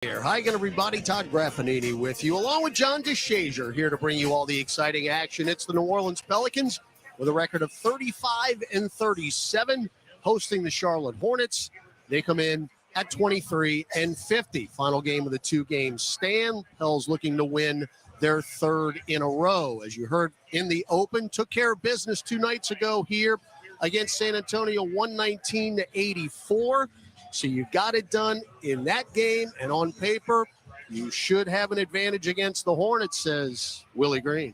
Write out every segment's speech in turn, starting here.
Hi again, everybody. Todd Graffinini with you, along with John DeShazier, here to bring you all the exciting action. It's the New Orleans Pelicans with a record of 35-37, hosting the Charlotte Hornets. They come in at 23-50. Final game of the two-game stand. Pels looking to win their third in a row. As you heard in the open, took care of business 2 nights ago here against San Antonio, 119-84. So you got it done in that game, and on paper, you should have an advantage against the Hornets, says Willie Green.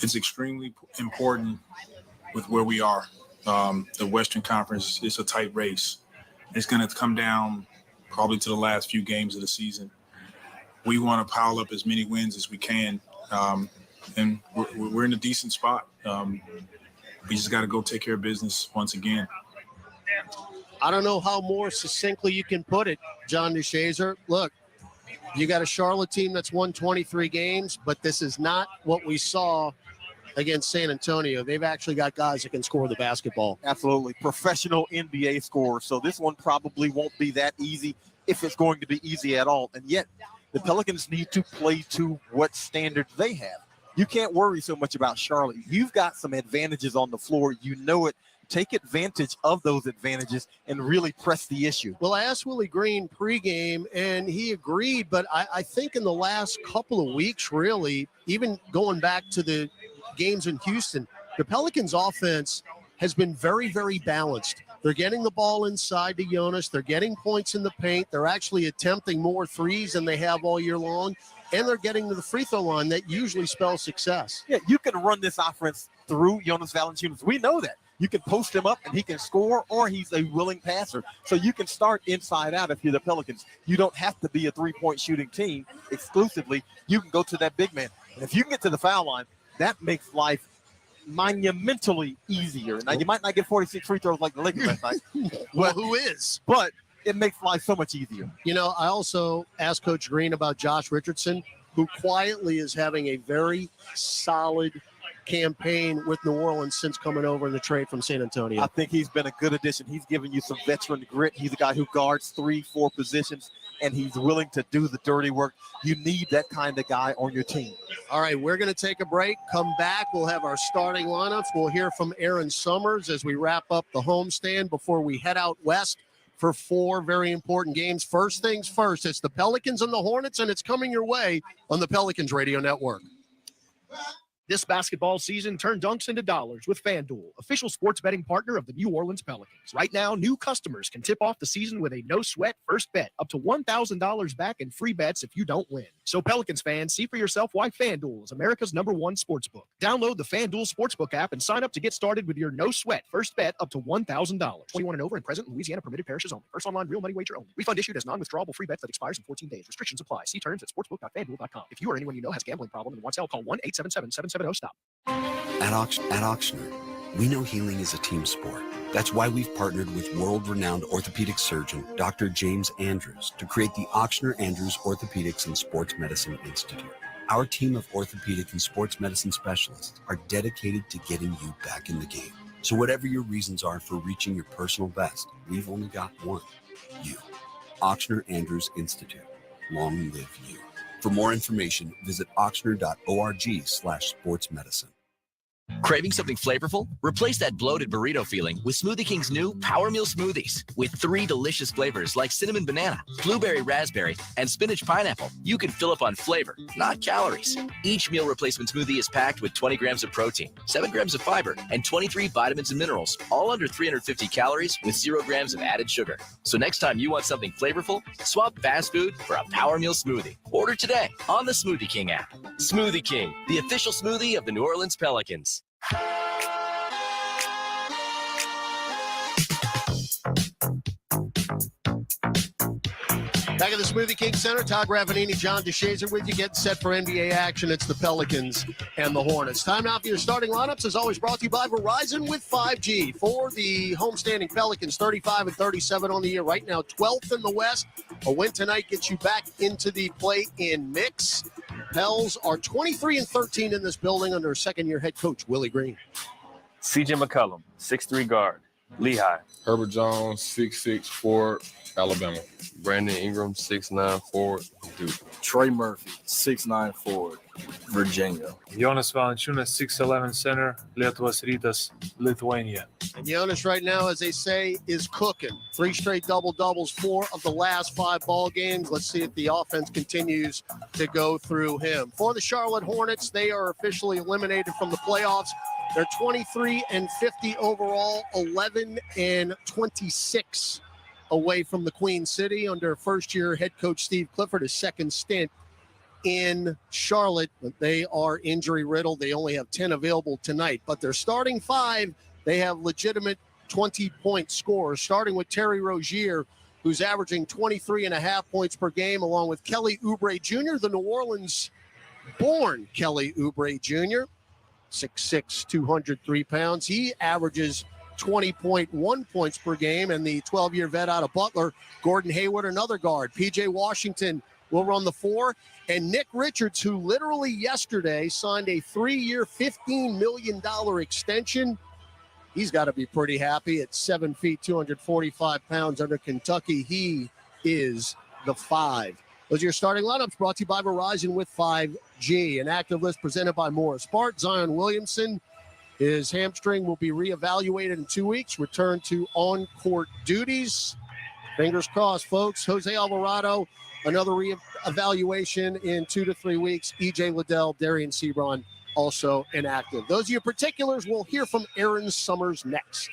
It's extremely important with where we are. The Western Conference is a tight race. It's going to come down probably to the last few games of the season. We want to pile up as many wins as we can, and we're in a decent spot. We just got to go take care of business once again. I don't know how more succinctly you can put it, John DeShazier. Look, you got a Charlotte team that's won 23 games, but this is not what we saw against San Antonio. They've actually got guys that can score the basketball. Absolutely. Professional NBA scorers. So this one probably won't be that easy, if it's going to be easy at all. And yet the Pelicans need to play to what standards they have. You can't worry so much about Charlotte. You've got some advantages on the floor. You know it. Take advantage of those advantages and really press the issue. Well, I asked Willie Green pregame, and he agreed, but I think in the last couple of weeks, really, even going back to the games in Houston, the Pelicans' offense has been very, very balanced. They're getting the ball inside to Jonas. They're getting points in the paint. They're actually attempting more threes than they have all year long, and they're getting to the free throw line. That usually spells success. Yeah, you can run this offense through Jonas Valanciunas. We know that. You can post him up and he can score, or he's a willing passer. So you can start inside out if you're the Pelicans. You don't have to be a three-point shooting team exclusively. You can go to that big man. And if you can get to the foul line, that makes life monumentally easier. Now, you might not get 46 free throws like the Lakers last night. Well, who is? But it makes life so much easier. You know, I also asked Coach Green about Josh Richardson, who quietly is having a very solid campaign with New Orleans since coming over in the trade from San Antonio. I think he's been a good addition. He's given you some veteran grit. He's a guy who guards 3-4 positions, and he's willing to do the dirty work. You need that kind of guy on your team. All right, we're going to take a break. Come back. We'll have our starting lineups. We'll hear from Aaron Summers as we wrap up the homestand before we head out west for 4 very important games. First things first, it's the Pelicans and the Hornets, and it's coming your way on the Pelicans Radio Network. This basketball season, turn dunks into dollars with FanDuel, official sports betting partner of the New Orleans Pelicans. Right now, new customers can tip off the season with a no-sweat first bet, up to $1,000 back in free bets if you don't win. So Pelicans fans, see for yourself why FanDuel is America's #1 sportsbook. Download the FanDuel Sportsbook app and sign up to get started with your no-sweat first bet up to $1,000. 21 and over and present in Louisiana, permitted parishes only. First online real money wager only. Refund issued as non-withdrawable free bet that expires in 14 days. Restrictions apply. See terms at sportsbook.fanduel.com. If you or anyone you know has a gambling problem and wants help, call 1-877-770-STOP. At Ochsner, we know healing is a team sport. That's why we've partnered with world-renowned orthopedic surgeon Dr. James Andrews to create the Ochsner Andrews Orthopedics and Sports Medicine Institute. Our team of orthopedic and sports medicine specialists are dedicated to getting you back in the game. So whatever your reasons are for reaching your personal best, we've only got one: you. Ochsner Andrews Institute. Long live you. For more information, visit ochsner.org/sportsmedicine. Craving something flavorful? Replace that bloated burrito feeling with Smoothie King's new Power Meal Smoothies. With 3 delicious flavors like cinnamon banana, blueberry raspberry, and spinach pineapple, you can fill up on flavor, not calories. Each meal replacement smoothie is packed with 20 grams of protein, 7 grams of fiber, and 23 vitamins and minerals, all under 350 calories with 0 grams of added sugar. So next time you want something flavorful, swap fast food for a Power Meal Smoothie. Order today on the Smoothie King app. Smoothie King, the official smoothie of the New Orleans Pelicans. Back at the Smoothie King Center, Todd Graffinini, John DeShazier with you. Get set for NBA action. It's the Pelicans and the Hornets. Time now for your starting lineups, as always brought to you by Verizon with 5G. For the homestanding Pelicans, 35-37 on the year. Right now, 12th in the West. A win tonight gets you back into the play-in mix. Pels are 23-13 in this building under second-year head coach Willie Green. CJ McCollum, 6'3" guard. Lehigh. Herbert Jones, 6'6", forward, Alabama. Brandon Ingram, 6'9", forward, Duke. Trey Murphy, 6'9", forward, Virginia. Jonas Valanciunas, 6'11", center, Lietuvos Rytas, Lithuania. And Jonas right now, as they say, is cooking. 3 straight double-doubles, 4 of the last 5 ball games. Let's see if the offense continues to go through him. For the Charlotte Hornets, they are officially eliminated from the playoffs. They're 23-50 overall, 11-26 away from the Queen City under first-year head coach Steve Clifford, his second stint in Charlotte. But they are injury-riddled. They only have 10 available tonight. But their starting 5, they have legitimate 20-point scorers, starting with Terry Rozier, who's averaging 23.5 points per game, along with Kelly Oubre Jr., the New Orleans-born Kelly Oubre Jr., 6'6", 203 pounds. He averages 20.1 points per game, and the 12-year vet out of Butler, Gordon Hayward, another guard. P.J. Washington will run the 4, and Nick Richards, who literally yesterday signed a 3-year, $15 million extension. He's got to be pretty happy at 7 feet, 245 pounds under Kentucky. He is the 5. Those are your starting lineups, brought to you by Verizon with 5G. An active list presented by Morris Bart. Zion Williamson, his hamstring will be reevaluated in 2 weeks, return to on-court duties. Fingers crossed, folks. Jose Alvarado, another reevaluation in 2 to 3 weeks. E.J. Liddell, Darian Sebron, also inactive. Those are your particulars. We'll hear from Aaron Summers next.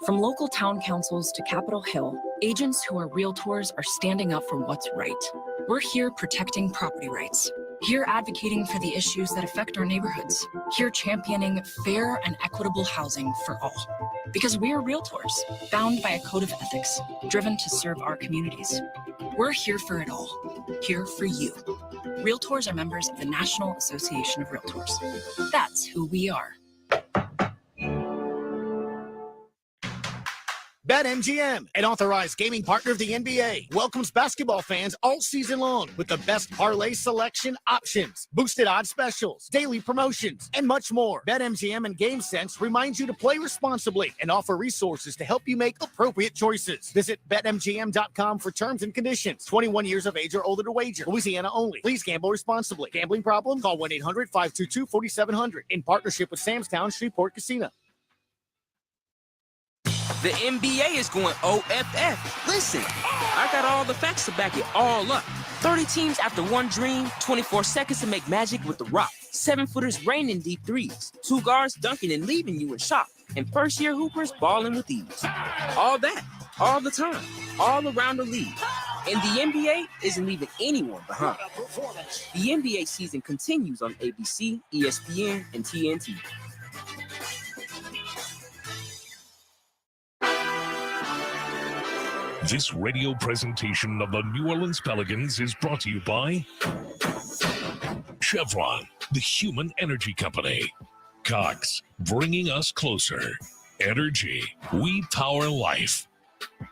From local town councils to Capitol Hill, agents who are realtors are standing up for what's right. We're here protecting property rights. Here advocating for the issues that affect our neighborhoods. Here championing fair and equitable housing for all. Because we are realtors, bound by a code of ethics, driven to serve our communities. We're here for it all. Here for you. Realtors are members of the National Association of Realtors. That's who we are. BetMGM, an authorized gaming partner of the NBA, welcomes basketball fans all season long with the best parlay selection options, boosted odds specials, daily promotions, and much more. BetMGM and GameSense remind you to play responsibly and offer resources to help you make appropriate choices. Visit BetMGM.com for terms and conditions. 21 years of age or older to wager. Louisiana only. Please gamble responsibly. Gambling problem? Call 1-800-522-4700 in partnership with Samstown Shreveport Casino. The NBA is going OFF. Listen, I got all the facts to back it all up. 30 teams after one dream, 24 seconds to make magic with The Rock. 7-footers raining deep threes. 2 guards dunking and leaving you in shock. And first-year hoopers balling with ease. All that, all the time, all around the league. And the NBA isn't leaving anyone behind. The NBA season continues on ABC, ESPN, and TNT. This radio presentation of the New Orleans Pelicans is brought to you by Chevron, the human energy company. Cox, bringing us closer. Energy, we power life.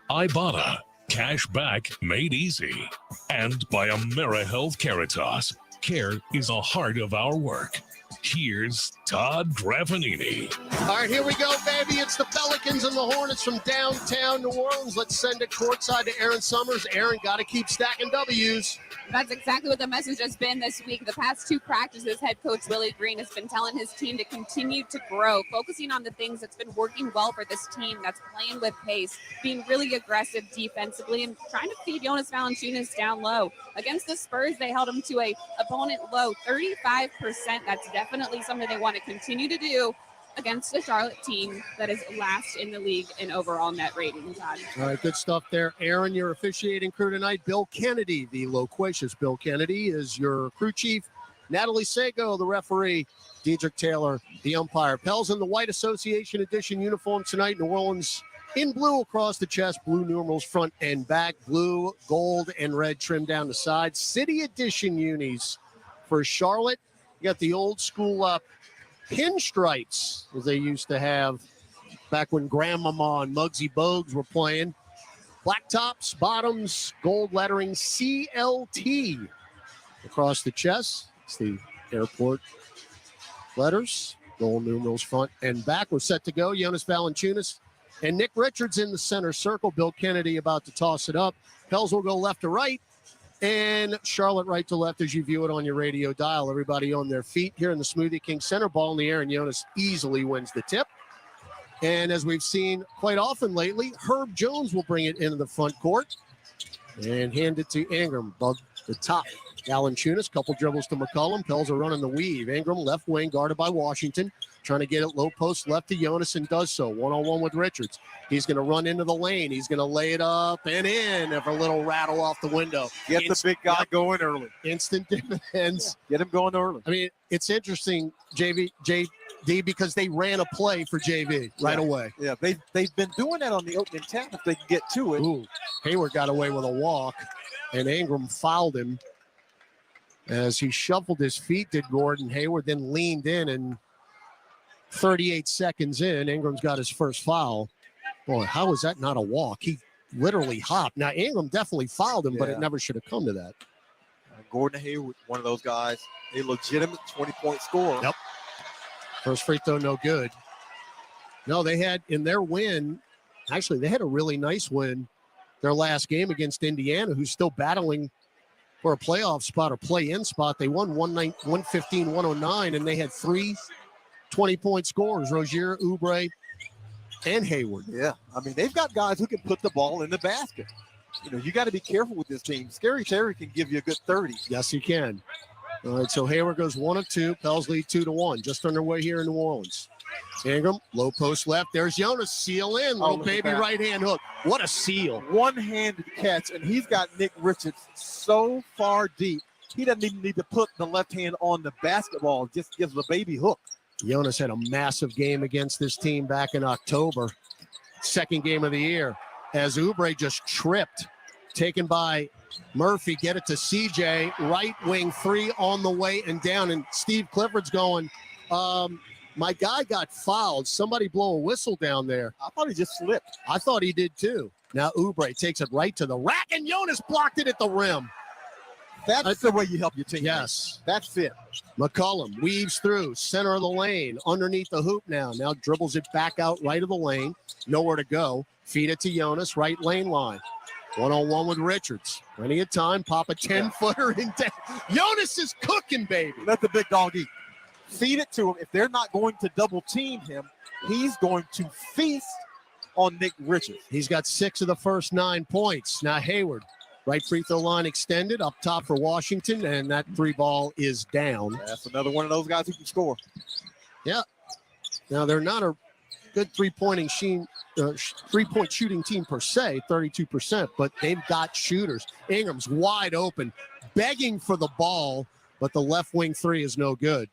Ibotta, cash back made easy. And by AmeriHealth Caritas, care is the heart of our work. Here's Todd Graffinini. All right, here we go, baby. It's the Pelicans and the Hornets from downtown New Orleans. Let's send it courtside to Aaron Summers. Aaron, got to keep stacking W's. That's exactly what the message has been this week. The past 2 practices, head coach Willie Green has been telling his team to continue to grow, focusing on the things that's been working well for this team that's playing with pace, being really aggressive defensively, and trying to feed Jonas Valanciunas down low. Against the Spurs, they held him to a opponent low 35%. That's definitely something they want to continue to do against the Charlotte team that is last in the league in overall net rating, Todd. All right, good stuff there. Aaron, your officiating crew tonight. Bill Kennedy, the loquacious Bill Kennedy, is your crew chief. Natalie Sago, the referee. Dedrick Taylor, the umpire. Pels in the white Association Edition uniform tonight. New Orleans in blue across the chest. Blue numerals front and back. Blue, gold, and red trim down the sides. City Edition unis for Charlotte. You got the old school pinstripes, as they used to have back when Grandmama and Muggsy Bogues were playing. Black tops, bottoms, gold lettering, CLT across the chest. It's the airport letters, gold numerals front and back. We're set to go. Jonas Valanciunas And Nick Richards in the center circle. Bill Kennedy about to toss it up. Pels will go left to right. And Charlotte right to left as you view it on your radio dial. Everybody on their feet here in the Smoothie King Center. Ball in the air, and Jonas easily wins the tip. And as we've seen quite often lately, Herb Jones will bring it into the front court and hand it to Ingram above the top. Valanciunas, couple dribbles to McCollum. Pels are running the weave. Ingram, left wing, guarded by Washington. Trying to get it low post left to Jonas and does so. One-on-one with Richards. He's going to run into the lane. He's going to lay it up and in for a little rattle off the window. Get the big guy going early. Instant dividends. Yeah, get him going early. I mean, it's interesting, JD, because they ran a play for JV right away. Yeah, they've been doing that on the opening tap if they can get to it. Ooh, Hayward got away with a walk, and Ingram fouled him as he shuffled his feet, did Gordon Hayward, then leaned in, and 38 seconds in, Ingram's got his first foul. Boy, how is that not a walk? He literally hopped. Now, Ingram definitely fouled him, but it never should have come to that. Gordon Hayward, one of those guys, a legitimate 20-point scorer. Yep. First free throw, no good. No, they had in their win, actually, they had a really nice win their last game against Indiana, who's still battling for a playoff spot or play-in spot. They won 115-109, and they had 3 20-point scorers, Rozier, Oubre, and Hayward. Yeah, I mean, they've got guys who can put the ball in the basket. You know, you got to be careful with this team. Scary Terry can give you a good 30. Yes, he can. All right, so Hayward goes 1 of 2. Pels lead 2-1. Just underway here in New Orleans. Ingram, low post left. There's Jonas, seal in. Little baby right-hand hook. What a seal. One-handed catch, and he's got Nick Richards so far deep. He doesn't even need to put the left hand on the basketball. Just gives a baby hook. Jonas had a massive game against this team back in October. Second game of the year. As Oubre just tripped. Taken by Murphy. Get it to CJ. Right wing 3 on the way and down. And Steve Clifford's going, my guy got fouled. Somebody blow a whistle down there. I thought he just slipped. I thought he did too. Now Oubre takes it right to the rack, and Jonas blocked it at the rim. That's the way you help your team. Yes. That's it. McCollum weaves through, center of the lane, underneath the hoop now. Now dribbles it back out right of the lane. Nowhere to go. Feed it to Jonas, right lane line. One-on-one with Richards. Plenty of time. Pop a 10-footer in down. Jonas is cooking, baby. Let the big dog eat. Feed it to him. If they're not going to double team him, he's going to feast on Nick Richards. He's got 6 of the first 9 points. Now Hayward. Right free throw line extended up top for Washington, and that 3 ball is down. That's another one of those guys who can score. Yeah. Now, they're not a good three-point shooting team per se, 32%, but they've got shooters. Ingram's wide open, begging for the ball, but the left wing 3 is no good.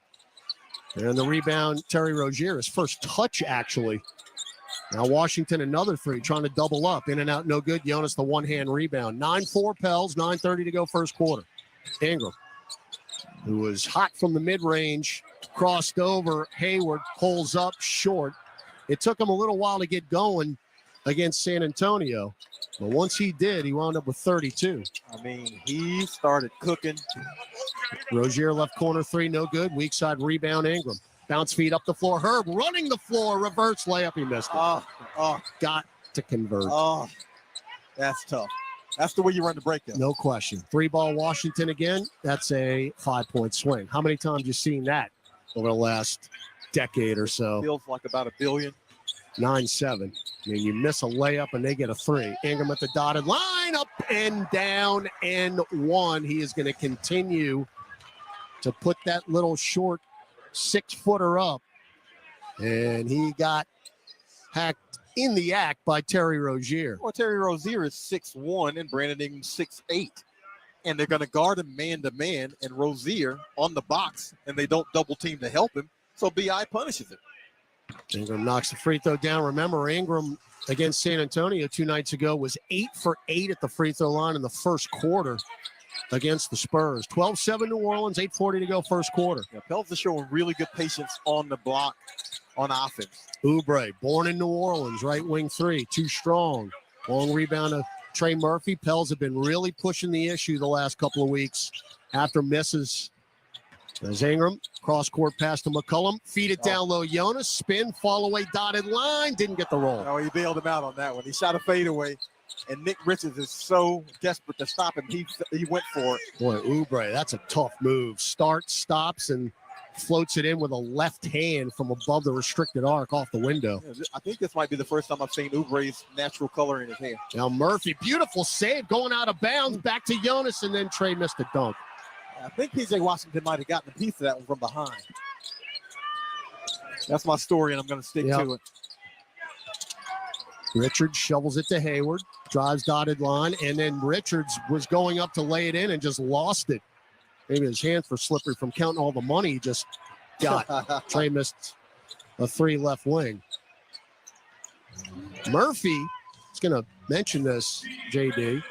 And the rebound, Terry Rozier, his first touch, actually. Now Washington, another 3, trying to double up. In and out, no good. Jonas, the one-hand rebound. 9-4 Pels, 9:30 to go first quarter. Ingram, who was hot from the mid-range, crossed over. Hayward pulls up short. It took him a little while to get going against San Antonio. But once he did, he wound up with 32. I mean, he started cooking. Rozier left corner 3, no good. Weak side rebound, Ingram. Bounce feed up the floor. Herb running the floor. Reverse layup. He missed it. Got to convert. Oh, that's tough. That's the way you run the breakout. No question. 3-ball Washington again. That's a 5-point swing. How many times have you seen that over the last decade or so? Feels like about 1 billion. 9-7. I mean, you miss a layup and they get a 3. Ingram at the dotted line. Up and down and 1. He is going to continue to put that little short 6-footer up, and he got hacked in the act by Terry Rozier. Well, Terry Rozier is 6'1", and Brandon Ingram 6'8", and they're going to guard him man-to-man, and Rozier on the box, and they don't double-team to help him, so B.I. punishes it. Ingram knocks the free throw down. Remember, Ingram against San Antonio 2 nights ago was 8 for 8 at the free throw line in the first quarter against the Spurs. 12-7 New Orleans, 8:40 to go first quarter. Yeah, Pels is showing really good patience on the block on offense. Oubre, born in New Orleans, right wing 3, too strong. Long rebound of Trey Murphy. Pels have been really pushing the issue the last couple of weeks after misses There's Ingram, cross-court pass to McCollum, feed it down low, Jonas, spin, fall away, dotted line, didn't get the roll. No, he bailed him out on that one. He shot a fadeaway, and Nick Richards is so desperate to stop him, he went for it. Boy, Oubre, that's a tough move. Stops, and floats it in with a left hand from above the restricted arc off the window. I think this might be the first time I've seen Oubre's natural color in his hair. Now Murphy, beautiful save, going out of bounds, back to Jonas, and then Trey missed a dunk. I think P.J. Washington might have gotten a piece of that one from behind. That's my story, and I'm going to stick to it. Richards shovels it to Hayward, drives dotted line, and then Richards was going up to lay it in and just lost it. Maybe his hands were slippery from counting all the money he just got. Trey missed a 3 left wing. Murphy, I was going to mention this, JD,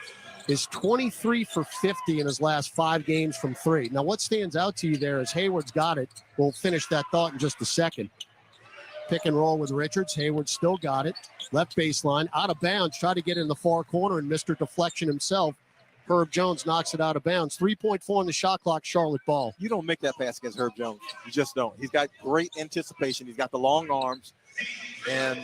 is 23 for 50 in his last 5 games from 3. Now, what stands out to you there is Hayward's got it. We'll finish that thought in just a second. Pick and roll with Richards. Hayward still got it. Left baseline, out of bounds. Tried to get in the far corner, and Mr. Deflection himself, Herb Jones, knocks it out of bounds. 3.4 on the shot clock, Charlotte ball. You don't make that pass against Herb Jones. You just don't. He's got great anticipation. He's got the long arms, and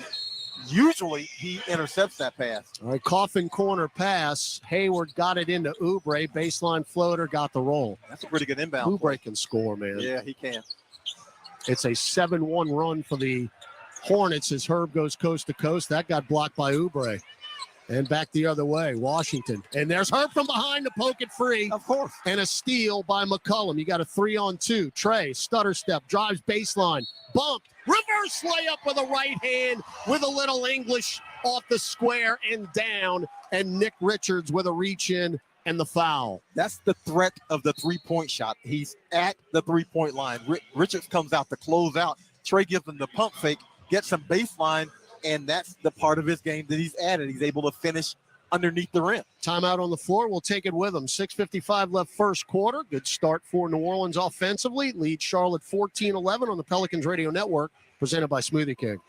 usually he intercepts that pass. All right, coffin corner pass. Hayward got it into Oubre. Baseline floater, got the roll. That's a pretty good inbound. Oubre can score, man. Yeah, he can. It's a 7-1 run for the Hornets as Herb goes coast to coast. That got blocked by Oubre. And back the other way, Washington. And there's Herb from behind to poke it free. Of course. And a steal by McCollum. You got a 3-on-2. Trey, stutter step, drives baseline, bumped, reverse layup with a right hand with a little English off the square and down. And Nick Richards with a reach in and the foul. That's the threat of the three-point shot. He's at the three-point line. Richards comes out to close out. Trey gives him the pump fake, gets some baseline, and that's the part of his game that he's added. He's able to finish underneath the rim. Timeout on the floor. We'll take it with him. 6:55 left first quarter. Good start for New Orleans offensively. Lead Charlotte 14-11 on the Pelicans Radio Network, presented by Smoothie King.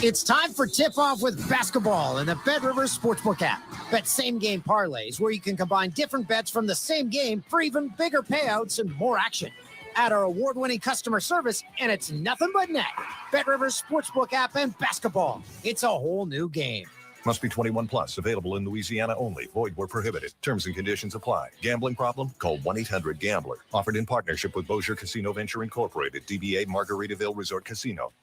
It's time for tip-off with basketball in the Bet Rivers Sportsbook app. Bet same-game parlays where you can combine different bets from the same game for even bigger payouts and more action. Add our award-winning customer service, and it's nothing but net. Bet Rivers Sportsbook app and basketball. It's a whole new game. Must be 21 plus. Available in Louisiana only. Void where prohibited. Terms and conditions apply. Gambling problem? Call 1-800-GAMBLER. Offered in partnership with Bossier Casino Venture Incorporated. DBA Margaritaville Resort Casino.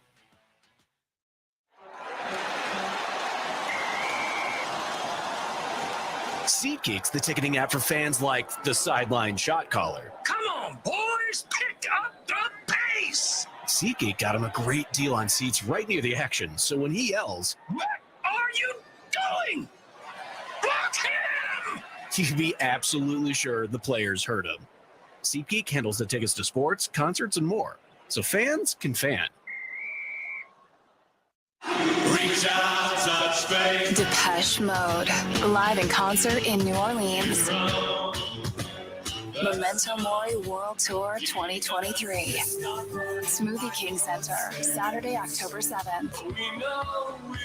SeatGeek's the ticketing app for fans like the sideline shot caller. Come on, boys, pick up the pace. SeatGeek got him a great deal on seats right near the action, so when he yells, "What are you doing? Block him!" you can be absolutely sure the players heard him. SeatGeek handles the tickets to sports, concerts, and more, so fans can fan. Reach out, touch faith. Depeche Mode, live in concert in New Orleans. Memento Mori World Tour 2023. Smoothie King Center, Saturday, October 7th.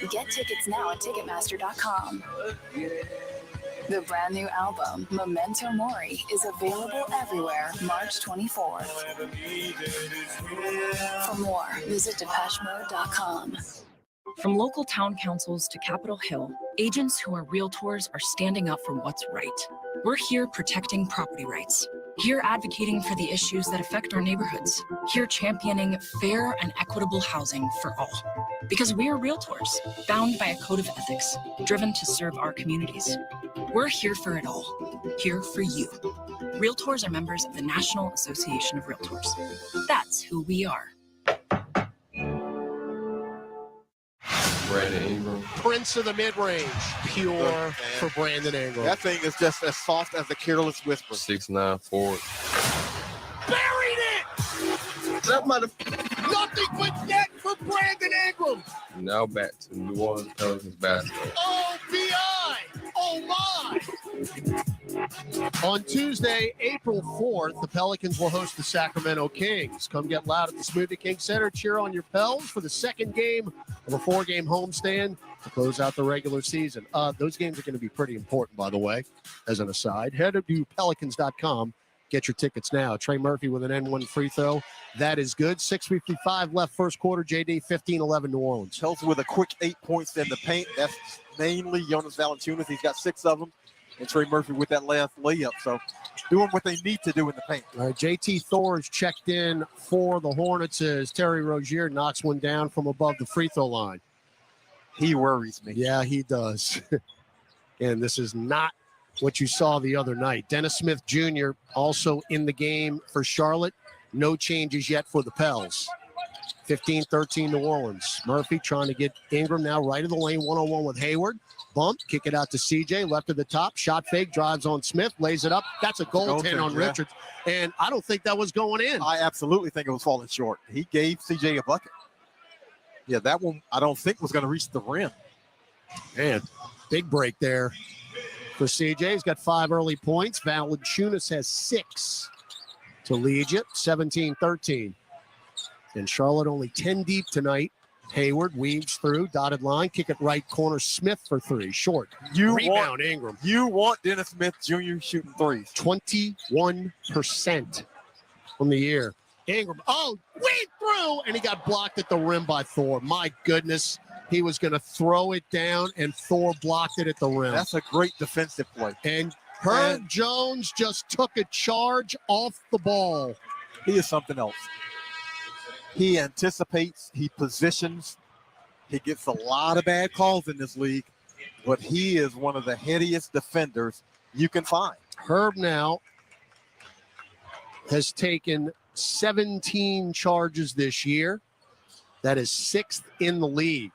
Get tickets now at Ticketmaster.com. The brand new album, Memento Mori, is available everywhere March 24th. For more, visit DepecheMode.com. From local town councils to Capitol Hill, agents who are realtors are standing up for what's right. We're here protecting property rights. Here advocating for the issues that affect our neighborhoods. Here championing fair and equitable housing for all. Because we are realtors, bound by a code of ethics, driven to serve our communities. We're here for it all. Here for you. Realtors are members of the National Association of Realtors. That's who we are. Brandon Ingram. Prince of the mid-range. Pure for Brandon Ingram. That thing is just as soft as a careless whisper. 6'9" forward. Buried it! Nothing but net for Brandon Ingram. Now back to New Orleans Pelicans basketball. Oh, B.I. Oh, my. On Tuesday, April 4th, the Pelicans will host the Sacramento Kings. Come get loud at the Smoothie King Center. Cheer on your Pels for the second game of a 4-game homestand to close out the regular season. Those games are going to be pretty important, by the way, as an aside. Head to Pelicans.com. Get your tickets now. Trey Murphy with an N1 free throw. That is good. 6:55 left first quarter. JD 15-11 New Orleans. Chelsea with a quick 8 points in the paint. That's mainly Jonas Valanciunas. He's got 6 of them. And Trey Murphy with that last layup. So doing what they need to do in the paint. All right, JT Thor is checked in for the Hornets as Terry Rozier knocks one down from above the free throw line. He worries me. Yeah, he does. And this is not what you saw the other night. Dennis Smith Jr. also in the game for Charlotte. No changes yet for the Pels. 15-13 New Orleans. Murphy trying to get Ingram now right of the lane, one-on-one with Hayward. Bump, kick it out to CJ, left of the top, shot fake, drives on Smith, lays it up. That's a goaltend on Richards. And I don't think that was going in. I absolutely think it was falling short. He gave CJ a bucket. Yeah, that one I don't think was going to reach the rim. Man, big break there for CJ. He's got 5 early points. Valanciunas has 6 to lead you, 17-13. And Charlotte only 10 deep tonight. Hayward weaves through, dotted line, kick it right corner. Smith for 3, short. Rebound, Ingram. You want Dennis Smith Jr. shooting threes. 21% from the year. Ingram, way through, and he got blocked at the rim by Thor. My goodness, he was going to throw it down, and Thor blocked it at the rim. That's a great defensive play. And Herb Jones just took a charge off the ball. He is something else. He anticipates, he positions, he gets a lot of bad calls in this league, but he is one of the headiest defenders you can find. Herb now has taken 17 charges this year. That is 6th in the league.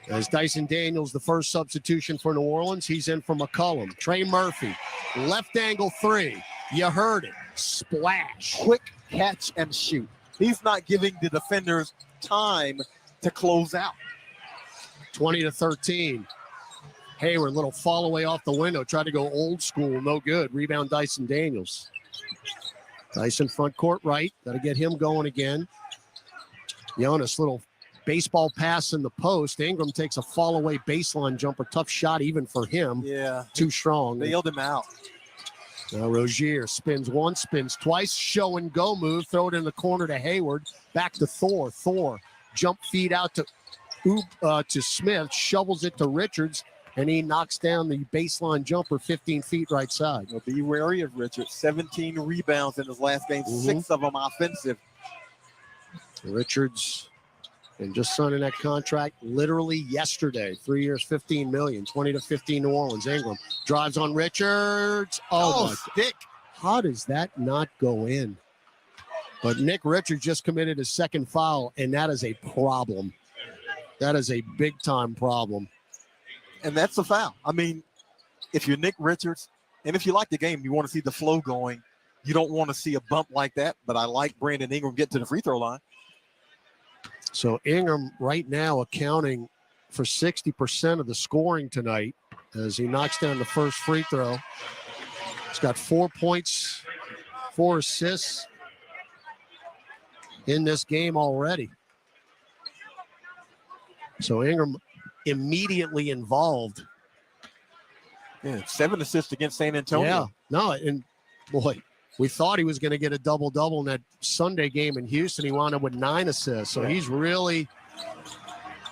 As Dyson Daniels, the first substitution for New Orleans, he's in for McCollum. Trey Murphy, left angle 3. You heard it. Splash. Quick catch and shoot. He's not giving the defenders time to close out. 20-13. Hayward, little fall away off the window. Tried to go old school. No good. Rebound Dyson Daniels. Dyson front court right. Got to get him going again. Jonas, little baseball pass in the post. Ingram takes a fall away baseline jumper. Tough shot even for him. Yeah. Too strong. They yelled him out. Now Rozier spins once, spins twice, show and go move, throw it in the corner to Hayward, back to Thor. Thor, jump feed out to Smith, shovels it to Richards, and he knocks down the baseline jumper 15 feet right side. Well, be wary of Richards. 17 rebounds in his last game, 6 of them offensive. Richards, and just signing that contract literally yesterday. 3 years, $15 million, 20-15 New Orleans. Ingram drives on Richards. Oh, stick. How does that not go in? But Nick Richards just committed his second foul, and that is a problem. That is a big-time problem. And that's a foul. I mean, if you're Nick Richards, and if you like the game, you want to see the flow going. You don't want to see a bump like that, but I like Brandon Ingram getting to the free throw line. So Ingram right now accounting for 60% of the scoring tonight as he knocks down the first free throw. He's got 4 points, 4 assists in this game already. So Ingram immediately involved. Yeah, 7 assists against San Antonio. Yeah, no, and boy, we thought he was going to get a double-double in that Sunday game in Houston. He wound up with 9 assists. So he's really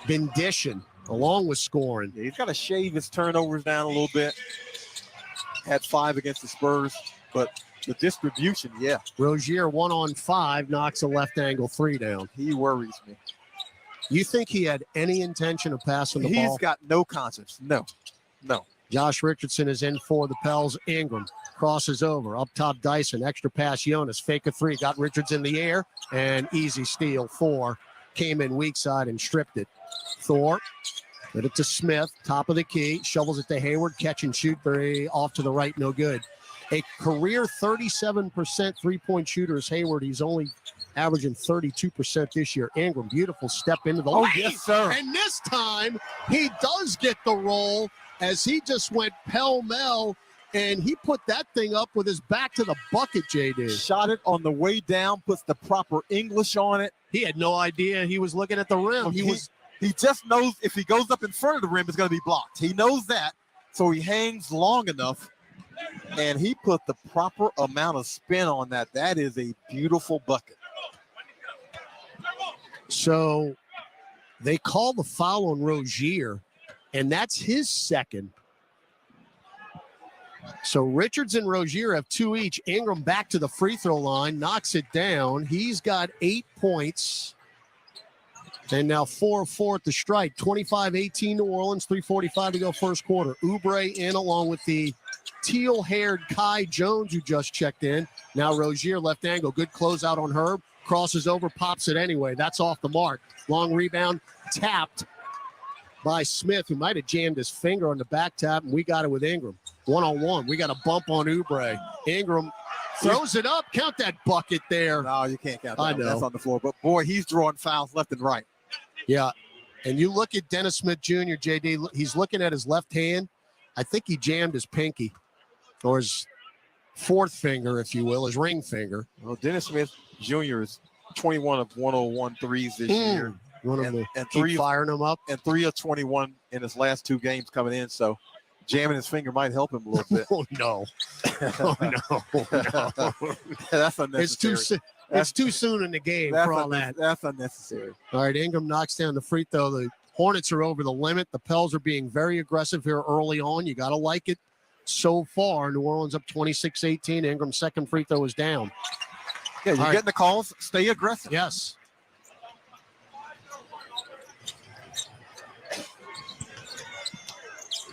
been dishing along with scoring. Yeah, he's got to shave his turnovers down a little bit. Had 5 against the Spurs, but the distribution, yeah. Rozier 1-on-5 knocks a left angle 3 down. He worries me. You think he had any intention of passing the ball? He's got no conscience. No. Josh Richardson is in for the Pels. Ingram crosses over. Up top, Dyson. Extra pass, Jonas. Fake a 3. Got Richards in the air. And easy steal. 4. Came in weak side and stripped it. Thor. Put it to Smith. Top of the key. Shovels it to Hayward. Catch and shoot 3. Off to the right. No good. A career 37% three-point shooter is Hayward. He's only averaging 32% this year. Ingram, beautiful step into the lane. Yes, sir. And this time, he does get the roll as he just went pell-mell, and he put that thing up with his back to the bucket, JD. Shot it on the way down, puts the proper English on it. He had no idea he was looking at the rim. He just knows if he goes up in front of the rim, it's going to be blocked. He knows that, so he hangs long enough and he put the proper amount of spin on that. That is a beautiful bucket. So they call the foul on Rozier, and that's his second. So Richards and Rozier have 2 each. Ingram back to the free throw line, knocks it down. He's got 8 points. And now 4 of 4 at the strike. 25-18 New Orleans, 3:45 to go first quarter. Oubre in along with the teal-haired Kai Jones who just checked in. Now Rozier left angle. Good closeout on Herb. Crosses over, pops it anyway. That's off the mark. Long rebound, tapped by Smith, who might have jammed his finger on the back tap, and we got it with Ingram. One-on-one. We got a bump on Oubre. Ingram throws it up. Count that bucket there. No, you can't count that. I know. That's on the floor. But, boy, he's drawing fouls left and right. Yeah. And you look at Dennis Smith Jr., JD, he's looking at his left hand. I think he jammed his pinky or his fourth finger, if you will, his ring finger. Well, Dennis Smith Jr. is 21 of 101 threes this year. You want him to keep keep firing them up? And 3 of 21 in his last 2 games coming in. So jamming his finger might help him a little bit. Oh, no. Oh, no. That's unnecessary. It's too soon in the game for all that. That's unnecessary. All right, Ingram knocks down the free throw. The Hornets are over the limit. The Pels are being very aggressive here early on. You got to like it so far. New Orleans up 26-18. Ingram's second free throw is down. Yeah, you're getting the calls. Stay aggressive. Yes.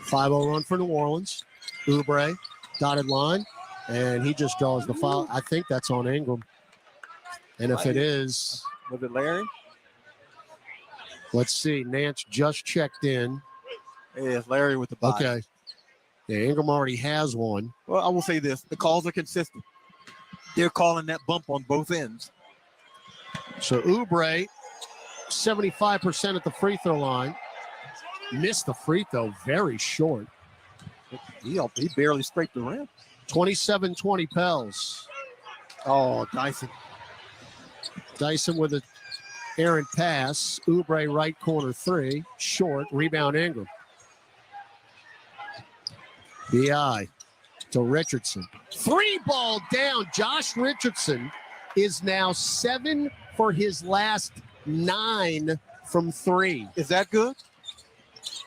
.50 run for New Orleans. Oubre, dotted line, and he just draws the foul. I think that's on Ingram. And if it is, was it Larry? Let's see. Nance just checked in. Hey, it's Larry with the body. Okay. Yeah, Ingram already has one. Well, I will say this. The calls are consistent. They're calling that bump on both ends. So Oubre, 75% at the free throw line. Missed the free throw, very short. He barely scraped the rim. 27-20 Pels. Oh, Dyson. Dyson with an errant pass. Oubre right corner 3. Short. Rebound Ingram. BI to Richardson. 3 ball down. Josh Richardson is now 7 for his last 9 from 3. Is that good?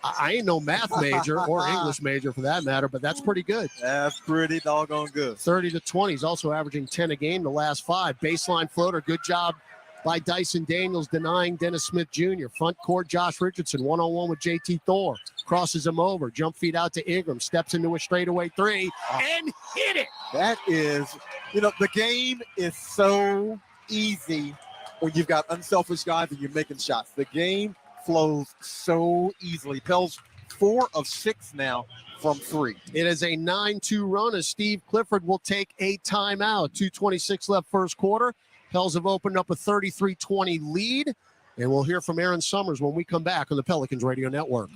I ain't no math major or English major for that matter, but that's pretty good. That's pretty doggone good. 30-20. He's also averaging 10 a game the last 5. Baseline floater. Good job by Dyson Daniels denying Dennis Smith Jr. Front court, Josh Richardson, one-on-one with JT Thor. Crosses him over. Jump feed out to Ingram. Steps into a straightaway 3 and hit it. That is, the game is so easy when you've got unselfish guys and you're making shots. The game flows so easily. Pels 4 of 6 now from 3. It is a 9-2 run as Steve Clifford will take a timeout. 2:26 left first quarter. Pels have opened up a 33-20 lead, and we'll hear from Aaron Summers when we come back on the Pelicans Radio Network.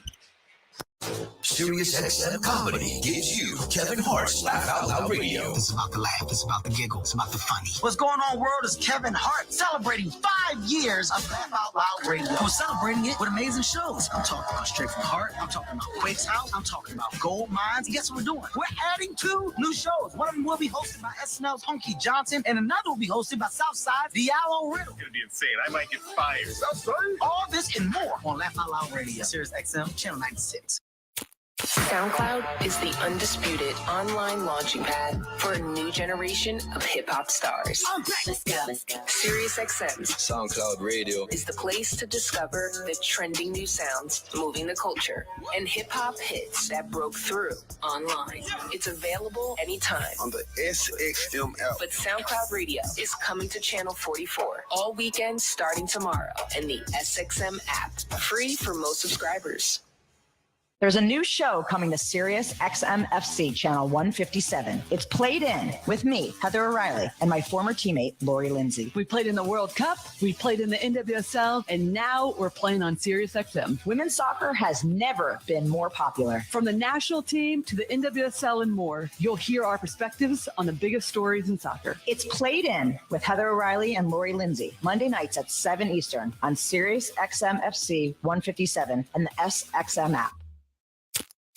SiriusXM Comedy gives you Kevin Hart's Laugh Out Loud Radio. It's about the laugh. It's about the giggle. It's about the funny. What's going on, world? Is Kevin Hart celebrating 5 years of Laugh Out Loud Radio. We're celebrating it with amazing shows. I'm talking about Straight from the Heart. I'm talking about Quake's House. I'm talking about Gold Mines. And guess what we're doing? We're adding 2 new shows. One of them will be hosted by SNL's Hunky Johnson, and another will be hosted by Southside's Diallo Riddle. It's going to be insane. I might get fired. Southside? All this and more on Laugh Out Loud Radio. SiriusXM, Channel 96. SoundCloud is the undisputed online launching pad for a new generation of hip-hop stars. Let's go. SiriusXM's SoundCloud Radio is the place to discover the trending new sounds moving the culture and hip-hop hits that broke through online. It's available anytime on the SXM app. But SoundCloud Radio is coming to Channel 44 all weekend starting tomorrow in the SXM app. Free for most subscribers. There's a new show coming to Sirius XM FC Channel 157. It's Played In with me, Heather O'Reilly, and my former teammate, Lori Lindsay. We played in the World Cup, we played in the NWSL, and now we're playing on Sirius XM. Women's soccer has never been more popular. From the national team to the NWSL and more, you'll hear our perspectives on the biggest stories in soccer. It's Played In with Heather O'Reilly and Lori Lindsay, Monday nights at 7 Eastern on Sirius XM FC 157 and the SXM app.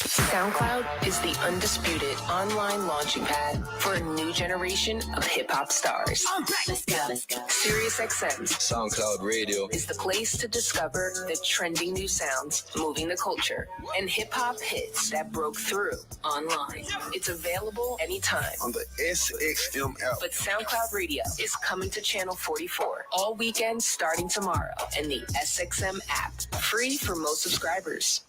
SoundCloud is the undisputed online launching pad for a new generation of hip-hop stars. Let's go. SiriusXM's SoundCloud Radio is the place to discover the trending new sounds moving the culture and hip-hop hits that broke through online. It's available anytime on the SXM app. But SoundCloud Radio is coming to Channel 44 all weekend starting tomorrow in the SXM app. Free for most subscribers.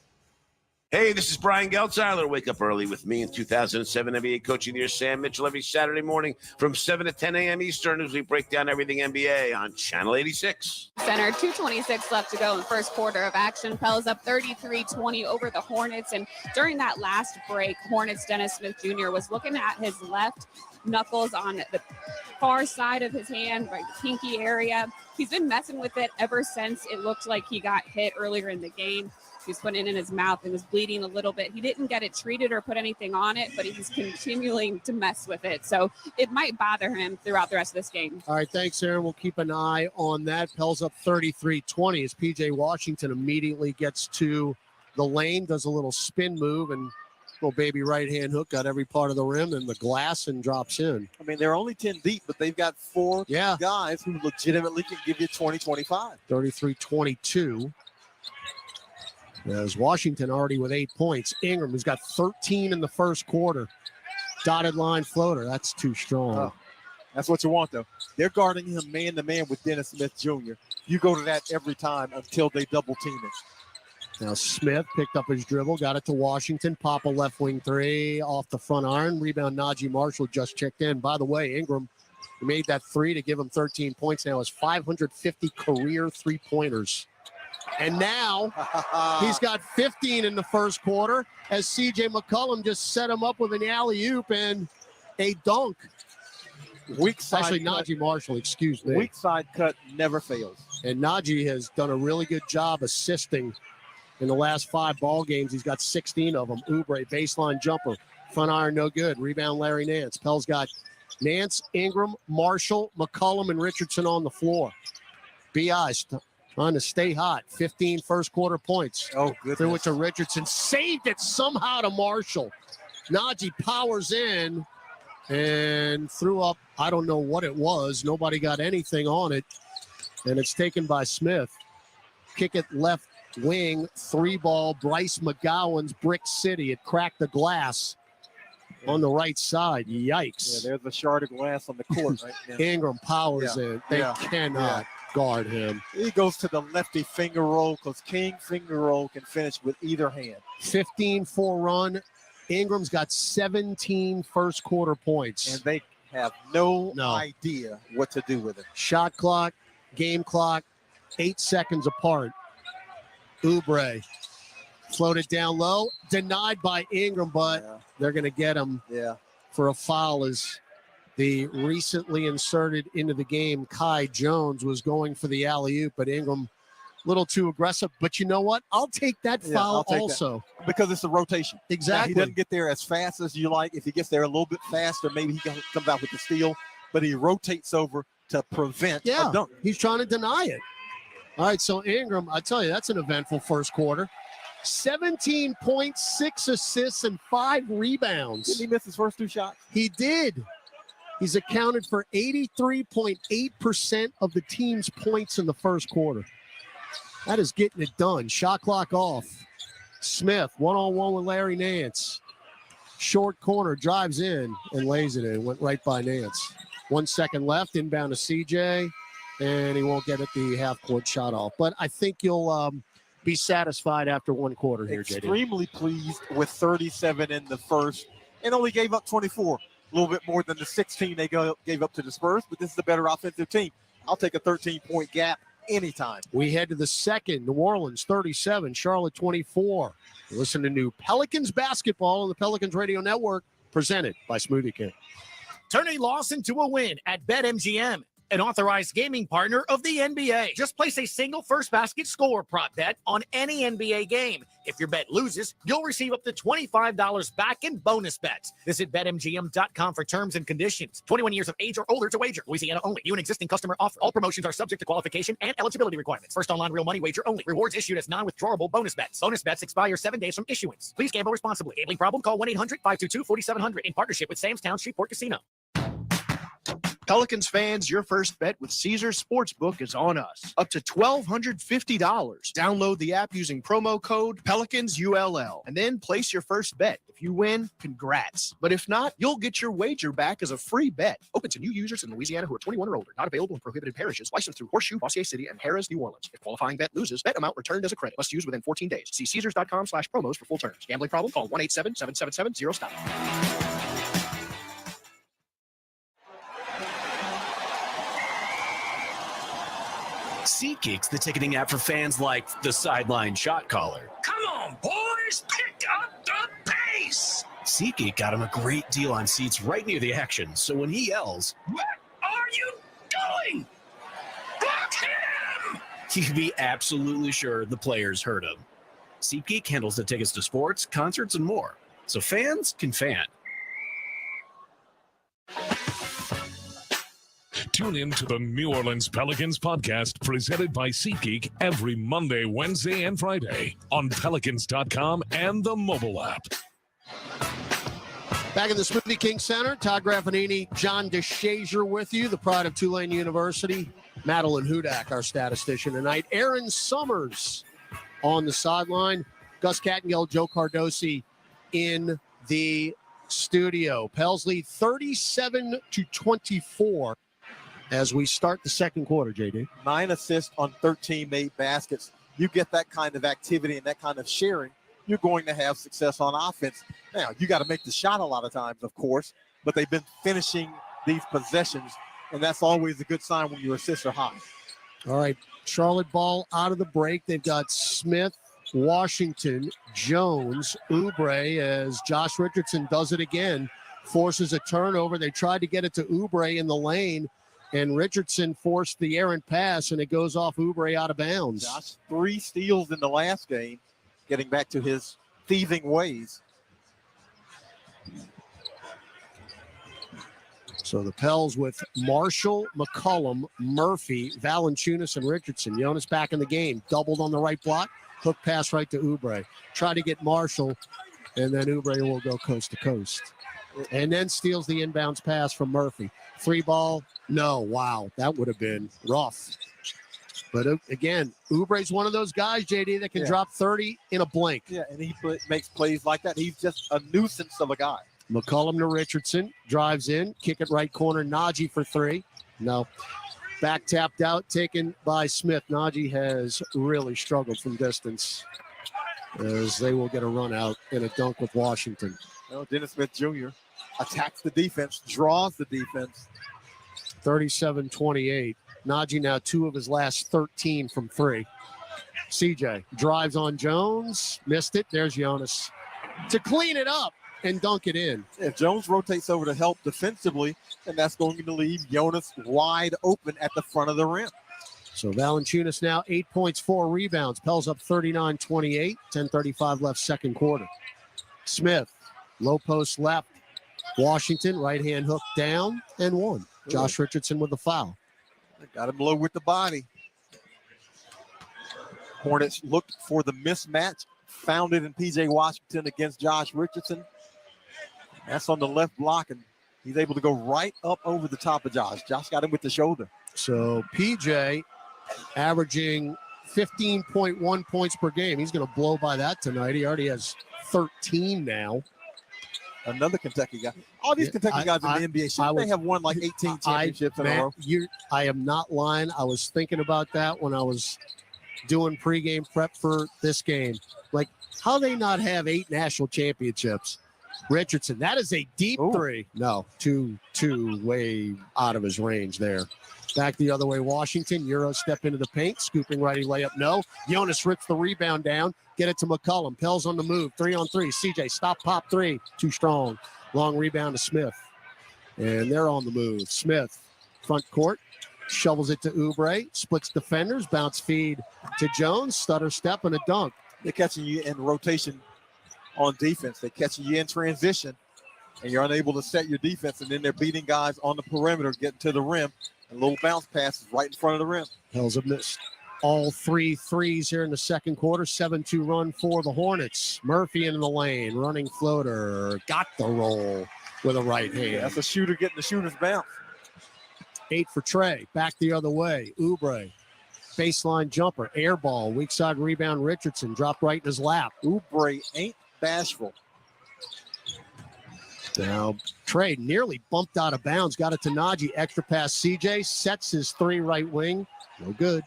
Hey, this is Brian Geltzeiler. Wake up early with me in 2007 NBA Coach of the Year Sam Mitchell every Saturday morning from 7 to 10 a.m. Eastern as we break down everything NBA on Channel 86. Center, 2:26 left to go in first quarter of action. Pels up 33-20 over the Hornets. And during that last break, Hornets Dennis Smith Jr. was looking at his left knuckles on the far side of his hand, right, the pinky area. He's been messing with it ever since it looked like he got hit earlier in the game. He was putting it in his mouth and was bleeding a little bit. He didn't get it treated or put anything on it, but he's continuing to mess with it. So it might bother him throughout the rest of this game. All right, thanks, Aaron. We'll keep an eye on that. Pels up 33-20 as P.J. Washington immediately gets to the lane, does a little spin move, and little baby right-hand hook got every part of the rim and the glass and drops in. I mean, they're only 10 deep, but they've got four guys who legitimately can give you 20-25. 33-22. As Washington already with 8 points. Ingram, who's got 13 in the first quarter. Dotted line floater. That's too strong. Oh, that's what you want, though. They're guarding him man-to-man with Dennis Smith Jr. You go to that every time until they double-team it. Now Smith picked up his dribble, got it to Washington. Pop a left wing three off the front iron. Rebound, Najee Marshall just checked in. By the way, Ingram made that three to give him 13 points. Now has 550 career three-pointers. And now he's got 15 in the first quarter as C.J. McCollum just set him up with an alley-oop and a dunk. Weak side Actually, cut. Najee Marshall, excuse me. Weak side cut never fails. And Najee has done a really good job assisting in the last 5 ball games. He's got 16 of them. Oubre, baseline jumper. Front iron, no good. Rebound, Larry Nance. Pell's got Nance, Ingram, Marshall, McCollum, and Richardson on the floor. B.I.'s trying to stay hot. 15 first quarter points. Oh, goodness. Threw it to Richardson. Saved it somehow to Marshall. Najee powers in and threw up, I don't know what it was. Nobody got anything on it. And it's taken by Smith. Kick it left wing, 3-ball, Bryce McGowan's Brick City. It cracked the glass on the right side. Yikes. Yeah, there's a shard of glass on the court right now. Ingram powers in. They cannot guard him. He goes to the lefty finger roll because King finger roll can finish with either hand. 15-4 run. Ingram's got 17 first quarter points. And they have no idea what to do with it. Shot clock, game clock, 8 seconds apart. Oubre floated down low, denied by Ingram, but they're going to get him for a foul as the recently inserted into the game Kai Jones was going for the alley-oop, but Ingram a little too aggressive. But you know what? I'll take that foul also. That. Because it's a rotation. Exactly. Now, he doesn't get there as fast as you like. If he gets there a little bit faster, maybe he comes out with the steal, but he rotates over to prevent a dunk. He's trying to deny it. All right, so Ingram, I tell you, that's an eventful first quarter. 17 points, 6 assists, and 5 rebounds. Didn't he miss his first 2 shots? He did. He's accounted for 83.8% of the team's points in the first quarter. That is getting it done. Shot clock off. Smith, one-on-one with Larry Nance. Short corner, drives in and lays it in. Went right by Nance. 1 second left, inbound to CJ, and he won't get it the half-court shot off. But I think you'll be satisfied after 1 quarter here, JD. Extremely pleased with 37 in the first and only gave up 24. A little bit more than the 16 they gave up to the Spurs, but this is a better offensive team. I'll take a 13-point gap anytime. We head to the second. New Orleans 37, Charlotte 24. Listen to new Pelicans basketball on the Pelicans Radio Network, presented by Smoothie King. Turn a loss into a win at BetMGM. an authorized gaming partner of the NBA. Just place a single first basket score prop bet on any NBA game. If your bet loses, you'll receive up to $25 back in bonus bets. Visit BetMGM.com for terms and conditions. 21 years of age or older to wager. Louisiana only. New and existing customer offer. All promotions are subject to qualification and eligibility requirements. First online real money wager only. Rewards issued as non-withdrawable bonus bets. Bonus bets expire 7 days from issuance. Please gamble responsibly. Gambling problem? Call 1-800-522-4700 in partnership with Sam's Town Shreveport Casino. Pelicans fans, your first bet with Caesars Sportsbook is on us. Up to $1,250. Download the app using promo code PelicansULL and then place your first bet. If you win, congrats. But if not, you'll get your wager back as a free bet. Open to new users in Louisiana who are 21 or older. Not available in prohibited parishes. Licensed through Horseshoe, Bossier City, and Harrah's, New Orleans. If qualifying bet loses, bet amount returned as a credit. Must use within 14 days. See Caesars.com/promos for full terms. Gambling problem? Call 1-877-777-0-STOP. SeatGeek's the ticketing app for fans like the sideline shot caller. Come on, boys, pick up the pace. SeatGeek got him a great deal on seats right near the action, so when he yells, "What are you doing? Block him!" you can be absolutely sure the players heard him. SeatGeek handles the tickets to sports, concerts, and more, so fans can fan. Tune in to the New Orleans Pelicans podcast presented by SeatGeek every Monday, Wednesday, and Friday on Pelicans.com and the mobile app. Back in the Smoothie King Center, Todd Graffanini, John DeShazier with you, the pride of Tulane University. Madeline Hudak, our statistician tonight. Aaron Summers on the sideline. Gus Kattengell, Joe Cardosi in the studio. Pels lead 37-24 as we start the second quarter, JD. 9 assists on 13 made baskets. You get that kind of activity and that kind of sharing, you're going to have success on offense. Now, you got to make the shot a lot of times, of course, but they've been finishing these possessions, and that's always a good sign when your assists are high. All right, Charlotte ball out of the break. They've got Smith, Washington, Jones, Oubre, as Josh Richardson does it again, forces a turnover. They tried to get it to Oubre in the lane, and Richardson forced the errant pass, and it goes off Oubre out of bounds. Josh, 3 steals in the last game, getting back to his thieving ways. So the Pels with Marshall, McCollum, Murphy, Valanciunas, and Richardson. Jonas back in the game, doubled on the right block, hook pass right to Oubre. Try to get Marshall, and then Oubre will go coast to coast. And then steals the inbounds pass from Murphy. 3 ball, no, wow, that would have been rough. But again, Oubre's one of those guys, JD, that can drop 30 in a blink. Yeah, and he makes plays like that. He's just a nuisance of a guy. McCollum to Richardson, drives in, kick it right corner, Najee for 3. No. Back tapped out, taken by Smith. Najee has really struggled from distance as they will get a run out and a dunk with Washington. Well, Dennis Smith Jr. attacks the defense, draws the defense. 37-28. Najee now 2 of his last 13 from 3. CJ drives on Jones, missed it. There's Jonas to clean it up and dunk it in. If Jones rotates over to help defensively, then that's going to leave Jonas wide open at the front of the rim. So Valanciunas now 8 points, 4 rebounds. Pels up 39-28, 10:35 left second quarter. Smith, low post left. Washington, right hand hook down and 1. Josh Richardson with the foul. Got him low with the body. Hornets looked for the mismatch, found it in P.J. Washington against Josh Richardson. That's on the left block, and he's able to go right up over the top of Josh. Josh got him with the shoulder. So P.J. averaging 15.1 points per game. He's going to blow by that tonight. He already has 13 now. Another Kentucky guy. All these Kentucky guys in the NBA, they have won like 18 championships in a row. I am not lying. I was thinking about that when I was doing pregame prep for this game. Like, how they not have 8 national championships? Richardson, that is a deep 3. No, two way out of his range there. Back the other way, Washington. Euro step into the paint, scooping righty layup. No. Jonas rips the rebound down. Get it to McCollum. Pels on the move. 3-on-3. CJ, stop, pop 3. Too strong. Long rebound to Smith. And they're on the move. Smith, front court. Shovels it to Oubre. Splits defenders. Bounce feed to Jones. Stutter step and a dunk. They're catching you in rotation on defense. They're catching you in transition, and you're unable to set your defense, and then they're beating guys on the perimeter, getting to the rim, and little bounce passes right in front of the rim. Pels have missed all 3 threes here in the second quarter. 7-2 run for the Hornets. Murphy in the lane. Running floater. Got the roll with a right hand. That's a shooter getting the shooter's bounce. 8 for Trey. Back the other way. Oubre. Baseline jumper. Air ball. Weak side rebound. Richardson. Dropped right in his lap. Oubre ain't bashful. Now, Trey nearly bumped out of bounds. Got it to Najee. Extra pass. CJ sets his 3 right wing. No good.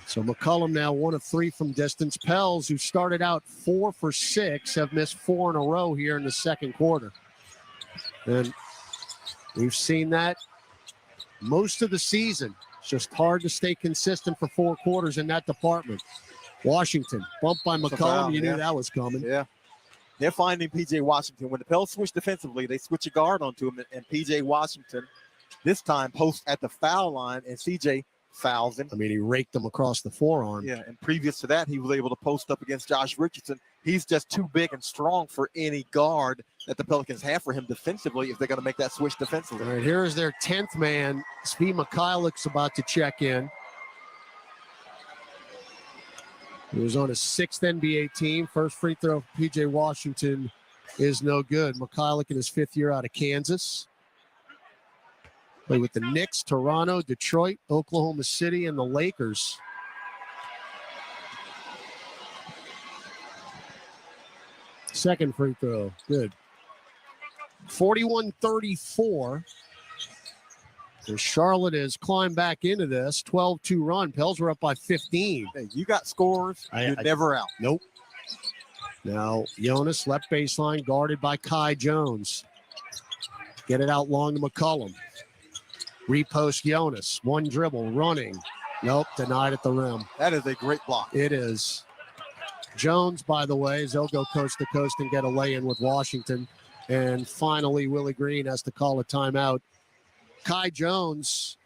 So McCollum now 1 of 3 from distance. Pels, who started out 4 for 6, have missed 4 in a row here in the second quarter. And we've seen that most of the season. It's just hard to stay consistent for 4 quarters in that department. Washington, bumped by McCollum. You knew that was coming. Yeah. They're finding P.J. Washington. When the Pels switch defensively, they switch a guard onto him, and P.J. Washington this time posts at the foul line, and C.J. fouls him. I mean, he raked him across the forearm. Yeah, and previous to that, he was able to post up against Josh Richardson. He's just too big and strong for any guard that the Pelicans have for him defensively if they're going to make that switch defensively. All right, here is their 10th man. Svi Mikhailik's about to check in. He was on his 6th NBA team. First free throw for P.J. Washington is no good. Mikhailik in his 5th year out of Kansas. Played with the Knicks, Toronto, Detroit, Oklahoma City, and the Lakers. Second free throw, good. 41-34. And Charlotte has climbed back into this 12-2 run. Pels were up by 15. Hey, you got scores, you're never out. Nope. Now, Jonas, left baseline, guarded by Kai Jones. Get it out long to McCollum. Repost Jonas. 1 dribble, running. Nope, denied at the rim. That is a great block. It is. Jones, by the way, they'll go coast to coast and get a lay-in with Washington. And finally, Willie Green has to call a timeout. Kai Jones,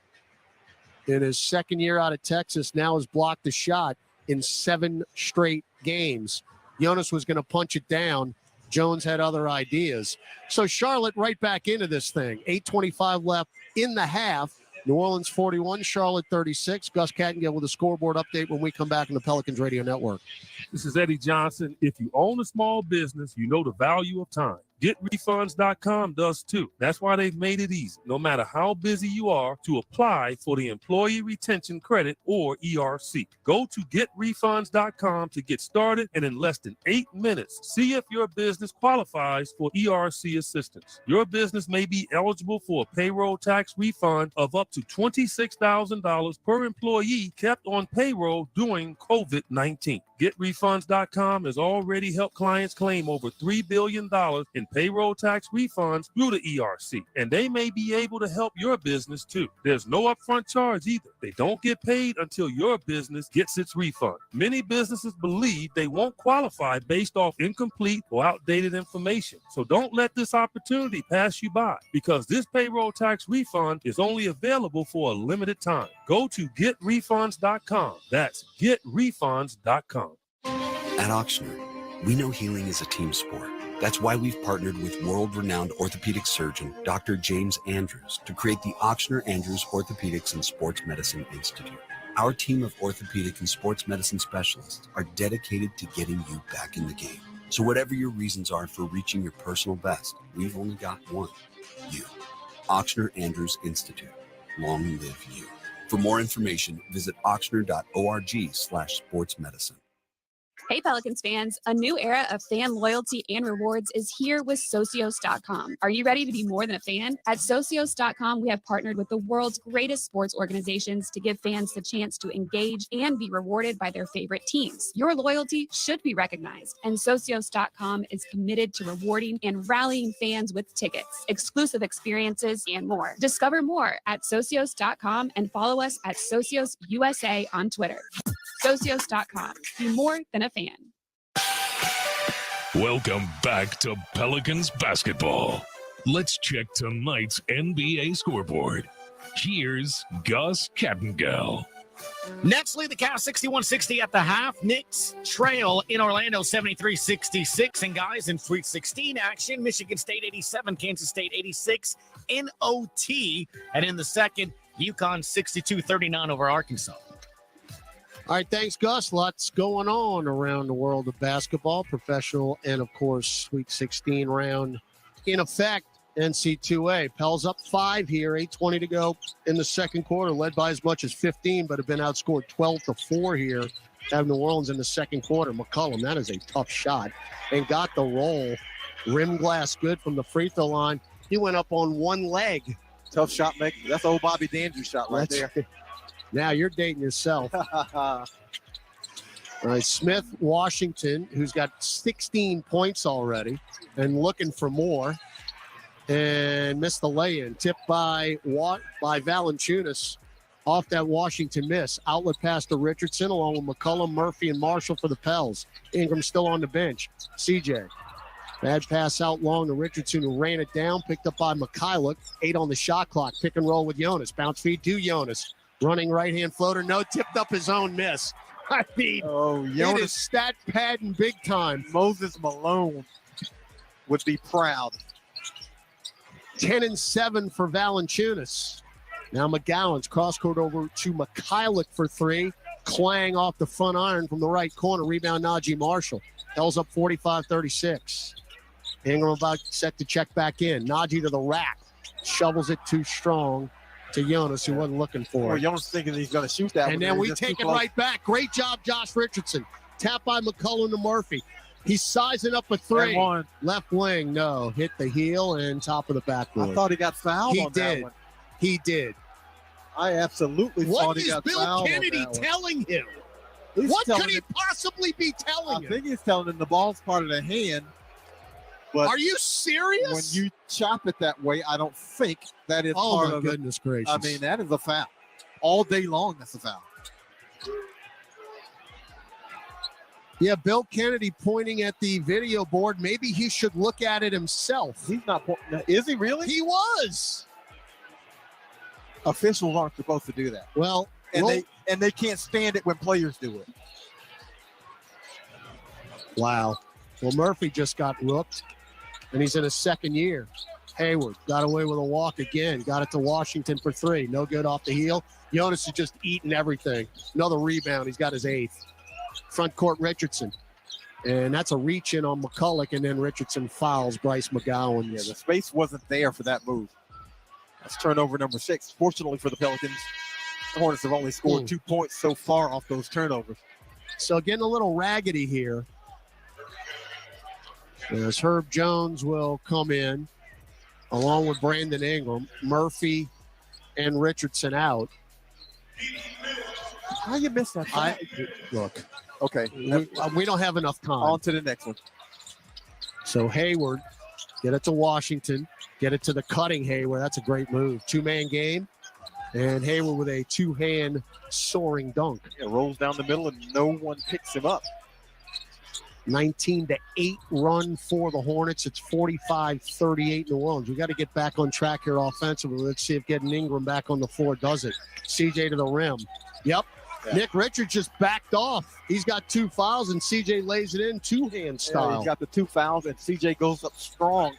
in his 2nd year out of Texas, now has blocked a shot in 7 straight games. Jonas was going to punch it down. Jones had other ideas. So Charlotte right back into this thing. 8:25 left in the half. New Orleans 41, Charlotte 36. Gus Kattengell with a scoreboard update when we come back on the Pelicans Radio Network. This is Eddie Johnson. If you own a small business, you know the value of time. GetRefunds.com does too. That's why they've made it easy, no matter how busy you are, to apply for the Employee Retention Credit or ERC. Go to GetRefunds.com to get started, and in less than 8 minutes, see if your business qualifies for ERC assistance. Your business may be eligible for a payroll tax refund of up to $26,000 per employee kept on payroll during COVID-19. GetRefunds.com has already helped clients claim over $3 billion in payroll tax refunds through the ERC, and they may be able to help your business too. There's no upfront charge either. They don't get paid until your business gets its refund. Many businesses believe they won't qualify based off incomplete or outdated information. So don't let this opportunity pass you by, because this payroll tax refund is only available for a limited time. Go to GetRefunds.com. That's GetRefunds.com. At Auctioner, we know healing is a team sport. That's why we've partnered with world-renowned orthopedic surgeon Dr. James Andrews to create the Auctioner Andrews Orthopedics and Sports Medicine Institute. Our team of orthopedic and sports medicine specialists are dedicated to getting you back in the game. So whatever your reasons are for reaching your personal best, we've only got one: you. Auctioner Andrews Institute. Long live you. For more information, visit auctioner.org/sportsmedicine. Hey Pelicans fans, a new era of fan loyalty and rewards is here with Socios.com. Are you ready to be more than a fan? At Socios.com, we have partnered with the world's greatest sports organizations to give fans the chance to engage and be rewarded by their favorite teams. Your loyalty should be recognized, and Socios.com is committed to rewarding and rallying fans with tickets, exclusive experiences, and more. Discover more at Socios.com and follow us at Socios USA on Twitter. Socios.com. Be more than a fan. Welcome back to Pelicans basketball. Let's check tonight's NBA scoreboard. Here's Gus Kattengell. Next, lead the Cavs 61-60 at the half. Knicks trail in Orlando 73-66. And guys, in Sweet 16 action, Michigan State 87, Kansas State 86 in OT. And in the second, UConn 62-39 over Arkansas. All right, thanks, Gus. Lots going on around the world of basketball, professional, and, of course, Sweet 16 round in effect. NC2A. Pels up 5 here, 8:20 to go in the second quarter, led by as much as 15, but have been outscored 12-4 here. Have New Orleans in the second quarter. McCollum, that is a tough shot, and got the roll. Rim glass good from the free throw line. He went up on one leg. Tough shot maker. That's old Bobby Dandrew shot right there. Now you're dating yourself. All right, Smith, Washington, who's got 16 points already and looking for more. And missed the lay-in. Tipped by Valanciunas off that Washington miss. Outlet pass to Richardson along with McCollum, Murphy, and Marshall for the Pels. Ingram still on the bench. CJ. Bad pass out long to Richardson, who ran it down. Picked up by McCollum. 8 on the shot clock. Pick and roll with Jonas. Bounce feed to Jonas. Running right-hand floater. No, tipped up his own miss. I mean, Jonas is stat padding big time. Moses Malone would be proud. 10-7 for Valanciunas. Now McGowan's cross-court over to McCollum for 3. Clang off the front iron from the right corner. Rebound Najee Marshall. Pels up 45-36. Ingram about set to check back in. Najee to the rack. Shovels it too strong to Jonas, who wasn't looking for it. Jonas thinking he's going to shoot that one. And then we take it right back. Great job, Josh Richardson. Tap by McCollum to Murphy. He's sizing up a 3. Left wing, no. Hit the heel and top of the backboard. I thought he got fouled on that one. He did. I absolutely thought he got fouled. What is Bill Kennedy telling him? What could he possibly be telling him? I think he's telling him the ball's part of the hand. But are you serious? When you chop it that way, I don't think that is part of it. Oh, my goodness gracious. I mean, that is a foul. All day long, that's a foul. Yeah, Bill Kennedy pointing at the video board. Maybe he should look at it himself. He's not pointing. Is he really? He was. Officials aren't supposed to do that. Well, and they can't stand it when players do it. Wow. Well, Murphy just got rooked, and he's in his second year. Hayward got away with a walk again. Got it to Washington for 3. No good off the heel. Jonas is just eating everything. Another rebound. He's got his 8th. Front court Richardson. And that's a reach in on McCulloch, and then Richardson fouls Bryce McGowan. Yeah, the space wasn't there for that move. That's turnover number 6. Fortunately for the Pelicans, the Hornets have only scored 2 points so far off those turnovers. So getting a little raggedy here. As Herb Jones will come in, along with Brandon Ingram, Murphy and Richardson out. How you miss that? Look. Okay. We don't have enough time. On to the next one. So Hayward, get it to Washington. Get it to the cutting Hayward. That's a great move. 2-man game. And Hayward with a 2-hand soaring dunk. It rolls down the middle and no one picks him up. 19-8 run for the Hornets. It's 45-38 New Orleans. We got to get back on track here offensively. Let's see if getting Ingram back on the floor does it. CJ to the rim. Yep. Yeah. Nick Richards just backed off. He's got 2 fouls, and CJ lays it in 2-hand style. Yeah, he's got the 2 fouls, and CJ goes up strong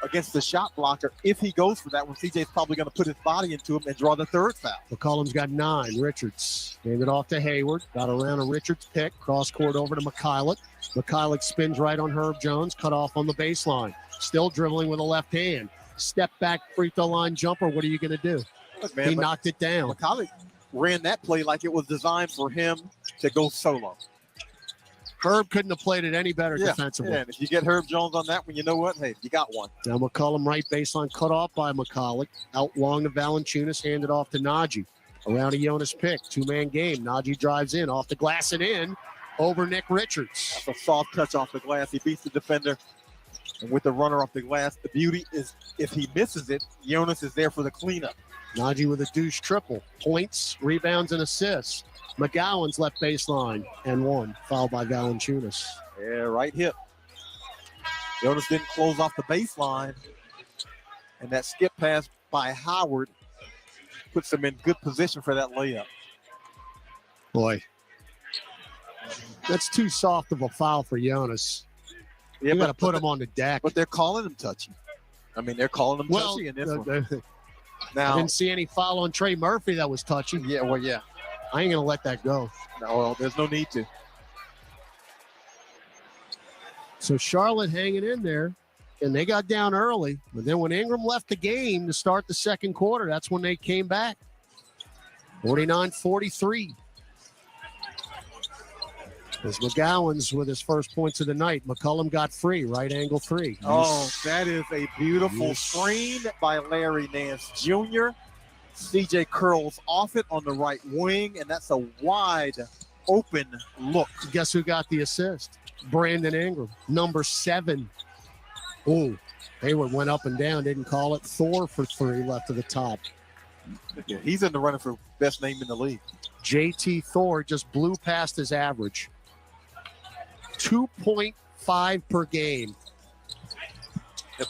against the shot blocker. If he goes for that one, CJ's probably going to put his body into him and draw the 3rd foul. McCollum's got 9. Richards gave it off to Hayward. Got around a Richards pick. Cross court over to McCollum. McCollum spins right on Herb Jones. Cut off on the baseline. Still dribbling with a left hand. Step back free throw line jumper. What are you going to do? Look, man, he knocked it down. McCollum ran that play like it was designed for him to go solo. Herb couldn't have played it any better defensively. Yeah, and if you get Herb Jones on that one, you know what? Hey, you got one. Now McCollum right baseline cut off by McCollum. Out long to Valanciunas, handed off to Najee. Around a Jonas pick. 2-man game. Najee drives in, off the glass and in. Over Nick Richards. That's a soft touch off the glass. He beats the defender. And with the runner off the glass, the beauty is if he misses it, Jonas is there for the cleanup. Najee with a douche triple. Points, rebounds, and assists. McGowan's left baseline and 1. Fouled by Valanciunas. Yeah, right hip. Jonas didn't close off the baseline. And that skip pass by Howard puts them in good position for that layup. Boy, that's too soft of a foul for Jonas. Yeah, you got to put him on the deck. But they're calling him touchy. I mean, they're calling him touchy in this one. Now, I didn't see any foul on Trey Murphy that was touchy. Yeah, well, yeah. I ain't going to let that go. No, well, there's no need to. So Charlotte hanging in there, and they got down early. But then when Ingram left the game to start the second quarter, that's when they came back. 49-43. As McGowan's with his first points of the night. McCollum got free, right angle three. Oh, that is a beautiful screen by Larry Nance Jr. CJ curls off it on the right wing, and that's a wide open look. Guess who got the assist? Brandon Ingram, number 7. Oh, Hayward went up and down, didn't call it. Thor for 3 left to the top. Yeah, he's in the running for best name in the league. JT Thor just blew past his average. 2.5 per game. Yep.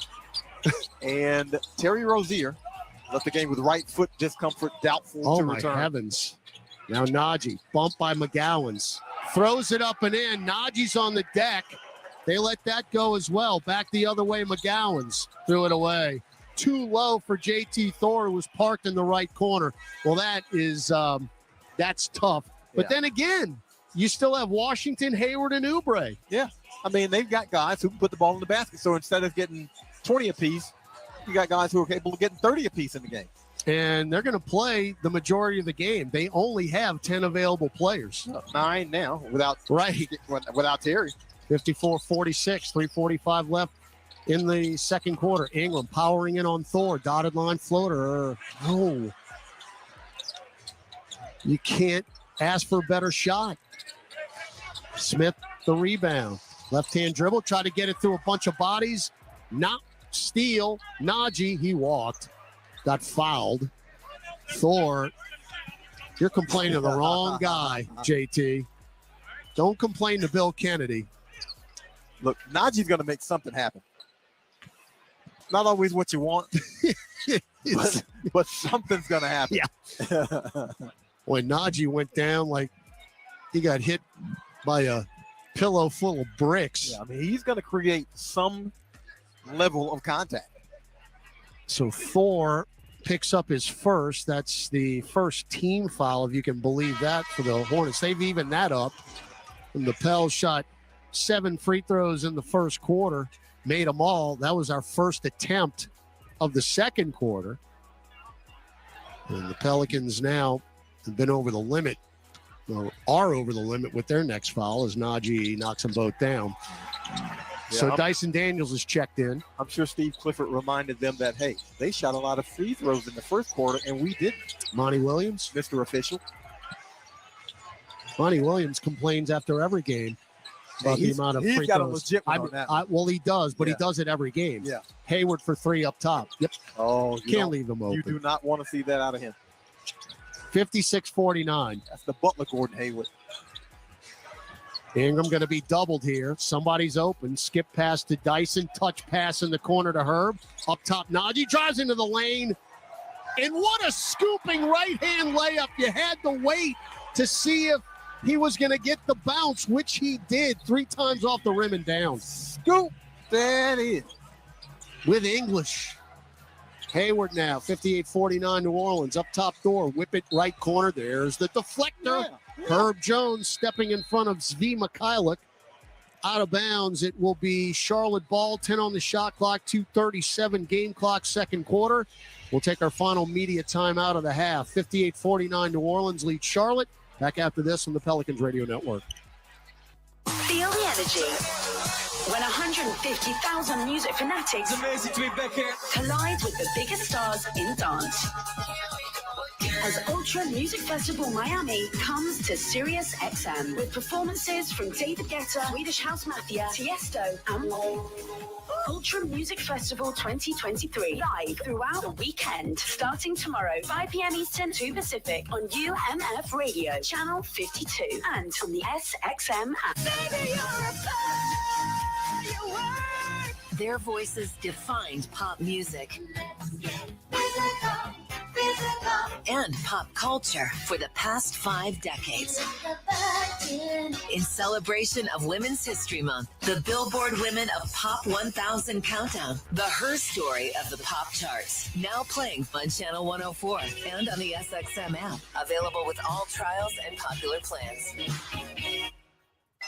And Terry Rozier left the game with right foot discomfort, doubtful to return. Oh, my heavens. Now Najee, bumped by McGowan's. Throws it up and in. Najee's on the deck. They let that go as well. Back the other way, McGowan's threw it away. Too low for JT Thor, who was parked in the right corner. Well, that is that's tough. But then again, you still have Washington, Hayward, and Oubre. Yeah. I mean, they've got guys who can put the ball in the basket. So instead of getting 20 apiece, you got guys who are capable of getting 30 apiece in the game. And they're going to play the majority of the game. They only have 10 available players. 9 now without Terry. 54-46, 3:45 left in the second quarter. Ingram powering in on Thor. Dotted line floater. No. You can't ask for a better shot. Smith, the rebound. Left-hand dribble. Tried to get it through a bunch of bodies. Not steal. Najee, he walked. Got fouled. Thor, you're complaining to the wrong guy, JT. Don't complain to Bill Kennedy. Look, Najee's going to make something happen. Not always what you want, but something's going to happen. Yeah. When Najee went down, like he got hit by a pillow full of bricks. Yeah, I mean, he's going to create some level of contact. So Thor picks up his first. That's the first team foul, if you can believe that, for the Hornets. They've evened that up. And the Pels shot 7 free throws in the first quarter, made them all. That was our first attempt of the second quarter. And the Pelicans now have been over the limit, or are over the limit with their next foul as Najee knocks them both down. Yeah, So Dyson Daniels is checked in. I'm sure Steve Clifford reminded them that, hey, they shot a lot of free throws in the first quarter, and we didn't. Monty Williams. Mr. Official. Monty Williams complains after every game about the amount of free he's got throws. A legit one on that. Well, he does, but he does it every game. Yeah. Hayward for 3 up top. Yep. Oh, Can't leave him open. You do not want to see that out of him. 56-49. That's the Butler Gordon Hayward. Ingram going to be doubled here. Somebody's open. Skip pass to Dyson. Touch pass in the corner to Herb. Up top, Najee drives into the lane. And what a scooping right-hand layup. You had to wait to see if he was going to get the bounce, which he did 3 times off the rim and down. Scoop. That is. With English. Hayward now, 58-49 New Orleans. Up top door, whip it right corner. There's the deflector. Herb Jones stepping in front of Zvi Mikhailuk. Out of bounds, it will be Charlotte ball, 10 on the shot clock, 2:37 game clock, second quarter. We'll take our final media time out of the half. 58-49 New Orleans leads Charlotte. Back after this on the Pelicans Radio Network. Feel the energy when 150,000 music fanatics collide with the biggest stars in dance. As Ultra Music Festival Miami comes to Sirius XM with performances from David Guetta, Swedish House Mafia, Tiesto, and more. Ultra Music Festival 2023 live throughout the weekend, starting tomorrow 5 p.m. Eastern, 2 Pacific on UMF Radio, Channel 52, and on the SXM app. Baby, Their voices defined pop music. and pop culture for the past 5 decades. In celebration of Women's History Month, the Billboard Women of Pop 1000 Countdown, the Her Story of the Pop Charts, now playing on Channel 104 and on the SXM app, available with all trials and popular plans.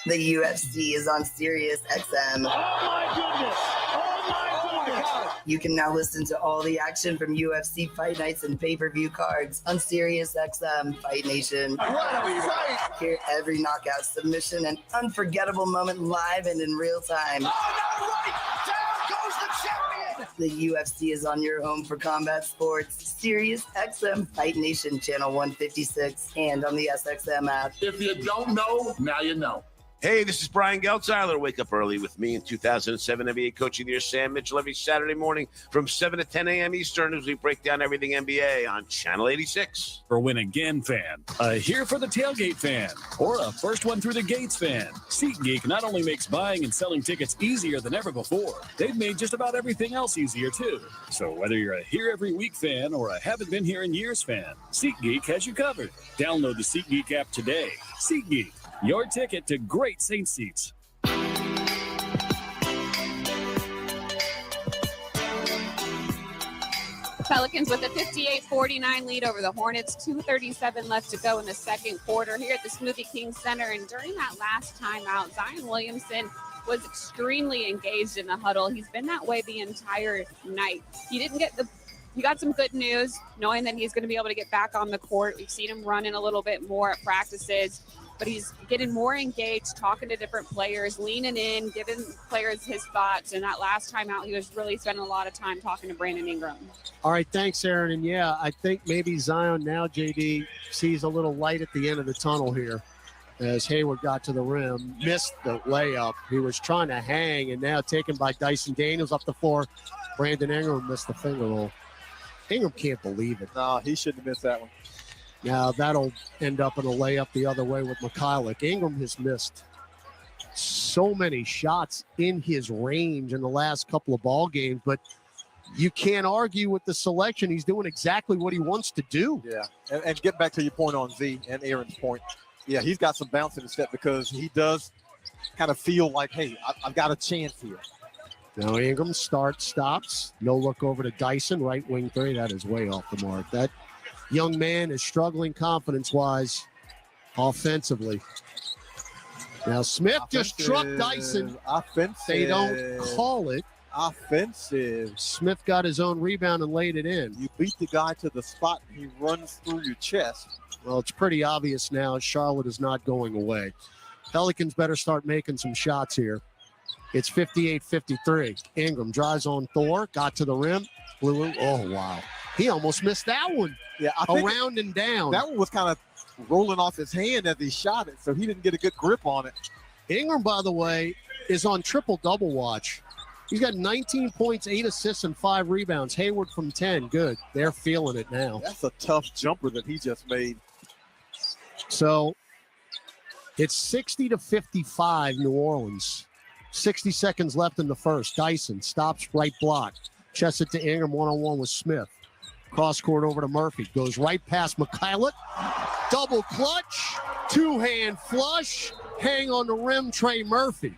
The UFC is on Sirius XM. Oh my goodness! Oh my goodness! You can now listen to all the action from UFC fight nights and pay-per-view cards on Sirius XM Fight Nation. What a fight! Hear every knockout, submission, and unforgettable moment live and in real time. Oh, no, right! Down goes the champion! The UFC is on your home for combat sports. Sirius XM Fight Nation, Channel 156, and on the SXM app. If you don't know, now you know. Hey, this is Brian Geltzeiler. Wake up early with me in 2007 NBA Coach of the Year, Sam Mitchell, every Saturday morning from 7 to 10 a.m. Eastern as we break down everything NBA on Channel 86. For a win again fan, a here for the tailgate fan, or a first one through the gates fan. SeatGeek not only makes buying and selling tickets easier than ever before, they've made just about everything else easier too. So whether you're a here every week fan or a haven't been here in years fan, SeatGeek has you covered. Download the SeatGeek app today. SeatGeek, your ticket to great Saints seats. Pelicans with a 58-49 lead over the Hornets. 2:37 left to go in the second quarter here at the Smoothie King Center. And during that last timeout, Zion Williamson was extremely engaged in the huddle. He's been that way the entire night. He got some good news, knowing that he's going to be able to get back on the court. We've seen him running a little bit more at practices, but he's getting more engaged, talking to different players, leaning in, giving players his thoughts. And that last time out, he was really spending a lot of time talking to Brandon Ingram. All right, thanks, Aaron. And yeah, I think maybe Zion now, JD, sees a little light at the end of the tunnel here as Hayward got to the rim, missed the layup. He was trying to hang, and now taken by Dyson Daniels up the floor. Brandon Ingram missed the finger roll. Ingram can't believe it. No, he shouldn't have missed that one. Now that'll end up in a layup the other way with McCollum. Ingram has missed so many shots in his range in the last couple of ball games, but you can't argue with the selection. He's doing exactly what he wants to do. Yeah, and get back to your point on Z and Aaron's point. Yeah, he's got some bounce in his step because he does kind of feel like, hey, I've got a chance here. Now Ingram stops. No look over to Dyson, right wing three. That is way off the mark. That young man is struggling confidence-wise offensively. Now Smith just struck Dyson. Offensive. They don't call it. Offensive. Smith got his own rebound and laid it in. You beat the guy to the spot, and he runs through your chest. Well, it's pretty obvious now. Charlotte is not going away. Pelicans better start making some shots here. It's 58-53. Ingram drives on Thor, got to the rim. Blew. Oh, wow. He almost missed that one. Yeah, I think around and down. That one was kind of rolling off his hand as he shot it, so he didn't get a good grip on it. Ingram, by the way, is on triple-double watch. He's got 19 points, 8 assists, and 5 rebounds. Hayward from 10. Good. They're feeling it now. That's a tough jumper that he just made. So it's 60-55 New Orleans. 60 seconds left in the first. Dyson stops, right block. Chests it to Ingram, one-on-one with Smith. Cross court over to Murphy. Goes right past McCollum. Double clutch. Two-hand flush. Hang on the rim, Trey Murphy.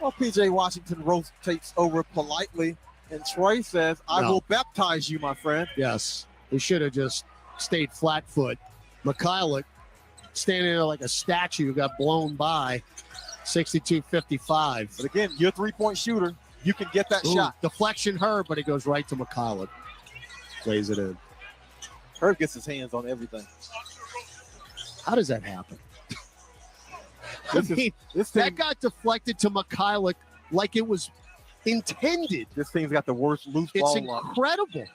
Well, P.J. Washington rotates over politely, and Trey says, I will baptize you, my friend. Yes. He should have just stayed flat foot. McCollum standing there like a statue, got blown by. 62-55. But again, you're a three-point shooter. You can get that shot. Deflection Herb, but it goes right to McCollum. Plays it in. Herb gets his hands on everything. How does that happen? That got deflected to McCollum like it was intended. This team's got the worst loose ball. It's incredible.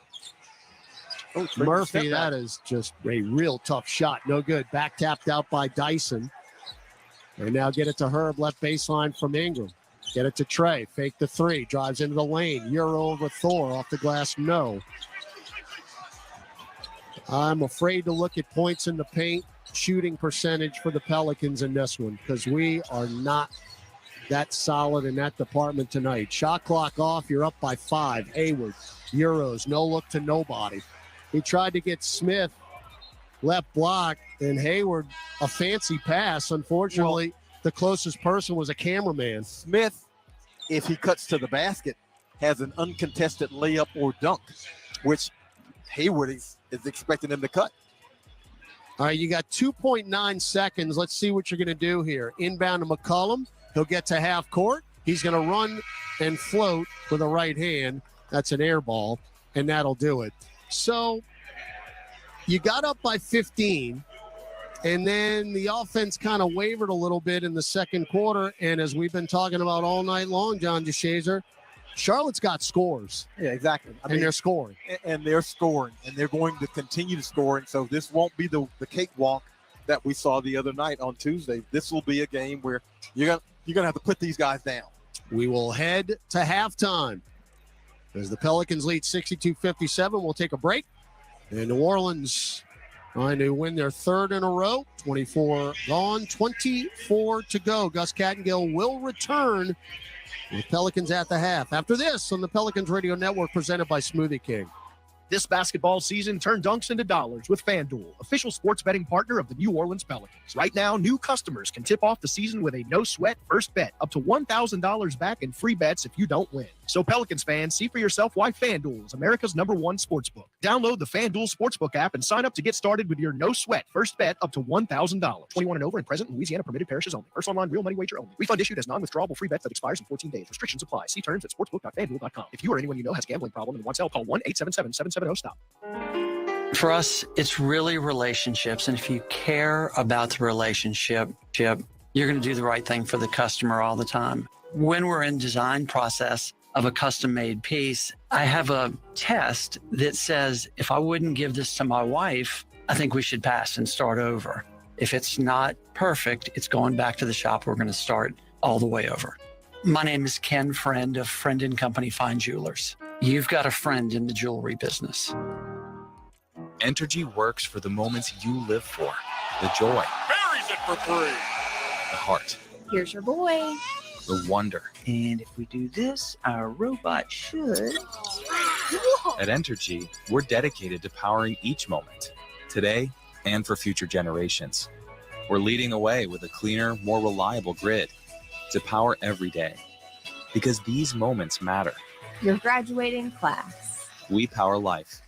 Murphy, that is just a real tough shot. No good. Back tapped out by Dyson. And now get it to Herb, left baseline from Ingram. Get it to Trey. Fake the three. Drives into the lane. Euro over Thor. Off the glass, no. I'm afraid to look at points in the paint, shooting percentage for the Pelicans in this one because we are not that solid in that department tonight. Shot clock off. You're up by 5. Hayward. Euros. No look to nobody. He tried to get Smith left block, and Hayward a fancy pass. Unfortunately, the closest person was a cameraman. Smith, if he cuts to the basket, has an uncontested layup or dunk, which Hayward is expecting him to cut. All right, you got 2.9 seconds. Let's see what you're going to do here. Inbound to McCollum. He'll get to half court. He's going to run and float with a right hand. That's an air ball, and that'll do it. So you got up by 15, and then the offense kind of wavered a little bit in the second quarter. And as we've been talking about all night long, John DeShazer, Charlotte's got scores. Yeah, exactly. And they're scoring. And they're scoring, and they're going to continue to score. And so this won't be the cakewalk that we saw the other night on Tuesday. This will be a game where you're gonna have to put these guys down. We will head to halftime as the Pelicans lead 62-57. We'll take a break. And New Orleans trying to win their third in a row. 24 gone, 24 to go. Gus Kattengill will return with Pelicans at the half. After this on the Pelicans Radio Network, presented by Smoothie King. This basketball season, turn dunks into dollars with FanDuel, official sports betting partner of the New Orleans Pelicans. Right now, new customers can tip off the season with a no-sweat first bet, up to $1,000 back in free bets if you don't win. So Pelicans fans, see for yourself why FanDuel is America's #1 sportsbook. Download the FanDuel Sportsbook app and sign up to get started with your no-sweat first bet up to $1,000. 21 and over and present in Louisiana, permitted parishes only. First online real money wager only. Refund issued as non-withdrawable free bet that expires in 14 days. Restrictions apply. See terms at sportsbook.fanduel.com. If you or anyone you know has a gambling problem and wants help, call 1-877-770-STOP. For us, it's really relationships. And if you care about the relationship, you're going to do the right thing for the customer all the time. When we're in design process of a custom-made piece, I have a test that says, if I wouldn't give this to my wife, I think we should pass and start over. If it's not perfect, it's going back to the shop. We're going to start all the way over. My name is Ken Friend of Friend & Company Fine Jewelers. You've got a friend in the jewelry business. Entergy works for the moments you live for. The joy. Buries it for 3. The heart. Here's your boy. The wonder. And if we do this, our robot should. At Entergy, we're dedicated to powering each moment, today and for future generations. We're leading the way with a cleaner, more reliable grid to power every day. Because these moments matter. Your graduating class. We power life.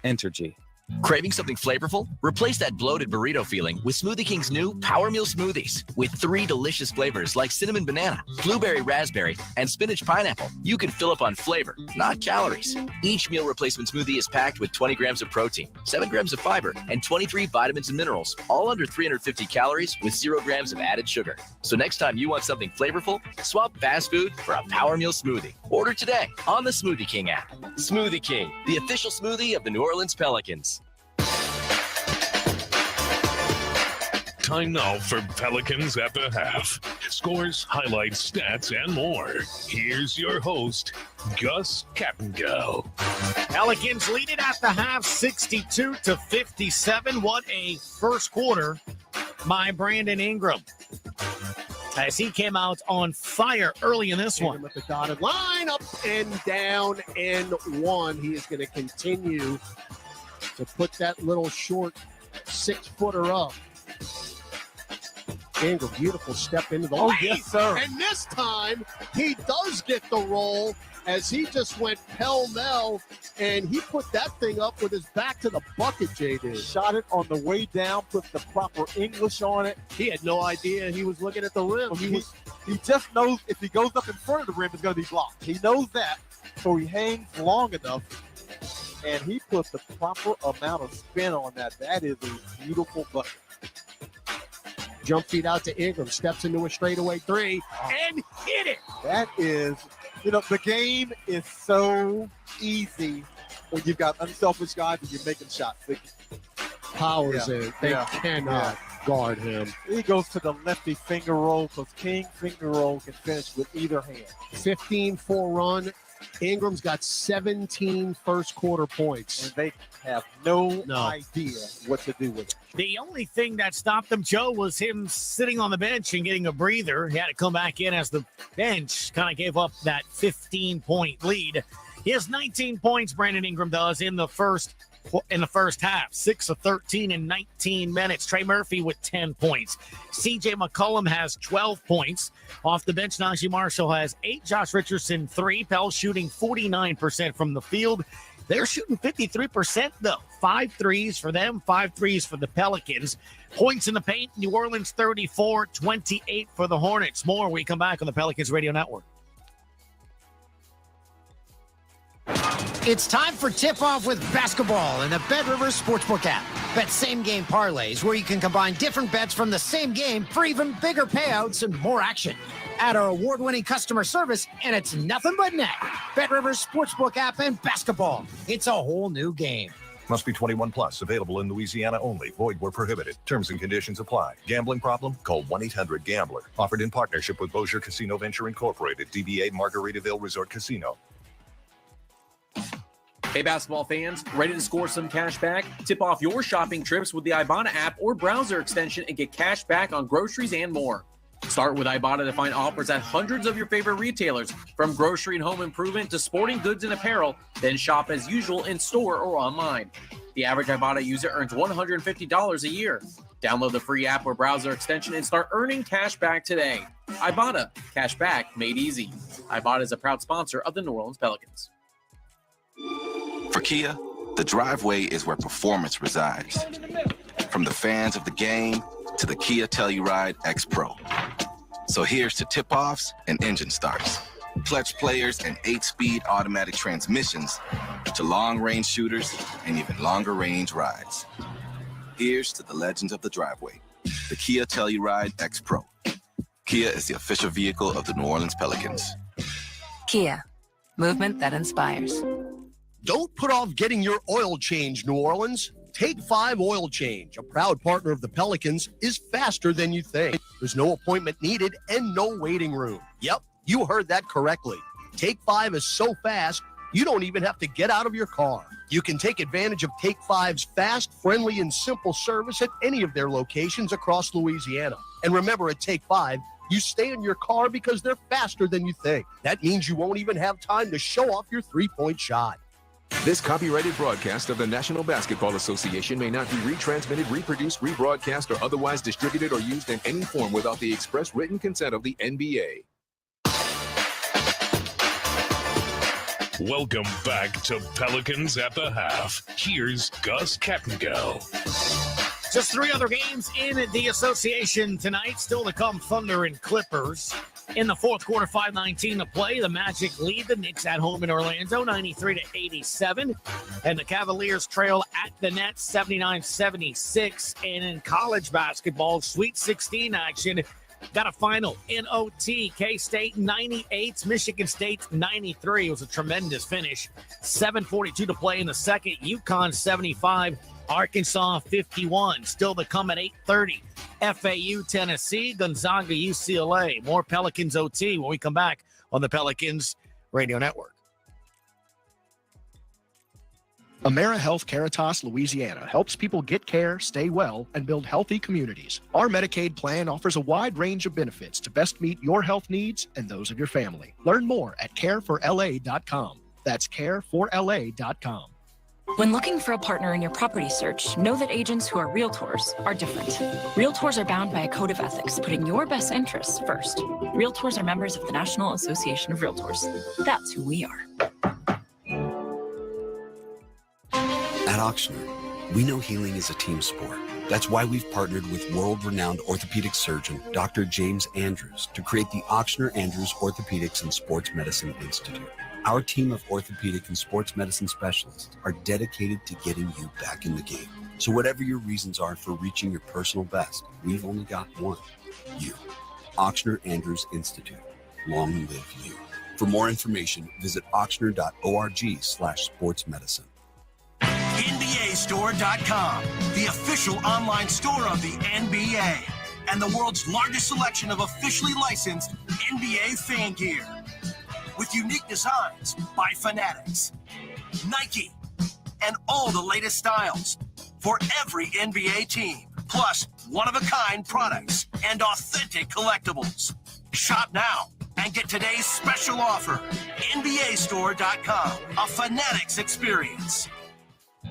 Entergy. Craving something flavorful? Replace that bloated burrito feeling with Smoothie King's new Power Meal Smoothies. With 3 delicious flavors like cinnamon banana, blueberry raspberry, and spinach pineapple, you can fill up on flavor, not calories. Each meal replacement smoothie is packed with 20 grams of protein, 7 grams of fiber, and 23 vitamins and minerals, all under 350 calories with 0 grams of added sugar. So next time you want something flavorful, swap fast food for a Power Meal Smoothie. Order today on the Smoothie King app. Smoothie King, the official smoothie of the New Orleans Pelicans. Time now for Pelicans at the half. Scores, highlights, stats, and more. Here's your host, Gus Kattengill. Pelicans lead it at the half, 62-57. What a first quarter by Brandon Ingram, as he came out on fire early in this one. With the dotted line, up and down and one. He is going to continue to put that little short 6-footer up. Ingram, beautiful step into the lane. Yes, sir. And this time, he does get the roll as he just went pell-mell, and he put that thing up with his back to the bucket, JD. Shot it on the way down, put the proper English on it. He had no idea he was looking at the rim. He just knows if he goes up in front of the rim, it's going to be blocked. He knows that, so he hangs long enough, and he put the proper amount of spin on that. That is a beautiful bucket. Jump feed out to Ingram, steps into a straightaway 3, and hit it. That is, the game is so easy when you've got unselfish guys and you're making shots. Powers in. They cannot guard him. He goes to the lefty finger roll because King finger roll can finish with either hand. 15-4 run. Ingram's got 17 first quarter points. And they have no idea what to do with it. The only thing that stopped them, Joe, was him sitting on the bench and getting a breather. He had to come back in as the bench kind of gave up that 15-point lead. He has 19 points, Brandon Ingram does, in the first in the first half, 6 of 13 in 19 minutes. Trey Murphy with 10 points. CJ McCollum has 12 points. Off the bench, Najee Marshall has 8. Josh Richardson, 3. Pell shooting 49% from the field. They're shooting 53%, though. 5 threes for them, 5 threes for the Pelicans. Points in the paint, New Orleans 34, 28 for the Hornets. More when we come back on the Pelicans Radio Network. It's time for tip-off with basketball in the Bet Rivers Sportsbook app. Bet same-game parlays where you can combine different bets from the same game for even bigger payouts and more action. Add our award-winning customer service, and it's nothing but net. Bet Rivers Sportsbook app and basketball. It's a whole new game. Must be 21 plus. Available in Louisiana only. Void where prohibited. Terms and conditions apply. Gambling problem? Call 1-800-GAMBLER. Offered in partnership with Bossier Casino Venture Incorporated. DBA Margaritaville Resort Casino. Hey, basketball fans, ready to score some cash back? Tip off your shopping trips with the Ibotta app or browser extension and get cash back on groceries and more. Start with Ibotta to find offers at hundreds of your favorite retailers, from grocery and home improvement to sporting goods and apparel, then shop as usual in store or online. The average Ibotta user earns $150 a year. Download the free app or browser extension and start earning cash back today. Ibotta, cash back made easy. Ibotta is a proud sponsor of the New Orleans Pelicans. For Kia, the driveway is where performance resides. From the fans of the game to the Kia Telluride X Pro. So here's to tip-offs and engine starts, clutch players and 8-speed automatic transmissions, to long-range shooters and even longer-range rides. Here's to the legends of the driveway, the Kia Telluride X Pro. Kia is the official vehicle of the New Orleans Pelicans. Kia, movement that inspires. Don't put off getting your oil change, New Orleans. Take 5 Oil Change, a proud partner of the Pelicans, is faster than you think. There's no appointment needed and no waiting room. Yep, you heard that correctly. Take 5 is so fast, you don't even have to get out of your car. You can take advantage of Take 5's fast, friendly, and simple service at any of their locations across Louisiana. And remember, at Take 5, you stay in your car because they're faster than you think. That means you won't even have time to show off your three-point shot. This copyrighted broadcast of the National Basketball Association may not be retransmitted, reproduced, rebroadcast, or otherwise distributed or used in any form without the express written consent of the NBA. Welcome back to Pelicans at the Half. Here's Gus Kattengell. Just 3 other games in the association tonight. Still to come, Thunder and Clippers. In the fourth quarter, 5:19 to play. The Magic lead the Knicks at home in Orlando, 93-87. And the Cavaliers trail at the Nets, 79-76. And in college basketball, Sweet 16 action. Got a final in OT. K-State 98, Michigan State 93. It was a tremendous finish. 7:42 to play in the second. UConn 75. Arkansas 51. Still to come at 8:30. FAU, Tennessee, Gonzaga, UCLA. More Pelicans OT when we come back on the Pelicans Radio Network. AmeriHealth Caritas Louisiana helps people get care, stay well, and build healthy communities. Our Medicaid plan offers a wide range of benefits to best meet your health needs and those of your family. Learn more at careforla.com. That's careforla.com. When looking for a partner in your property search, know that agents who are realtors are different. Realtors are bound by a code of ethics, putting your best interests first. Realtors are members of the National Association of Realtors. That's who we are. At Auctioner, we know healing is a team sport. That's why we've partnered with world-renowned orthopedic surgeon Dr. James Andrews to create the Auctioner Andrews Orthopedics and Sports Medicine Institute. Our team of orthopedic and sports medicine specialists are dedicated to getting you back in the game. So whatever your reasons are for reaching your personal best, we've only got one: you. Auctioner Andrews Institute. Long live you. For more information, visit auctioner.org/sportsmedicine. NBAstore.com, the official online store of the NBA, and the world's largest selection of officially licensed NBA fan gear. With unique designs by Fanatics, Nike, and all the latest styles for every NBA team, plus one-of-a-kind products and authentic collectibles. Shop now and get today's special offer. NBAstore.com, a Fanatics experience.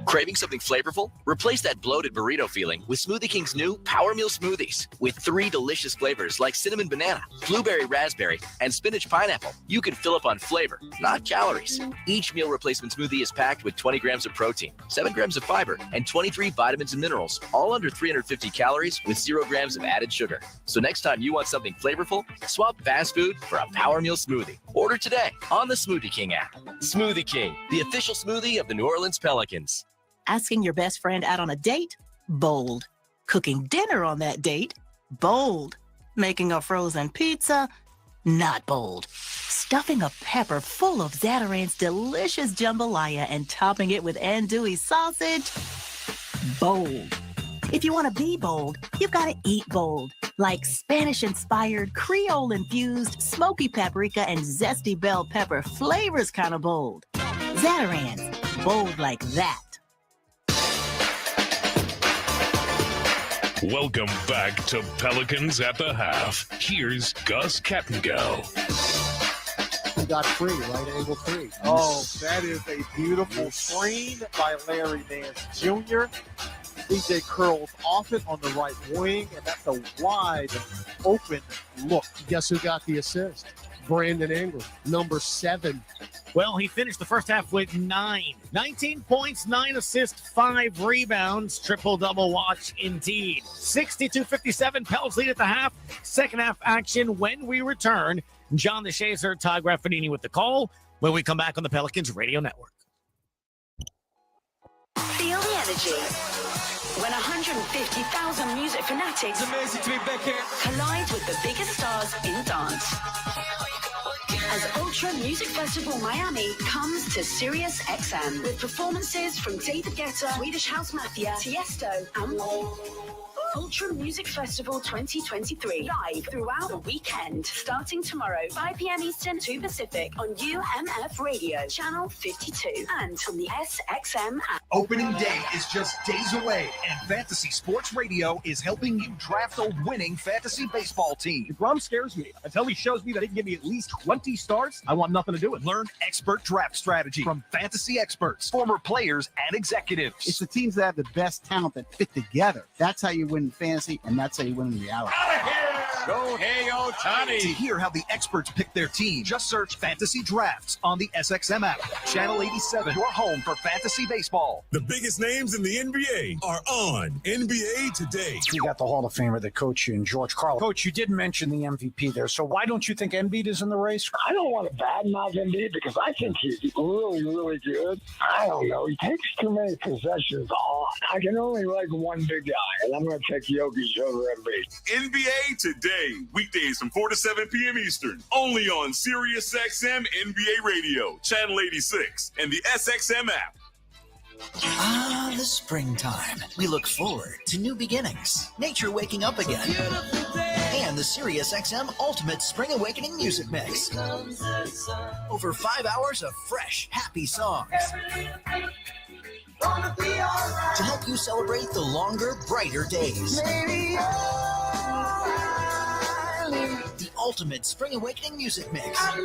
Craving something flavorful? Replace that bloated burrito feeling with Smoothie King's new Power Meal Smoothies. With 3 delicious flavors like cinnamon banana, blueberry raspberry, and spinach pineapple, you can fill up on flavor, not calories. Each meal replacement smoothie is packed with 20 grams of protein, 7 grams of fiber, and 23 vitamins and minerals, all under 350 calories with 0 grams of added sugar. So next time you want something flavorful, swap fast food for a Power Meal Smoothie. Order today on the Smoothie King app. Smoothie King, the official smoothie of the New Orleans Pelicans. Asking your best friend out on a date? Bold. Cooking dinner on that date? Bold. Making a frozen pizza? Not bold. Stuffing a pepper full of Zatarain's delicious jambalaya and topping it with andouille sausage? Bold. If you want to be bold, you've got to eat bold. Like Spanish-inspired, Creole-infused, smoky paprika and zesty bell pepper flavors kind of bold. Zatarain's. Bold like that. Welcome back to Pelicans at the Half. Here's Gus Kettengo. We got 3, right angle 3. Oh, that is a beautiful screen by Larry Nance Jr. DJ curls off it on the right wing, and that's a wide open look. Guess who got the assist? Brandon Ingram, number 7. Well, he finished the first half with 19 points, 9 assists, 5 rebounds. Triple-double watch indeed. 62-57, Pels lead at the half. Second half action when we return. John DeShazer, Todd Graffinini with the call when we come back on the Pelicans Radio Network. Feel the energy when 150,000 music fanatics it's amazing to be back here. Collide with the biggest stars in dance. As Ultra Music Festival Miami comes to Sirius XM with performances from David Guetta, Swedish House Mafia, Tiesto, and more. Ultra Music Festival 2023 live throughout the weekend, starting tomorrow 5 p.m. Eastern, 2 Pacific on UMF Radio, channel 52, and on the SXM app. Opening day is just days away, and Fantasy Sports Radio is helping you draft a winning fantasy baseball team. DeGrom scares me. Until he shows me that he can give me at least 20 starts, I want nothing to do with it. Learn expert draft strategy from fantasy experts, former players, and executives. It's the teams that have the best talent that fit together. That's how you win in fantasy, and that's how you win in reality. Go hey Ohtani. To hear how the experts pick their team, just search Fantasy Drafts on the SXM app. Channel 87, your home for fantasy baseball. The biggest names in the NBA are on NBA Today. You got the Hall of Famer that coached you, and George Karl. Coach, you did mention the MVP there, so why don't you think Embiid is in the race? I don't want to badmouth Embiid because I think he's really, really good. I don't know. He takes too many possessions off. I can only like one big guy, and I'm going to take Jokic over Embiid. NBA Today, weekdays from 4 to 7 p.m. Eastern, only on Sirius XM NBA Radio, Channel 86, and the SXM app. Ah, the springtime. We look forward to new beginnings, nature waking up again, and the Sirius XM Ultimate Spring Awakening Music Mix. Over 5 hours of fresh, happy songs to help you celebrate the longer, brighter days. The Ultimate Spring Awakening Music Mix. Find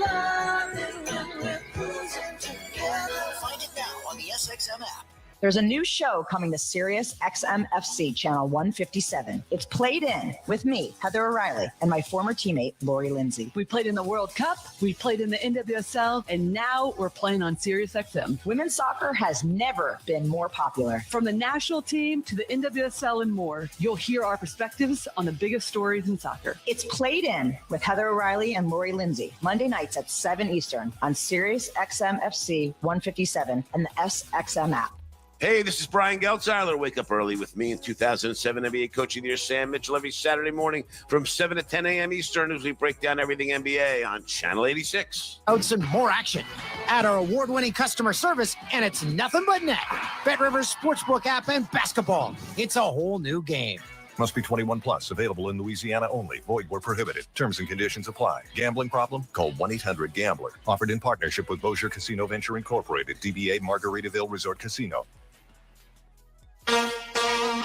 it now on the SXM app. There's a new show coming to Sirius XM FC channel 157. It's Played In with me, Heather O'Reilly, and my former teammate, Lori Lindsay. We played in the World Cup, we played in the NWSL, and now we're playing on Sirius XM. Women's soccer has never been more popular. From the national team to the NWSL and more, you'll hear our perspectives on the biggest stories in soccer. It's Played In with Heather O'Reilly and Lori Lindsay, Monday nights at 7 Eastern on Sirius XM FC 157 and the SXM app. Hey, this is Brian Geltzeiler. Wake up early with me in 2007 NBA Coach of the Year, Sam Mitchell, every Saturday morning from 7 to 10 a.m. Eastern as we break down everything NBA on Channel 86. And more action at our award-winning customer service, and it's nothing but net. Bet Rivers Sportsbook app and basketball. It's a whole new game. Must be 21 plus. Available in Louisiana only. Void where prohibited. Terms and conditions apply. Gambling problem? Call 1-800-GAMBLER. Offered in partnership with Bossier Casino Venture Incorporated. DBA Margaritaville Resort Casino.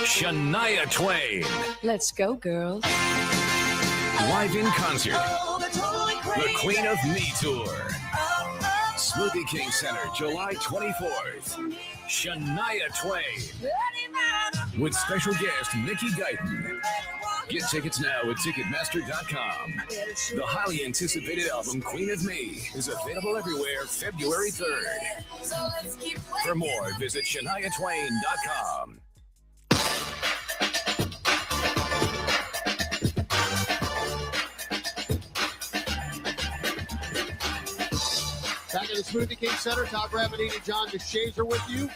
Shania Twain. Let's go, girls. Live in concert. The Queen of Me Tour. Smoothie King Center, July 24th. Shania Twain with special guest Mickey Guyton. Get tickets now at Ticketmaster.com. The highly anticipated album Queen of Me is available everywhere February 3rd. For more, visit ShaniaTwain.com. Back in the Smoothie King Center, Todd Ravanini, John DeShazer with you.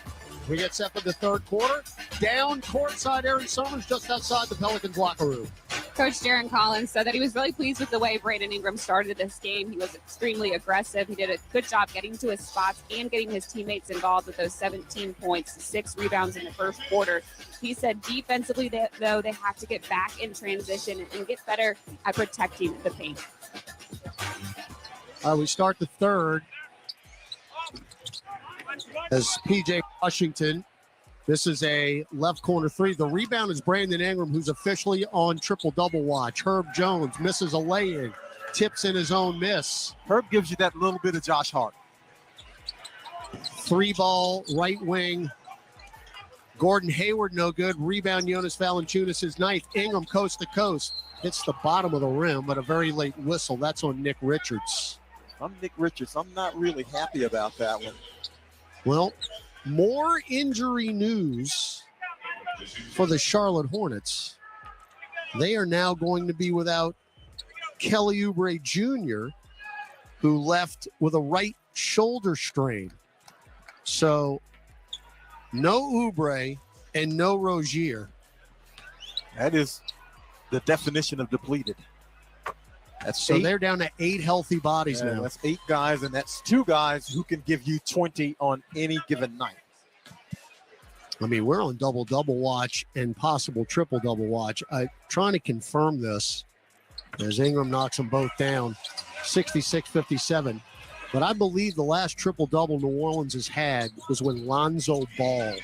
We get set for the third quarter. Down courtside, Aaron Summers just outside the Pelicans locker room. Coach Jaron Collins said that he was really pleased with the way Brandon Ingram started this game. He was extremely aggressive. He did a good job getting to his spots and getting his teammates involved with those 17 points, 6 rebounds in the first quarter. He said defensively, though, they have to get back in transition and get better at protecting the paint. We start the third as P.J. Washington. This is a left corner three. The rebound is Brandon Ingram, who's officially on triple-double watch. Herb Jones misses a lay-in, tips in his own miss. Herb gives you that little bit of Josh Hart. 3-ball, right wing. Gordon Hayward, no good. Rebound, Jonas Valanciunas, his ninth. Ingram, coast to coast. Hits the bottom of the rim, but a very late whistle. That's on Nick Richards. I'm Nick Richards. I'm not really happy about that one. Well, more injury news for the Charlotte Hornets. They are now going to be without Kelly Oubre Jr., who left with a right shoulder strain. So no Oubre and no Rozier. That is the definition of depleted. So they're down to 8 healthy bodies now. That's 8 guys, and that's 2 guys who can give you 20 on any given night. I mean, we're on double-double watch and possible triple-double watch. Trying to confirm this as Ingram knocks them both down, 66-57. But I believe the last triple-double New Orleans has had was when Lonzo Ball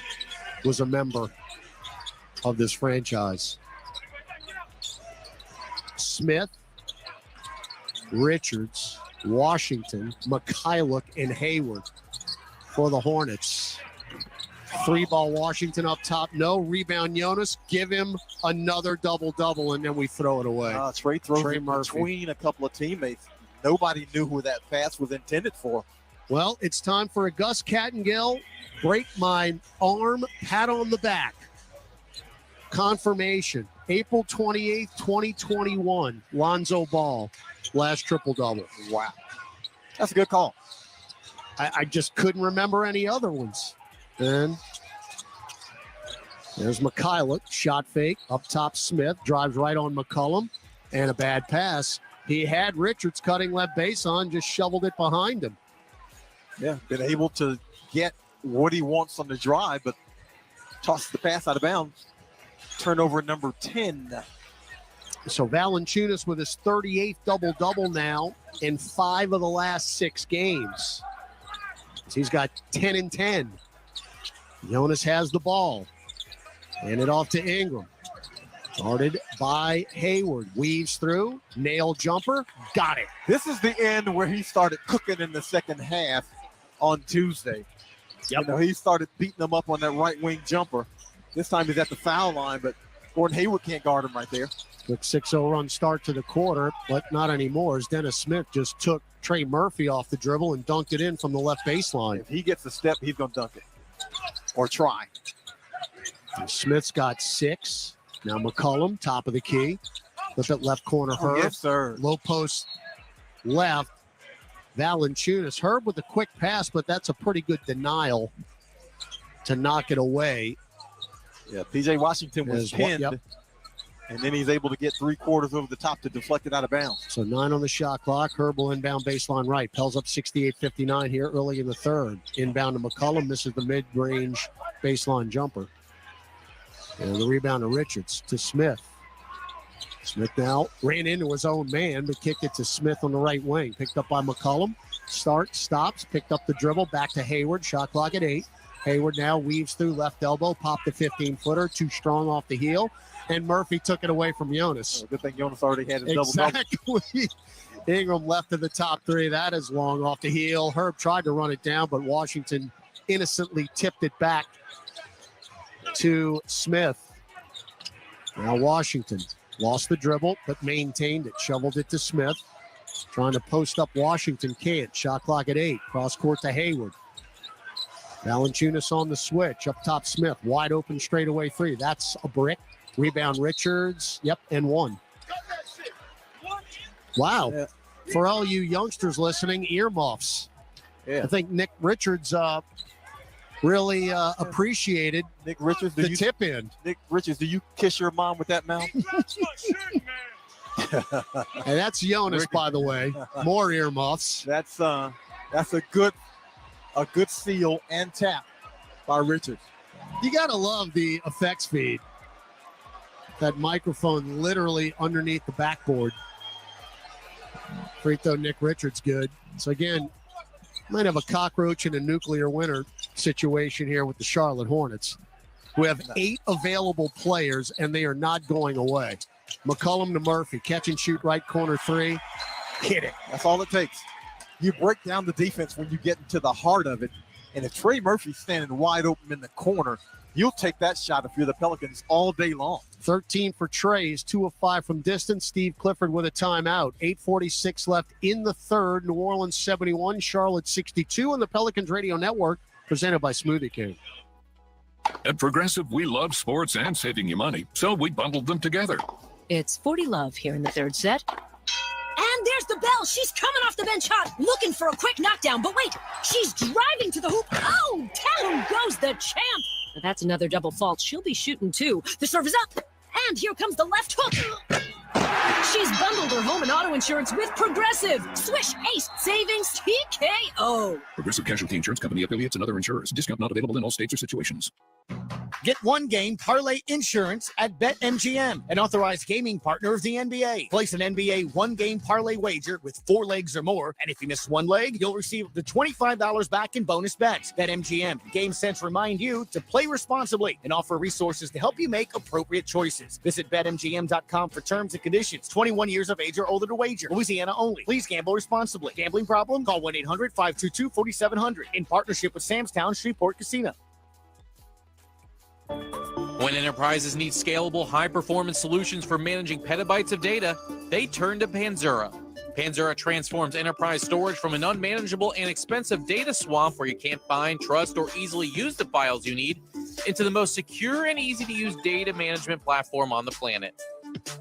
was a member of this franchise. Smith, Richards, Washington, McCollum, and Hayward for the Hornets. 3-ball Washington up top. No. Rebound Jonas. Give him another double-double, and then we throw it away. Trey throws it between a couple of teammates. Nobody knew who that pass was intended for. Well, it's time for a Gus Kattengill break my arm, pat on the back. Confirmation. April 28th, 2021. Lonzo Ball. Last triple-double. Wow. That's a good call. I just couldn't remember any other ones. And there's McCollum. Shot fake. Up top, Smith. Drives right on McCollum. And a bad pass. He had Richards cutting left baseline, just shoveled it behind him. Yeah, been able to get what he wants on the drive, but tossed the pass out of bounds. Turnover number 10. So Valanciunas with his 38th double-double now in 5 of the last 6 games. So he's got 10 and 10. Jonas has the ball. Hand it off to Ingram. Guarded by Hayward. Weaves through. Nail jumper. Got it. This is the end where he started cooking in the second half on Tuesday. Yep. You know, he started beating them up on that right wing jumper. This time he's at the foul line, but Gordon Hayward can't guard him right there. Quick 6-0 run start to the quarter, but not anymore as Dennis Smith just took Trey Murphy off the dribble and dunked it in from the left baseline. If he gets a step, he's going to dunk it. Or try. And Smith's got 6. Now McCollum, top of the key. Flip it left corner, Herb. Yes, sir. Low post left. Valanciunas. Herb with a quick pass, but that's a pretty good denial to knock it away. Yeah, P.J. Washington was pinned, and then he's able to get 3/4 over the top to deflect it out of bounds. So 9 on the shot clock. Herb will inbound baseline right. Pels up 68-59 here early in the third. Inbound to McCollum. Misses the mid-range baseline jumper. And the rebound to Richards to Smith. Smith now ran into his own man, but kicked it to Smith on the right wing. Picked up by McCollum. Stops, picked up the dribble, back to Hayward. Shot clock at 8. Hayward now weaves through left elbow, popped the 15-footer, too strong off the heel, and Murphy took it away from Jonas. Good thing Jonas already had his double-double. Exactly. Ingram left of the top three. That is long off the heel. Herb tried to run it down, but Washington innocently tipped it back to Smith. Now Washington lost the dribble, but maintained it. Shoveled it to Smith. Trying to post up Washington. Can't. Shot clock at 8. Cross court to Hayward. Valanciunas on the switch. Up top Smith. Wide open straightaway 3. That's a brick. Rebound Richards. Yep, and 1. Wow. Yeah. For all you youngsters listening, earmuffs. Yeah. I think Nick Richards really appreciated Nick Richards, the tip in. Nick Richards, do you kiss your mom with that mouth? And that's Jonas, by the way. More earmuffs. That's a good seal and tap by Richards. You got to love the effects feed. That microphone literally underneath the backboard. Free throw, Nick Richards, good. So again, might have a cockroach and a nuclear winter situation here with the Charlotte Hornets, who have 8 available players, and they are not going away. McCollum to Murphy, catch and shoot right corner 3. Hit it. That's all it takes. You break down the defense when you get into the heart of it. And if Trey Murphy's standing wide open in the corner, you'll take that shot if you're the Pelicans all day long. 13 for Trey's, 2 of 5 from distance. Steve Clifford with a timeout. 8:46 left in the third. New Orleans 71, Charlotte 62 on the Pelicans Radio Network, presented by Smoothie King. At Progressive, we love sports and saving you money, so we bundled them together. It's 40 love here in the third set. And there's the bell. She's coming off the bench hot, looking for a quick knockdown. But wait, she's driving to the hoop. Oh, down goes the champ. That's another double fault. She'll be shooting too. The serve is up. And here comes the left hook. She's bundled her home and auto insurance with Progressive. Swish, ace, savings, TKO. Progressive Casualty Insurance Company, affiliates, and other insurers. Discount not available in all states or situations. Get one game parlay insurance at BetMGM, an authorized gaming partner of the NBA. Place an NBA one-game parlay wager with 4 legs or more, and if you miss one leg, you'll receive up to $25 back in bonus bets. BetMGM, Game Sense remind you to play responsibly and offer resources to help you make appropriate choices. Visit BetMGM.com for terms and conditions. 21 years of age or older to wager. Louisiana only. Please gamble responsibly. Gambling problem? Call 1-800-522-4700 in partnership with Sam's Town Shreveport Casino. When enterprises need scalable, high-performance solutions for managing petabytes of data, they turn to Panzura. Panzura transforms enterprise storage from an unmanageable and expensive data swamp where you can't find, trust, or easily use the files you need into the most secure and easy-to-use data management platform on the planet.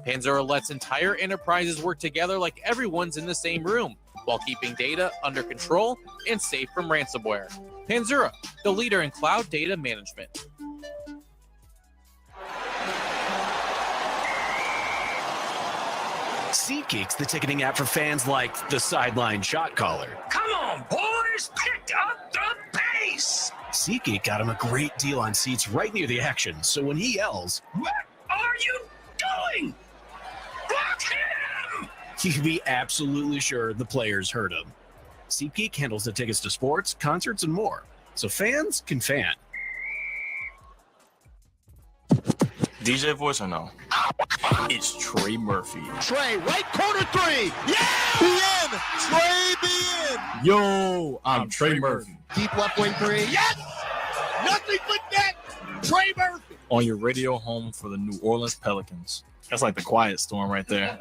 Panzura lets entire enterprises work together like everyone's in the same room, while keeping data under control and safe from ransomware. Panzura, the leader in cloud data management. SeatGeek's the ticketing app for fans like the sideline shot caller. Come on, boys, pick up the pace! SeatGeek got him a great deal on seats right near the action, so when he yells, "What are you doing? Block him!" you can be absolutely sure the players heard him. SeatGeek handles the tickets to sports, concerts, and more, so fans can fan. DJ voice or no? It's Trey Murphy. Trey, right corner 3. Yeah! Be in! Trey, be in! Yo, I'm Trey Murphy. Deep left wing 3. Yes! Nothing but net! Trey Murphy. On your radio home for the New Orleans Pelicans. That's like the quiet storm right there.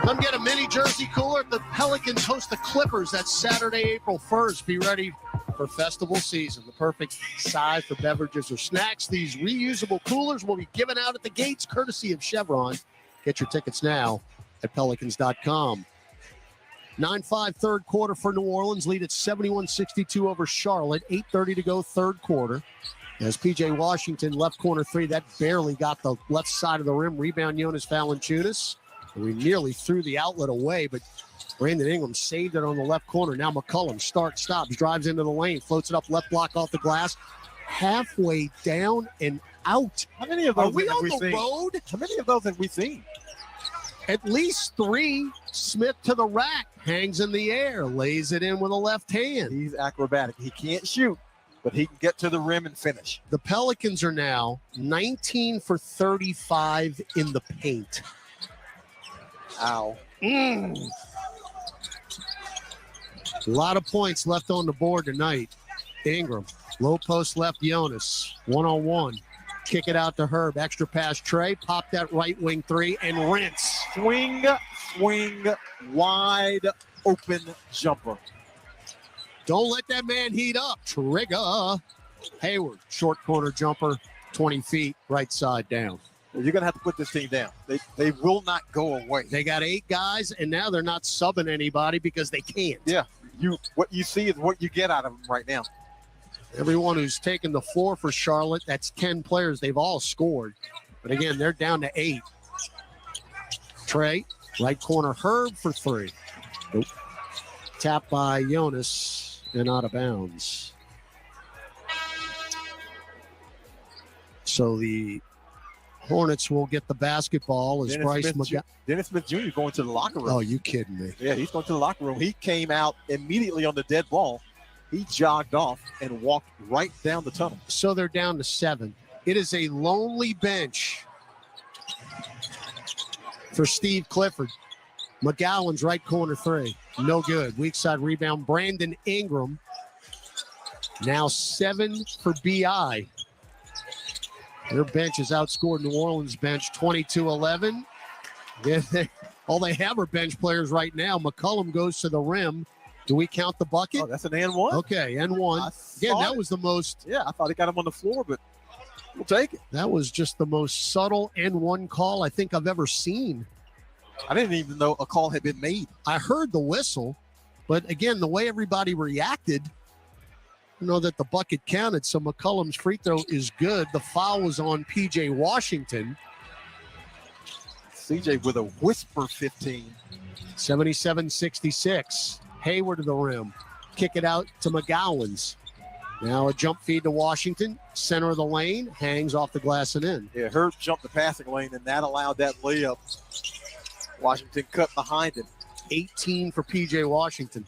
Come get a mini jersey cooler. The Pelicans host the Clippers. That's Saturday, April 1st. Be ready for festival season. The perfect size for beverages or snacks. These reusable coolers will be given out at the gates, courtesy of Chevron. Get your tickets now at Pelicans.com. 9-5 third quarter for New Orleans. Lead at 71-62 over Charlotte. 8:30 to go third quarter. As P.J. Washington, left corner 3, that barely got the left side of the rim. Rebound, Jonas Valanciunas. We nearly threw the outlet away, but Brandon Ingram saved it on the left corner. Now McCollum stops, drives into the lane, floats it up, left block off the glass. Halfway down and out. How many of those Are we on the road? How many of those have we seen? At least 3. Smith to the rack, hangs in the air, lays it in with a left hand. He's acrobatic. He can't shoot, but he can get to the rim and finish. The Pelicans are now 19 for 35 in the paint. Ow. A lot of points left on the board tonight. Ingram, low post left Jonas, one-on-one. Kick it out to Herb. Extra pass Trey. Pop that right wing three and rinse. Swing, wide open jumper. Don't let that man heat up. Trigger. Hayward, short corner jumper, 20 feet, right side down. You're going to have to put this team down. They will not go away. They got 8 guys, and now they're not subbing anybody because they can't. Yeah, what you see is what you get out of them right now. Everyone who's taken the floor for Charlotte, that's 10 players. They've all scored. But again, they're down to 8. Trey, right corner, Herb for 3. Nope. Tapped by Jonas and out of bounds. So the Hornets will get the basketball as Bryce McCollum. Dennis Smith Jr. going to the locker room. Oh, you kidding me? Yeah, he's going to the locker room. He came out immediately on the dead ball. He jogged off and walked right down the tunnel. So they're down to 7. It is a lonely bench for Steve Clifford. McGowan's right corner 3. No good. Weak side rebound. Brandon Ingram. Now 7 for BI. Their bench has outscored New Orleans bench 22-11. All they have are bench players right now. McCollum goes to the rim. Do we count the bucket? Oh, that's an N1? Okay, N1. Again, that was the most... Yeah, I thought he got him on the floor, but we'll take it. That was just the most subtle N1 call I think I've ever seen. I didn't even know a call had been made. I heard the whistle, but again, the way everybody reacted, you know that the bucket counted, so McCollum's free throw is good. The foul was on P.J. Washington. CJ with a whisper 15. 77-66. Hayward to the rim. Kick it out to McGowan's. Now a jump feed to Washington. Center of the lane. Hangs off the glass and in. Yeah, Herb jumped the passing lane, and that allowed that layup. Washington cut behind him. 18 for P.J. Washington.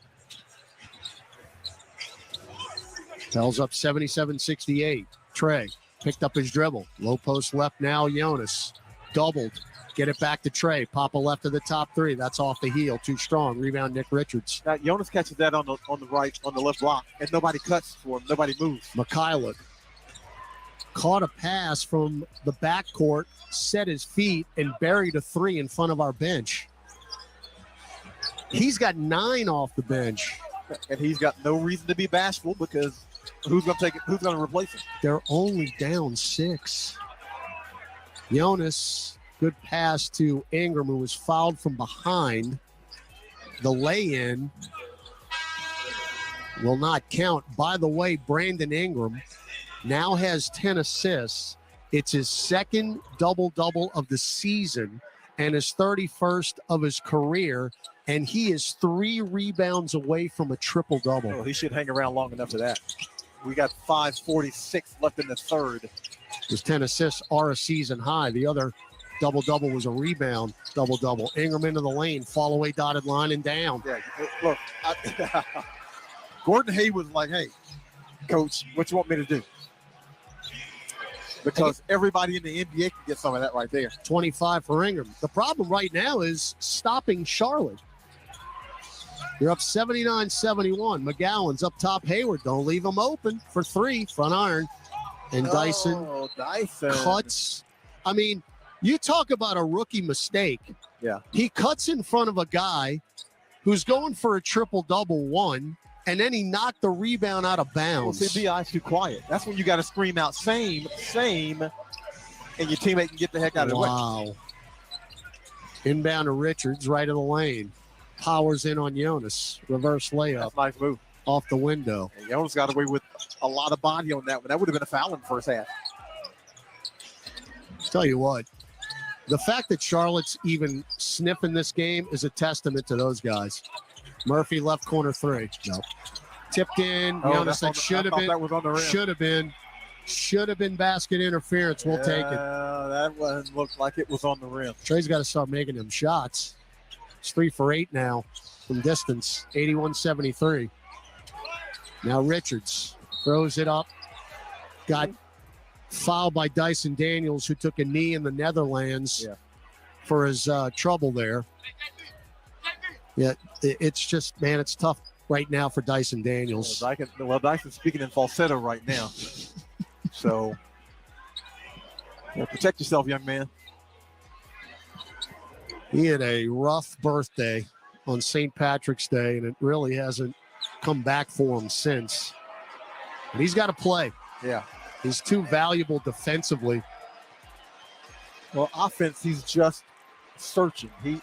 Pels up 77-68. Trey picked up his dribble. Low post left now, Jonas. Doubled. Get it back to Trey. Papa left to the top 3. That's off the heel. Too strong. Rebound, Nick Richards. Now, Jonas catches that on the right, on the left block, and nobody cuts for him. Nobody moves. McCollum caught a pass from the backcourt, set his feet, and buried a 3 in front of our bench. He's got 9 off the bench. And he's got no reason to be bashful because who's going to take it? Who's going to replace him? They're only down 6. Jonas, good pass to Ingram, who was fouled from behind. The lay-in will not count. By the way, Brandon Ingram now has 10 assists. It's his second double-double of the season and his 31st of his career, and he is 3 rebounds away from a triple-double. Oh, he should hang around long enough for that. We got 5:46 left in the third. His 10 assists are a season high. The other double-double was a rebound double-double. Ingram into the lane, fall away dotted line and down. Yeah, look, Gordon Hayward was like, hey, coach, what you want me to do? Because everybody in the NBA can get some of that right there. 25 for Ingram. The problem right now is stopping Charlotte. You're up 79-71. McGowan's up top. Hayward, don't leave him open for 3. Front iron. And Dyson cuts. I mean, you talk about a rookie mistake. Yeah. He cuts in front of a guy who's going for a triple-double 1, and then he knocked the rebound out of bounds. Well, see, B.I.'s too quiet. That's when you got to scream out, same, and your teammate can get the heck out of the way. Wow. Inbound to Richards, right of the lane. Powers in on Jonas. Reverse layup. That's a nice move. Off the window. And Jonas got away with a lot of body on that one. That would have been a foul in the first half. Tell you what, the fact that Charlotte's even sniffing this game is a testament to those guys. Murphy left corner 3. No. Tipped in. Jonas said should have been. That was on the rim. Should have been basket interference. We'll take it. That one looked like it was on the rim. Trey's got to start making them shots. It's 3 for 8 now from distance. 81-73. Now Richards throws it up. Got fouled by Dyson Daniels, who took a knee in the Netherlands for his trouble there. Yeah, it's just, man, it's tough right now for Dyson Daniels. Dyson's speaking in falsetto right now. So, protect yourself, young man. He had a rough birthday on St. Patrick's Day, and it really hasn't come back for him since. And he's got to play. Yeah. He's too valuable defensively. Well, offense, he's just searching. He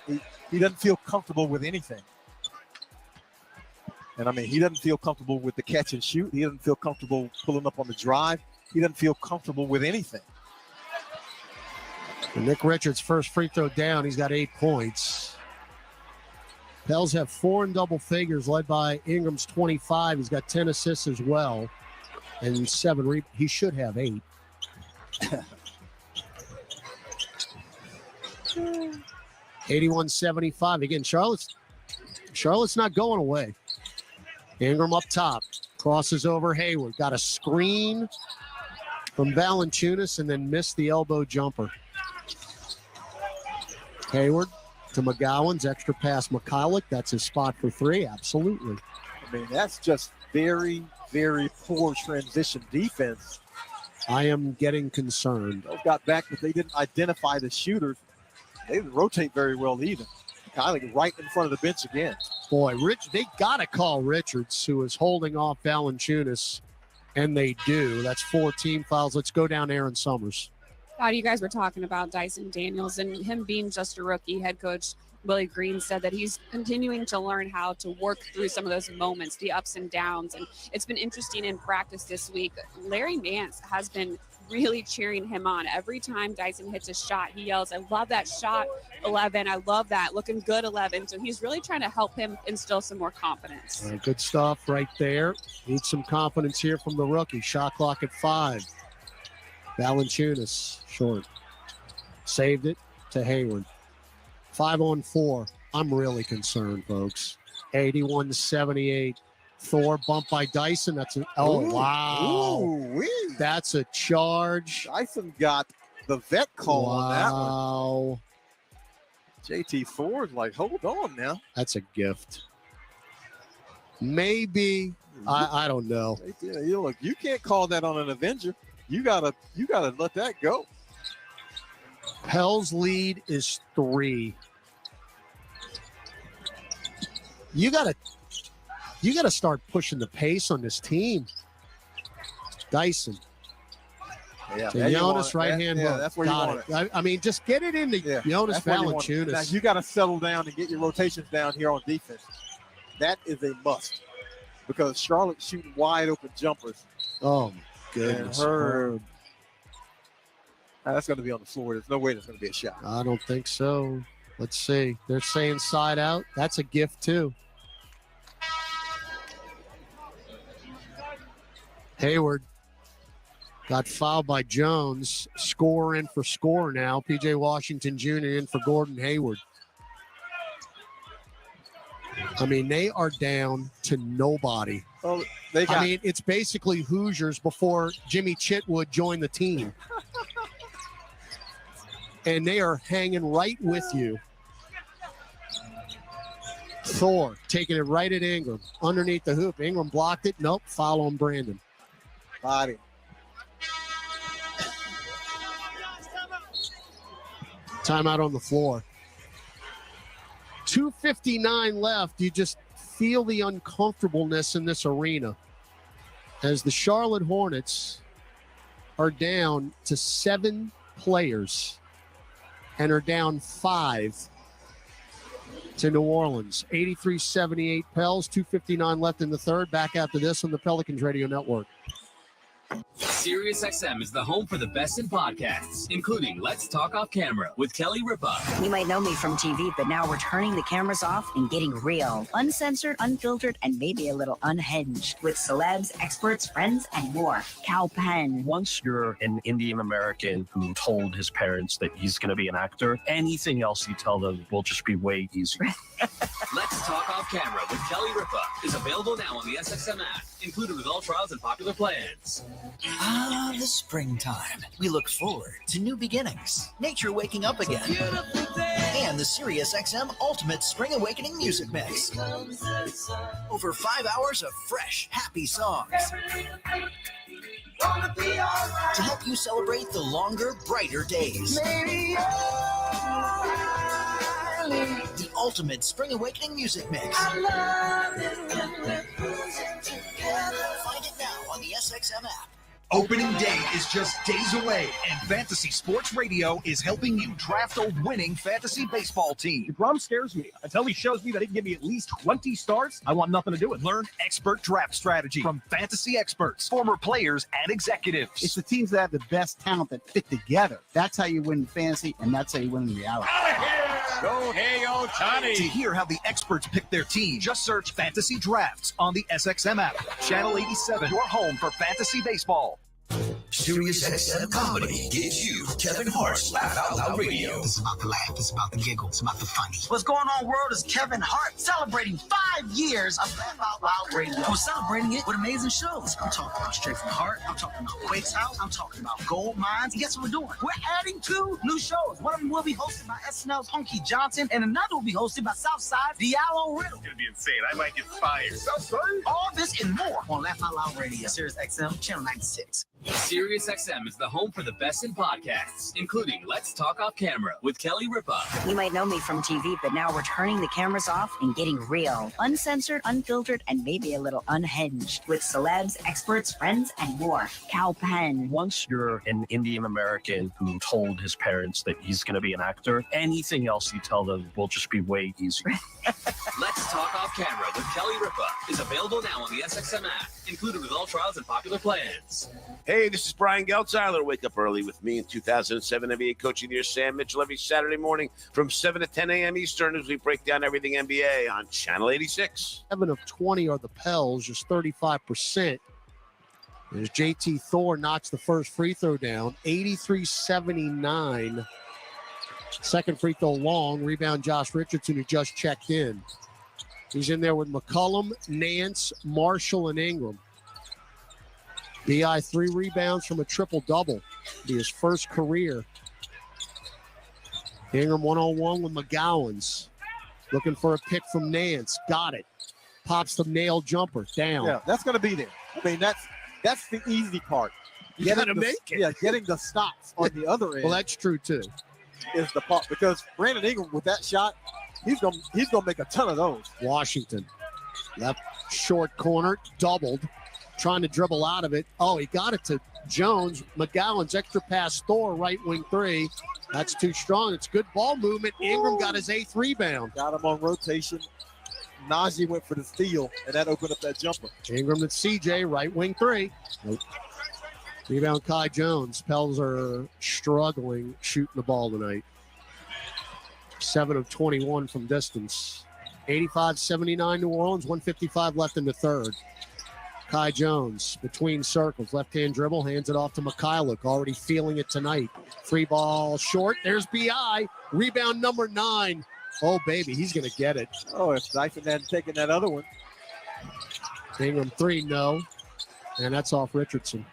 doesn't feel comfortable with anything. And, I mean, he doesn't feel comfortable with the catch and shoot. He doesn't feel comfortable pulling up on the drive. He doesn't feel comfortable with anything. And Nick Richards' first free throw down. He's got 8 points. Pels have 4 in double figures, led by Ingram's 25. He's got 10 assists as well. And 7 he should have 8. $81-75. Again, Charlotte's not going away. Ingram up top. Crosses over Hayward. Got a screen from Valanciunas and then missed the elbow jumper. Hayward to McGowan's extra pass. McCollum, that's his spot for 3. Absolutely. I mean, that's just very, very poor transition defense. I am getting concerned. Those got back, but they didn't identify the shooters. They didn't rotate very well either. Kylie right in front of the bench again. Boy, they got to call Richards, who is holding off Valanciunas, and they do. That's 4 team fouls. Let's go down Aaron Summers. God, you guys were talking about Dyson Daniels and him being just a rookie. Head coach Willie Green said that he's continuing to learn how to work through some of those moments, the ups and downs. And it's been interesting in practice this week. Larry Nance has been really cheering him on. Every time Dyson hits a shot, he yells, "I love that shot, 11. I love that. Looking good, 11." So he's really trying to help him instill some more confidence. Good stuff right there. Need some confidence here from the rookie. Shot clock at 5. Valanciunas short. Saved it to Hayward. 5-on-4. I'm really concerned, folks. 81-78. Thor bumped by Dyson. That's wow. Ooh-wee. That's a charge. Dyson got the vet call on that one. Wow. JT Thor's like, hold on now. That's a gift. Maybe. I don't know. Look, you can't call that on an Avenger. You gotta let that go. Pell's lead is 3. You gotta start pushing the pace on this team. Dyson. Yeah, to Jonas right hand hook. That's where got you want it. I mean, just get it into Jonas Valanciunas. Now you got to settle down and get your rotations down here on defense. That is a must because Charlotte's shooting wide open jumpers. Oh my goodness! That's going to be on the floor. There's no way there's going to be a shot. I don't think so. Let's see. They're saying side out. That's a gift too. Hayward got fouled by Jones. Score in for score now. P.J. Washington Jr. in for Gordon Hayward. I mean, they are down to nobody. Oh, I mean, it's basically Hoosiers before Jimmy Chitwood joined the team. And they are hanging right with you. Thor taking it right at Ingram. Underneath the hoop. Ingram blocked it. Nope. Foul on Brandon. Body. Timeout on the floor. 2:59 left. You just feel the uncomfortableness in this arena as the Charlotte Hornets are down to 7 players and are down 5 to New Orleans. 83-78 Pels, 2:59 left in the third. Back after this on the Pelicans Radio Network. SiriusXM is the home for the best in podcasts, including Let's Talk Off Camera with Kelly Ripa. You might know me from TV, but now we're turning the cameras off and getting real. Uncensored, unfiltered, and maybe a little unhinged. With celebs, experts, friends, and more. Cal Penn. Once you're an Indian American who told his parents that he's going to be an actor, anything else you tell them will just be way easier. Let's Talk Off Camera with Kelly Ripa is available now on the SXM app, included with all trials and popular plans. Ah, the springtime. We look forward to new beginnings, nature waking up again, and the SiriusXM Ultimate Spring Awakening Music Mix. Over 5 hours of fresh, happy songs to help you celebrate the longer, brighter days. The Ultimate Spring Awakening Music Mix. Find it now on the SXM app. Opening day is just days away, and Fantasy Sports Radio is helping you draft a winning fantasy baseball team. DeGrom scares me. Until he shows me that he can give me at least 20 starts, I want nothing to do with it. Learn expert draft strategy from fantasy experts, former players, and executives. It's the teams that have the best talent that fit together. That's how you win in fantasy, and that's how you win in reality. Go, hey, Ohtani. To hear how the experts pick their team, just search Fantasy Drafts on the SXM app. Channel 87, your home for fantasy baseball. SiriusXM Comedy gives you Kevin Hart's Laugh Out Loud Radio. It's about the laugh, it's about the giggle, it's about the funny. What's going on, world? Is Kevin Hart celebrating 5 years of Laugh Out Loud Radio. We're celebrating it with amazing shows. I'm talking about Straight from the Heart. I'm talking about Quake's House. I'm talking about Gold Mines. And guess what we're doing? We're adding 2 new shows. One of them will be hosted by SNL's Hunky Johnson, and another will be hosted by Southside's Diallo Riddle. It's going to be insane. I might get fired. All this and more on Laugh Out Loud Radio. SiriusXM, Channel 96. SiriusXM is the home for the best in podcasts, including Let's Talk Off Camera with Kelly Ripa. You might know me from TV, but now we're turning the cameras off and getting real. Uncensored, unfiltered, and maybe a little unhinged. With celebs, experts, friends, and more. Cal Penn. Once you're an Indian American who told his parents that he's going to be an actor, anything else you tell them will just be way easier. Let's Talk Off Camera with Kelly Ripa is available now on the SXM app, included with all trials and popular plans. Hey, this is Brian Geltzeiler. Wake up early with me in 2007 NBA Coach of the Year, Sam Mitchell, every Saturday morning from 7 to 10 a.m. Eastern as we break down everything NBA on Channel 86. 7 of 20 are the Pels, just 35%. As JT Thor knocks the first free throw down, 83-79. Second free throw long. Rebound Josh Richardson, who just checked in. He's in there with McCollum, Nance, Marshall, and Ingram. BI 3 rebounds from a triple-double. Be his first career. Ingram one-on-one with McGowan's. Looking for a pick from Nance. Got it. Pops the nail jumper. Down. Yeah, that's going to be there. I mean, that's the easy part. You got to make it. Yeah, getting the stops on the other end. Well, that's true, too. Is the part. Because Brandon Ingram, with that shot, he's gonna make a ton of those. Washington. Left short corner. Doubled. Trying to dribble out of it. Oh, he got it to Jones. McGowan's extra pass, Thor, right wing 3. That's too strong. It's good ball movement. Ingram got his 8th rebound. Got him on rotation. Najee went for the steal, and that opened up that jumper. Ingram to CJ, right wing 3. Nope. Rebound Kai Jones. Pels are struggling shooting the ball tonight. 7 of 21 from distance. 85-79 New Orleans. 1:55 left in the third. Kai Jones between circles, left-hand dribble, hands it off to Mikhailuk, already feeling it tonight. Free ball short. There's BI. Rebound number 9. Oh, baby, he's going to get it. Oh, if Dyson hadn't taken that other one. Ingram 3, no. And that's off Richardson.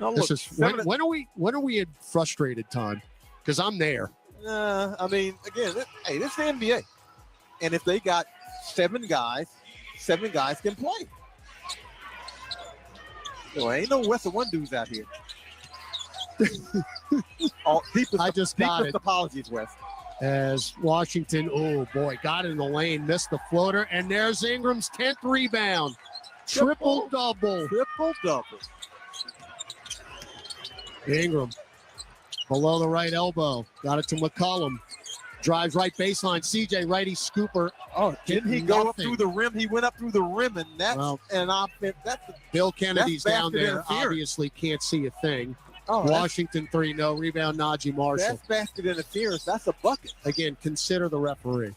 No, this look, is when are we at frustrated time? Because I'm there. I mean, again, this is the NBA. And if they got 7 guys can play. Ain't no Western one dudes out here. I just got it. Apologies, Wes. As Washington, oh boy, got in the lane, missed the floater, and there's Ingram's 10th rebound. Triple-double. Ingram below the right elbow. Got it to McCollum. Drives right baseline. CJ righty scooper. Oh, didn't he go up through the rim? He went up through the rim, and that's an offense. Bill Kennedy's down there. Obviously can't see a thing. Washington 3, no. Rebound Najee Marshall. That's basket interference. That's a bucket. Again, consider the referee.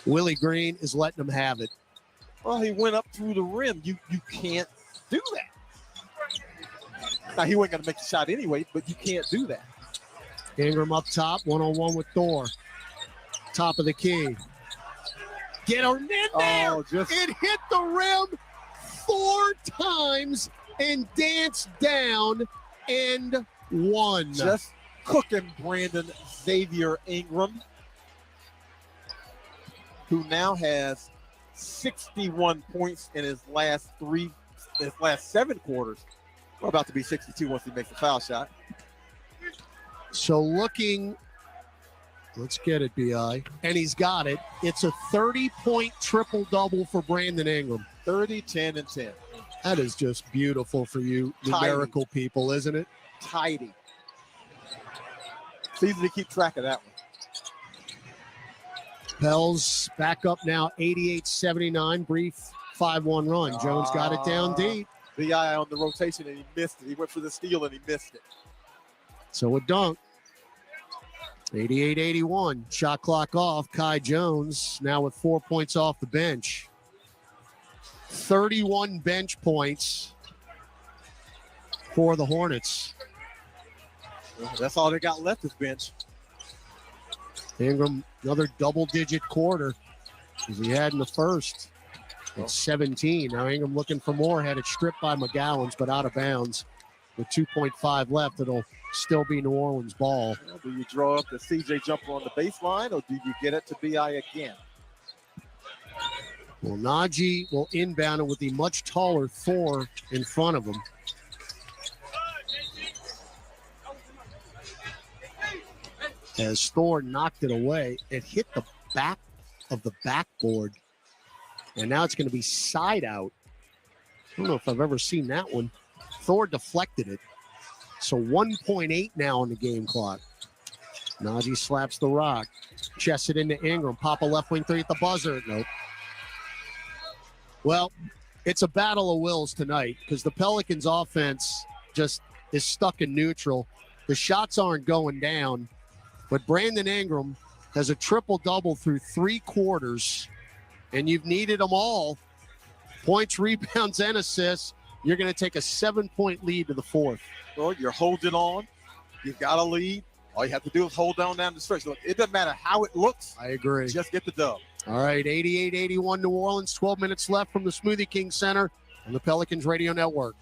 Willie Green is letting him have it. Well, he went up through the rim. You can't do that. Now, he wasn't going to make the shot anyway, but you can't do that. Ingram up top, one-on-one with Thor. Top of the key. Get her in there. It hit the rim 4 times and danced down and won. Just cooking Brandon Xavier Ingram, who now has 61 points in his last 7 quarters. We're about to be 62 once he makes a foul shot. So looking, let's get it, B.I. And he's got it. It's a 30-point triple-double for Brandon Ingram. 30, 10, and 10. That is just beautiful for you numerical people, isn't it? Tidy. It's easy to keep track of that one. Pels back up now, 88-79, brief 5-1 run. Jones got it down deep. B.I. on the rotation, and he missed it. He went for the steal, and he missed it. So a dunk. 88-81. Shot clock off. Kai Jones now with 4 points off the bench. 31 bench points for the Hornets. That's all they got left is bench. Ingram, another double-digit quarter as he had in the first. It's 17. Now Ingram looking for more. Had it stripped by McGowan's, but out of bounds. With 2.5 left, it'll still be New Orleans ball. Well, do you draw up the CJ jumper on the baseline, or do you get it to B.I. again? Well, Najee will inbound it with the much taller Thor in front of him. As Thor knocked it away, it hit the back of the backboard. And now it's going to be side out. I don't know if I've ever seen that one. Thor deflected it. So 1.8 now on the game clock. Najee slaps the rock. Chests it into Ingram. Pop a left wing three at the buzzer. Nope. Well, it's a battle of wills tonight because the Pelicans offense just is stuck in neutral. The shots aren't going down, but Brandon Ingram has a triple-double through 3 quarters, and you've needed them all. Points, rebounds, and assists. You're going to take a 7-point lead to the fourth. Well, you're holding on. You've got a lead. All you have to do is hold on down the stretch. Look, it doesn't matter how it looks. I agree. Just get the dub. All right, 88-81 New Orleans. 12 minutes left from the Smoothie King Center on the Pelicans Radio Network.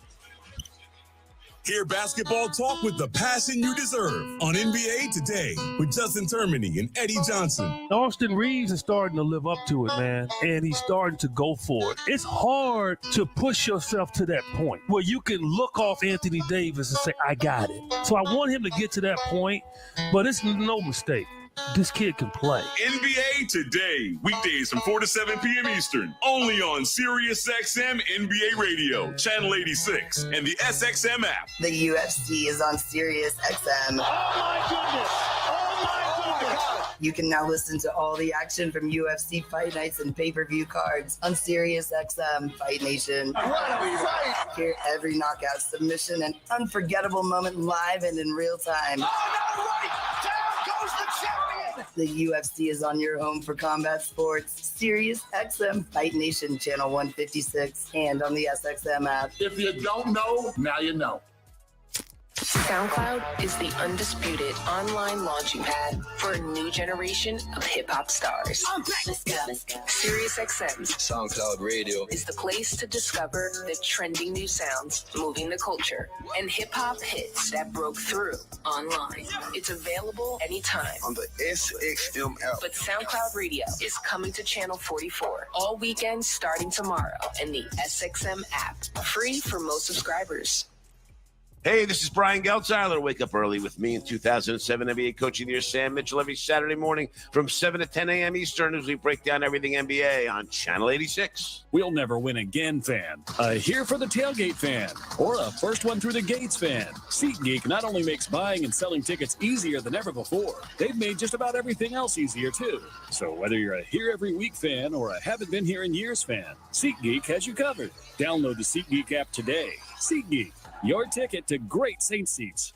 Hear basketball talk with the passion you deserve on NBA Today with Justin Termini and Eddie Johnson. Austin Reeves is starting to live up to it, man, and he's starting to go for it. It's hard to push yourself to that point where you can look off Anthony Davis and say, I got it. So I want him to get to that point, but it's no mistake. This kid can play. NBA Today, weekdays from 4 to 7 p.m. Eastern, only on SiriusXM NBA Radio, Channel 86, and the SXM app. The UFC is on SiriusXM. Oh, my goodness. Oh, my goodness. You can now listen to all the action from UFC fight nights and pay-per-view cards on SiriusXM Fight Nation. What a fight. Hear every knockout submission and unforgettable moment live and in real time. Oh, no, right. Down goes the champion. The UFC is on your home for combat sports. SiriusXM Fight Nation, Channel 156, and on the SXM app. If you don't know, now you know. SoundCloud is the undisputed online launching pad for a new generation of hip-hop stars. Let's go. SiriusXM's SoundCloud Radio is the place to discover the trending new sounds moving the culture and hip-hop hits that broke through online. It's available anytime on the SXM app. But SoundCloud Radio is coming to Channel 44 all weekend starting tomorrow in the SXM app. Free for most subscribers. Hey, this is Brian Geltzeiler. Wake up early with me in 2007 NBA Coach of the Year, Sam Mitchell, every Saturday morning from 7 to 10 a.m. Eastern as we break down everything NBA on Channel 86. We'll never win again fan, a here for the tailgate fan, or a first one through the gates fan. SeatGeek not only makes buying and selling tickets easier than ever before, they've made just about everything else easier too. So whether you're a here every week fan or a haven't been here in years fan, SeatGeek has you covered. Download the SeatGeek app today. SeatGeek, your ticket to great Saints seats.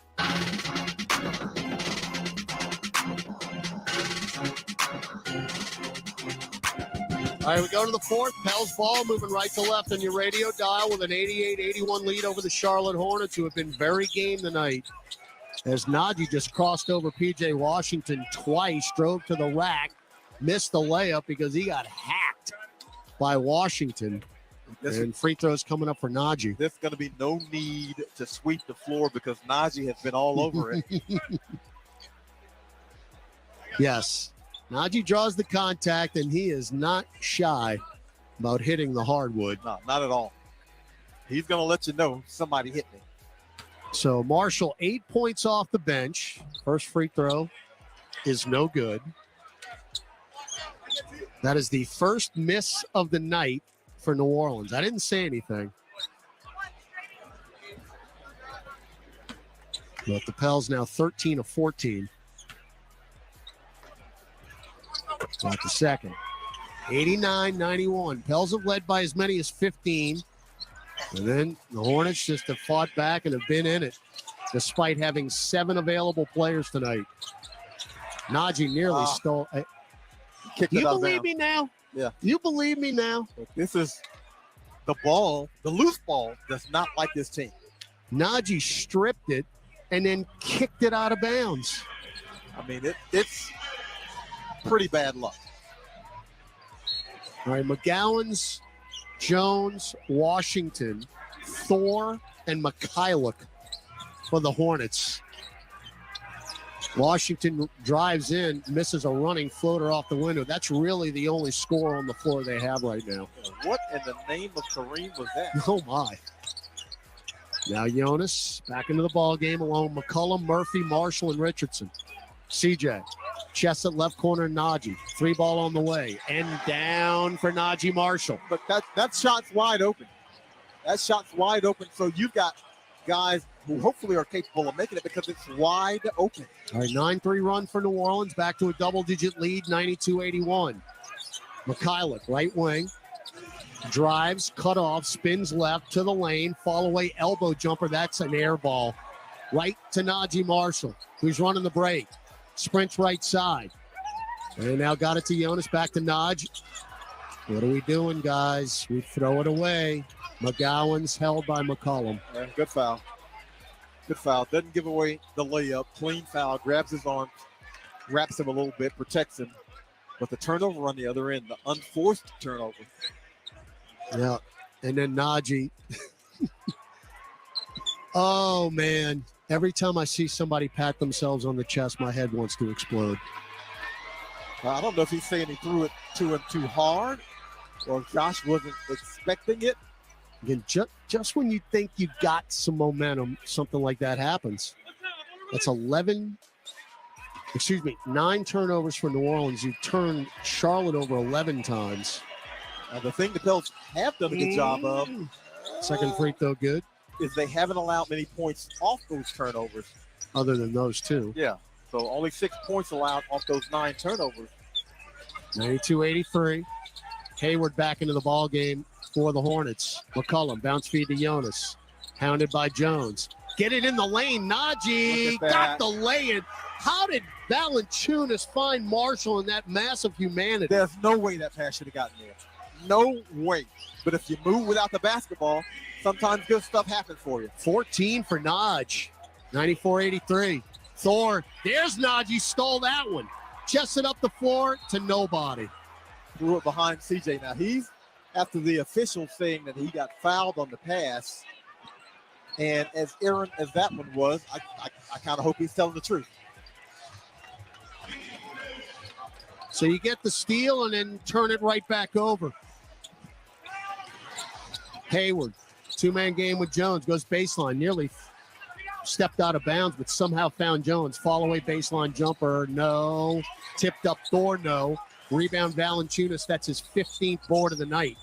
All right, we go to the fourth. Pels ball moving right to left on your radio dial with an 88-81 lead over the Charlotte Hornets, who have been very game tonight. As Najee just crossed over P.J. Washington twice, drove to the rack, missed the layup because he got hacked by Washington. And free throws coming up for Najee. There's going to be no need to sweep the floor because Najee has been all over it. Yes. Najee draws the contact, and he is not shy about hitting the hardwood. No, not at all. He's going to let you know somebody hit me. So Marshall, 8 points off the bench. First free throw is no good. That is the first miss of the night for New Orleans. I didn't say anything. But the Pels now 13 of 14. Got the second. 89-91. Pels have led by as many as 15. And then the Hornets just have fought back and have been in it, despite having 7 available players tonight. Najee nearly stole. You believe me now? Yeah. You believe me now? This is the ball. The loose ball does not like this team. Najee stripped it and then kicked it out of bounds. I mean, it's pretty bad luck. All right, McGowan's, Jones, Washington, Thor, and McCollum for the Hornets. Washington drives in, misses a running floater off the window. That's really the only score on the floor they have right now. What in the name of Kareem was that? Oh, my. Now Jonas back into the ball game along McCollum, Murphy, Marshall, and Richardson. CJ, chest at left corner, Najee. 3 ball on the way. And down for Najee Marshall. But that shot's wide open. That shot's wide open. So you've got guys who hopefully are capable of making it because it's wide open. All right, 9-3 run for New Orleans. Back to a double-digit lead, 92-81. McCollum, right wing. Drives, cut off, spins left to the lane. Fall away elbow jumper. That's an air ball. Right to Najee Marshall, who's running the break. Sprints right side. And now got it to Jonas. Back to Naj. What are we doing, guys? We throw it away. McGowan's held by McCollum. Yeah, good foul. Good foul. Doesn't give away the layup. Clean foul. Grabs his arm. Wraps him a little bit. Protects him. But the turnover on the other end. The unforced turnover. Yeah. And then Najee. Oh, man. Every time I see somebody pat themselves on the chest, my head wants to explode. I don't know if he's saying he threw it to him too hard or if Josh wasn't expecting it. Again, just when you think you got some momentum, something like that happens. That's 9 turnovers for New Orleans. You turned Charlotte over 11 times. The thing the Pels have done a good job of. Second free throw good. Is they haven't allowed many points off those turnovers. Other than those 2. Yeah. So only 6 points allowed off those 9 turnovers. 92-83. Hayward back into the ball game for the Hornets. McCollum, bounce feed to Jonas. Hounded by Jones. Get it in the lane. Najee got the lay-in. How did Valanciunas find Marshall in that massive humanity? There's no way that pass should have gotten there. No way. But if you move without the basketball, sometimes good stuff happens for you. 14 for Naj. 94-83. Thor, there's Najee, stole that one. Chested up the floor to nobody. Threw it behind CJ. Now he's, after the official saying that he got fouled on the pass, and as errant as that one was, I kind of hope he's telling the truth. So you get the steal and then turn it right back over. Hayward, 2-man game with Jones, goes baseline, nearly stepped out of bounds, but somehow found Jones. Fall away baseline jumper, no. Tipped up Thor, no. Rebound Valanciunas, that's his 15th board of the night.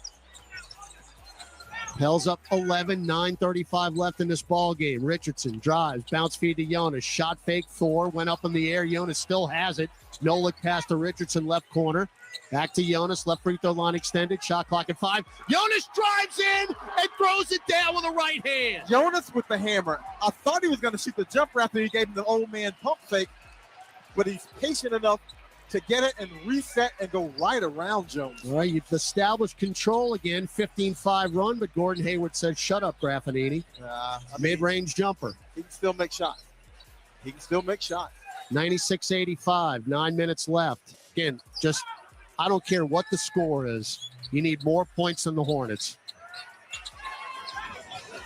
Pels up 11, 9:35 left in this ball game. Richardson drives, bounce feed to Jonas, shot fake, Thor, went up in the air. Jonas still has it. No look pass to Richardson, left corner. Back to Jonas, left free throw line extended, shot clock at 5. Jonas drives in and throws it down with a right hand. Jonas with the hammer. I thought he was going to shoot the jumper after he gave him the old man pump fake, but he's patient enough to get it and reset and go right around Jones. All right, you've established control again, 15-5 run, but Gordon Hayward said, shut up, Graffinini. Mid-range jumper. He can still make shots. 96-85, 9 minutes left. Again, I don't care what the score is. You need more points than the Hornets.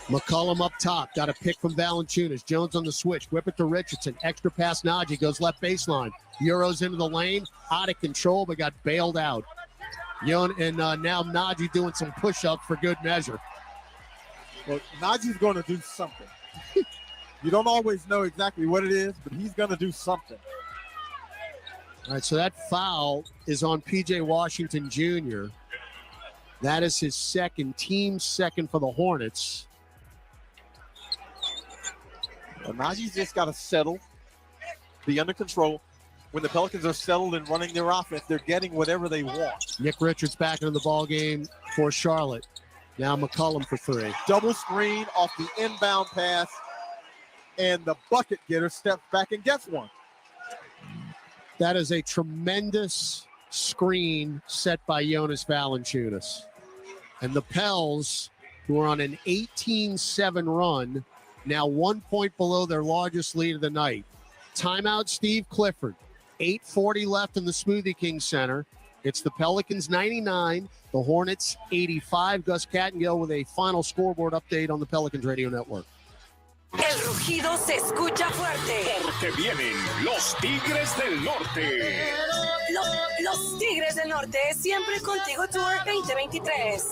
McCollum up top. Got a pick from Valanciunas. Jones on the switch. Whip it to Richardson. Extra pass. Najee goes left baseline. Euros into the lane. Out of control, but got bailed out. Now Najee doing some push-ups for good measure. Well, Najee's going to do something. You don't always know exactly what it is, but he's going to do something. All right, so that foul is on P.J. Washington Jr. That is his second, team second for the Hornets. Well, Najee's just got to settle, be under control. When the Pelicans are settled and running their offense, they're getting whatever they want. Nick Richards back into the ball game for Charlotte. Now McCollum for three. Double screen off the inbound pass, and the bucket getter steps back and gets one. That is a tremendous screen set by Jonas Valanciunas. And the Pels, who are on an 18-7 run, now 1 point below their largest lead of the night. Timeout, Steve Clifford. 8:40 left in the Smoothie King Center. It's the Pelicans 99, the Hornets 85. Gus Kattengill with a final scoreboard update on the Pelicans Radio Network. El rugido se escucha fuerte. Porque vienen los Tigres del Norte. Los Tigres del Norte, siempre contigo Tour 2023.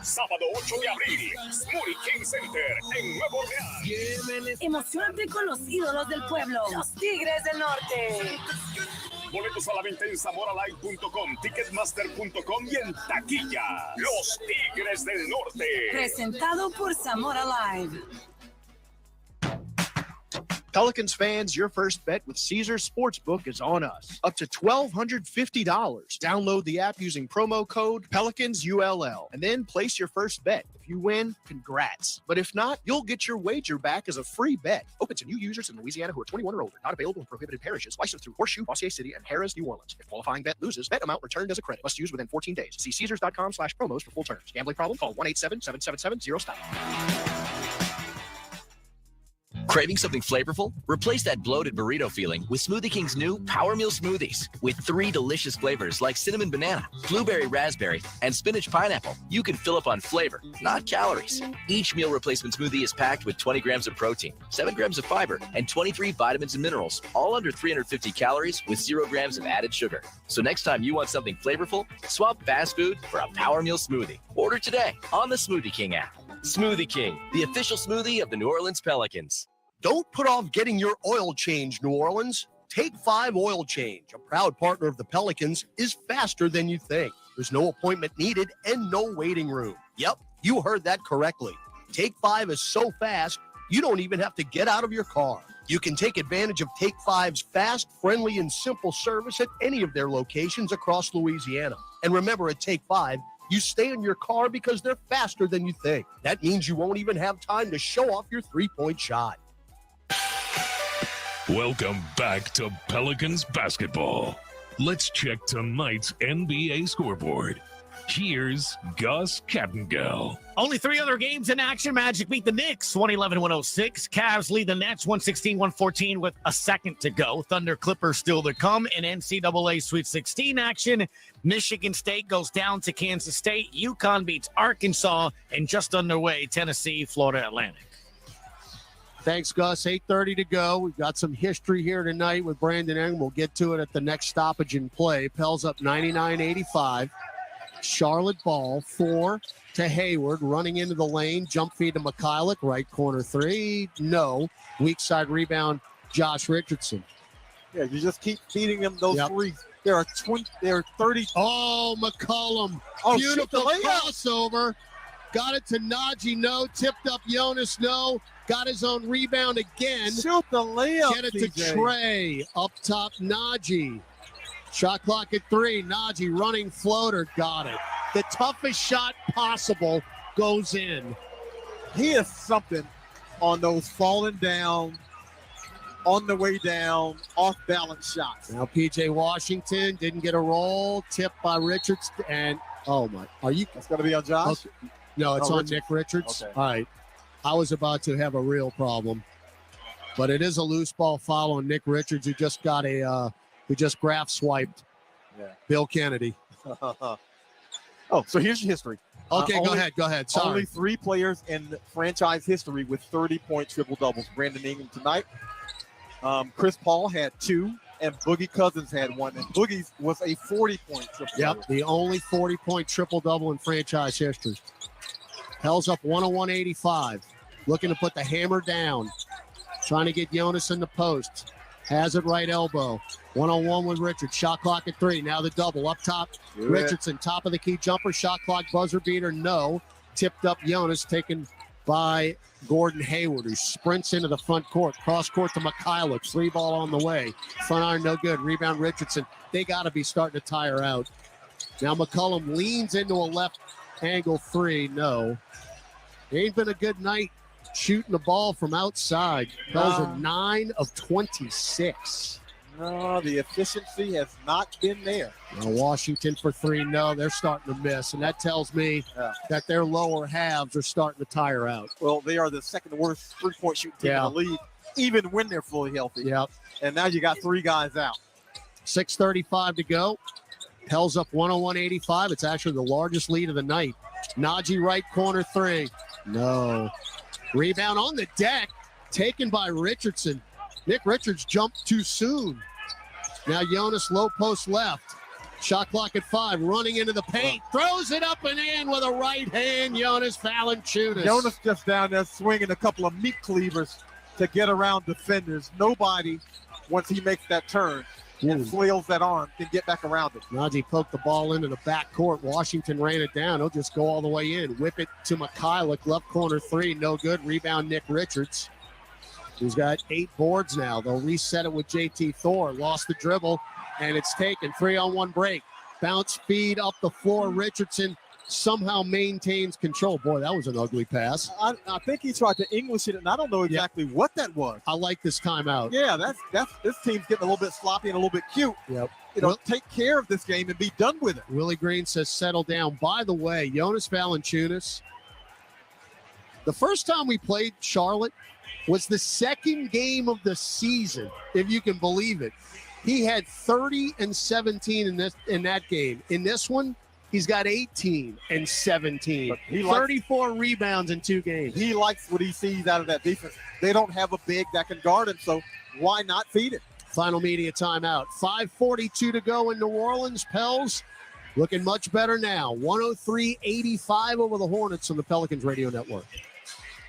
Sábado 8 de abril, Smoothie King Center en Nuevo Orleans. Emocionate con los ídolos del pueblo, los Tigres del Norte. Boletos a la venta en zamoralive.com, ticketmaster.com y en taquilla. Los Tigres del Norte. Presentado por Zamora Live. Pelicans fans, your first bet with Caesars Sportsbook is on us. Up to $1,250. Download the app using promo code PelicansULL and then place your first bet. If you win, congrats. But if not, you'll get your wager back as a free bet. Open to new users in Louisiana who are 21 or older. Not available in prohibited parishes. Licensed through Horseshoe, Bossier City, and Harrah's, New Orleans. If qualifying bet loses, bet amount returned as a credit. Must use within 14 days. See Caesars.com/promos for full terms. Gambling problem? Call 1-877-777-0-STOP. Craving something flavorful? Replace that bloated burrito feeling with Smoothie King's new Power Meal Smoothies. With 3 delicious flavors like cinnamon banana, blueberry raspberry, and spinach pineapple, you can fill up on flavor, not calories. Each meal replacement smoothie is packed with 20 grams of protein, 7 grams of fiber, and 23 vitamins and minerals, all under 350 calories with 0 grams of added sugar. So next time you want something flavorful, swap fast food for a Power Meal Smoothie. Order today on the Smoothie King app. Smoothie King, the official smoothie of the New Orleans Pelicans. Don't put off getting your oil change, New Orleans. Take 5 Oil Change, a proud partner of the Pelicans, is faster than you think. There's no appointment needed and no waiting room. Yep, you heard that correctly. Take 5 is so fast, you don't even have to get out of your car. You can take advantage of Take 5's fast, friendly, and simple service at any of their locations across Louisiana. And remember, at Take 5, you stay in your car because they're faster than you think. That means you won't even have time to show off your three-point shot. Welcome back to Pelicans basketball. Let's check tonight's NBA scoreboard. Here's Gus Kattengill. Only 3 other games in action. Magic beat the Knicks 111-106. Cavs lead the Nets 116-114 with a second to go. Thunder Clippers still to come in NCAA Sweet 16 action. Michigan State goes down to Kansas State. UConn beats Arkansas, and just underway, Tennessee, Florida Atlantic. Thanks, Gus. 8:30 to go. We've got some history here tonight with Brandon Ingram. We'll get to it at the next stoppage in play. Pels up 99-85. Charlotte ball, 4 to Hayward, running into the lane. Jump feed to McCollum, right corner 3. No. Weak side rebound, Josh Richardson. Yeah, you just keep feeding them those threes. There are 30. Oh, McCollum. Oh, beautiful crossover. Got it to Najee, no. Tipped up Jonas, no. Got his own rebound again. Shoot the layup, Get it to TJ. Trey. Up top, Najee. Shot clock at 3. Najee running floater. Got it. The toughest shot possible goes in. He is something on those falling down, on the way down, off-balance shots. Now P.J. Washington didn't get a roll. Tipped by Richards. And, oh, my. Are you? That's going to be on Josh? Okay. No, it's on Richards. Nick Richards. Okay. All right. I was about to have a real problem. But it is a loose ball foul on Nick Richards, who just got who just graph swiped Bill Kennedy. Oh, so here's your history. Okay, go ahead. Sorry. Only 3 players in franchise history with 30-point triple-doubles. Brandon Ingram tonight. Chris Paul had 2, and Boogie Cousins had 1. And Boogie's was a 40-point triple-double. Yep, the only 40-point triple-double in franchise history. Pels up 101-85. Looking to put the hammer down. Trying to get Jonas in the post. Has it right elbow. 1-on-1 with Richard. Shot clock at 3. Now the double up top. Richardson, top of the key jumper. Shot clock buzzer beater. No. Tipped up Jonas, taken by Gordon Hayward, who sprints into the front court. Cross court to McCollum. 3 ball on the way. Front iron, no good. Rebound Richardson. They got to be starting to tire out. Now McCollum leans into a left angle 3. No. It ain't been a good night shooting the ball from outside. Those are 9 of 26. No, the efficiency has not been there. Washington for 3. No, they're starting to miss. And that tells me that their lower halves are starting to tire out. Well, they are the second worst 3-point shooting team in the league, even when they're fully healthy. Yep. And now you got 3 guys out. 6:35 to go. Pels up 101-85. It's actually the largest lead of the night. Najee right corner 3. No. Rebound on the deck, taken by Richardson. Nick Richards jumped too soon. Now Jonas low post left. Shot clock at 5, running into the paint. Throws it up and in with a right hand, Jonas Valanciunas. Jonas just down there swinging a couple of meat cleavers to get around defenders. Nobody, once he makes that turn and flails that arm, can get back around it. Najee poked the ball into the back court. Washington ran it down. He'll just go all the way in. Whip it to McCollum. Left corner 3, no good. Rebound Nick Richards, who's got 8 boards now. They'll reset it with JT Thor. Lost the dribble, and it's taken. 3-on-1 break. Bounce feed up the floor. Richardson somehow maintains control. Boy, that was an ugly pass. I think he tried to English it, and I don't know exactly what that was. I like this timeout. Yeah, that's this team's getting a little bit sloppy and a little bit cute. Yep. Take care of this game and be done with it. Willie Green says settle down. By the way, Jonas Valanciunas, the first time we played Charlotte was the second game of the season, if you can believe it. He had 30 and 17 in that game. In this one, he's got 18 and 17. 34 rebounds in 2 games. He likes what he sees out of that defense. They don't have a big that can guard him, so why not feed it? Final media timeout. 5:42 to go in New Orleans. Pels looking much better now. 103-85 over the Hornets on the Pelicans Radio Network.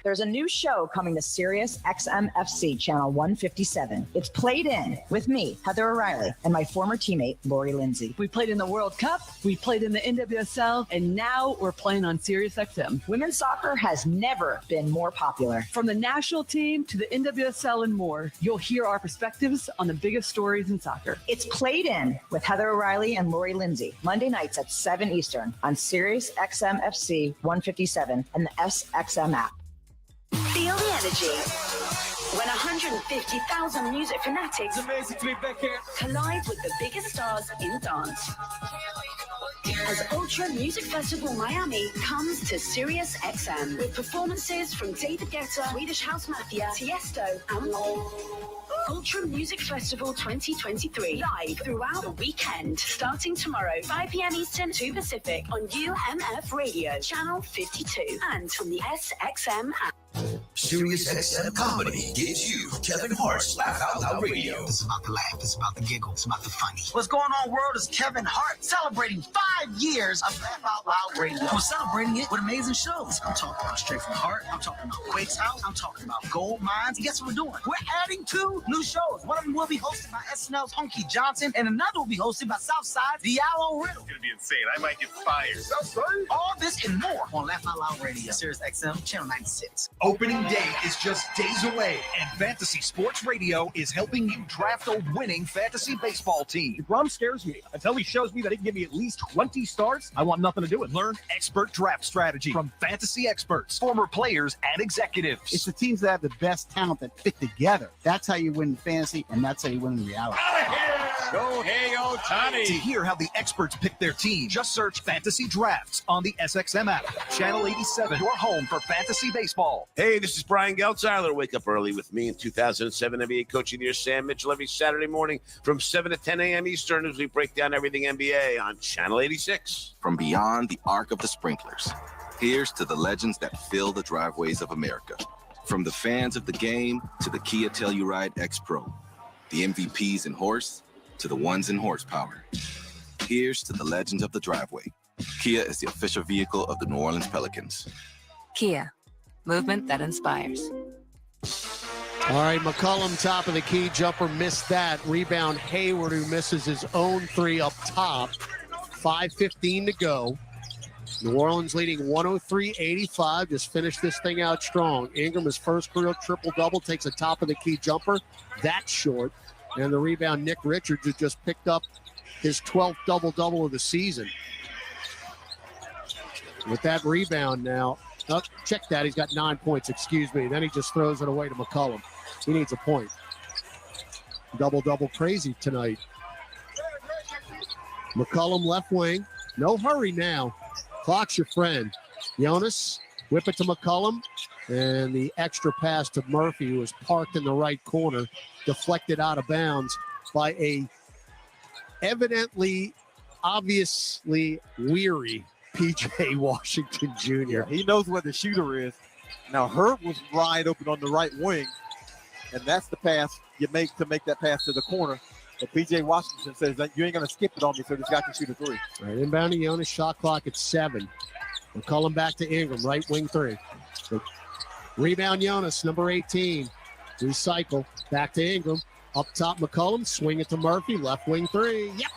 There's a new show coming to Sirius XM FC channel 157. It's Played In with me, Heather O'Reilly, and my former teammate, Lori Lindsay. We played in the World Cup, we played in the NWSL, and now we're playing on Sirius XM. Women's soccer has never been more popular. From the national team to the NWSL and more, you'll hear our perspectives on the biggest stories in soccer. It's Played In with Heather O'Reilly and Lori Lindsay, Monday nights at 7 Eastern on Sirius XM FC 157 and the SXM app. Feel the energy when 150,000 music fanatics It's amazing to be back here. collide with the biggest stars in dance. As Ultra Music Festival Miami comes to Sirius XM with performances from David Guetta, Swedish House Mafia, Tiesto, and more. Ultra Music Festival 2023 live throughout the weekend, starting tomorrow 5 p.m. Eastern, 2 Pacific on UMF Radio, channel 52, and on the SXM app. Sirius XM Comedy gives you Kevin Hart's Laugh Out Loud Radio. It's about the laugh. It's about the giggle. It's about the funny. What's going on, world, is Kevin Hart celebrating 5 years of Laugh Out Loud Radio. We're celebrating it with amazing shows. I'm talking about Straight from the Heart. I'm talking about Quake's House. I'm talking about Gold Mines. And guess what we're doing? We're adding 2 new shows. One of them will be hosted by SNL's Hunky Johnson, and another will be hosted by Southside's Diallo Riddle. It's gonna be insane. I might get fired. All this and more on Laugh Out Loud Radio. Sirius XM, channel 96. Opening day is just days away, and Fantasy Sports Radio is helping you draft a winning fantasy baseball team. Grom scares me. Until he shows me that he can give me at least 20 starts, I want nothing to do with it. Learn expert draft strategy from fantasy experts, former players, and executives. It's the teams that have the best talent that fit together. That's how you win in fantasy, and that's how you win in reality. Go, hey, Ohtani. To hear how the experts pick their team, just search Fantasy Drafts on the SXM app. Channel 87, your home for fantasy baseball. Hey, this is Brian Geltzeiler. Wake up early with me in 2007 NBA Coach of the Year, Sam Mitchell, every Saturday morning from 7 to 10 a.m. Eastern as we break down everything NBA on Channel 86. From beyond the arc of the sprinklers, here's to the legends that fill the driveways of America. From the fans of the game to the Kia Telluride X Pro, the MVPs in horse to the ones in horsepower. Here's to the legends of the driveway. Kia is the official vehicle of the New Orleans Pelicans. Kia, movement that inspires. All right, McCollum, top of the key jumper, missed that. Rebound, Hayward, who misses his own three up top. 5:15 to go. New Orleans leading 103-85. Just finished this thing out strong. Ingram, his first career triple-double, takes a top of the key jumper. That's short. And the rebound, Nick Richards, who just picked up his 12th double-double of the season. With that rebound now. Oh, check that. He's got 9 points. Excuse me. Then he just throws it away to McCollum. He needs a point. Double-double crazy tonight. McCollum left wing. No hurry now. Clock's your friend. Jonas, whip it to McCollum. And the extra pass to Murphy, who was parked in the right corner, deflected out of bounds by a evidently, obviously weary P.J. Washington Jr. He knows where the shooter is. Now, Herb was wide open on the right wing, and that's the pass you make to make that pass to the corner. But P.J. Washington says that you ain't going to skip it on me, so this guy can shoot a three. Right, inbound to Jonas, shot clock at 7. We'll call him back to Ingram, right wing 3. So, rebound Jonas, number 18. Recycle, back to Ingram. Up top McCollum, swing it to Murphy, left wing 3. Yep.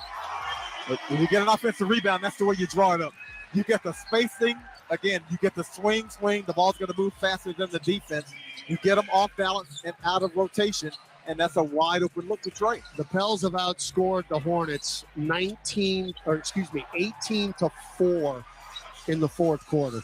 But when you get an offensive rebound, that's the way you draw it up. You get the spacing. Again, you get the swing. The ball's going to move faster than the defense. You get them off balance and out of rotation, and that's a wide open look to Trey. The Pels have outscored the Hornets 18-4 in the fourth quarter.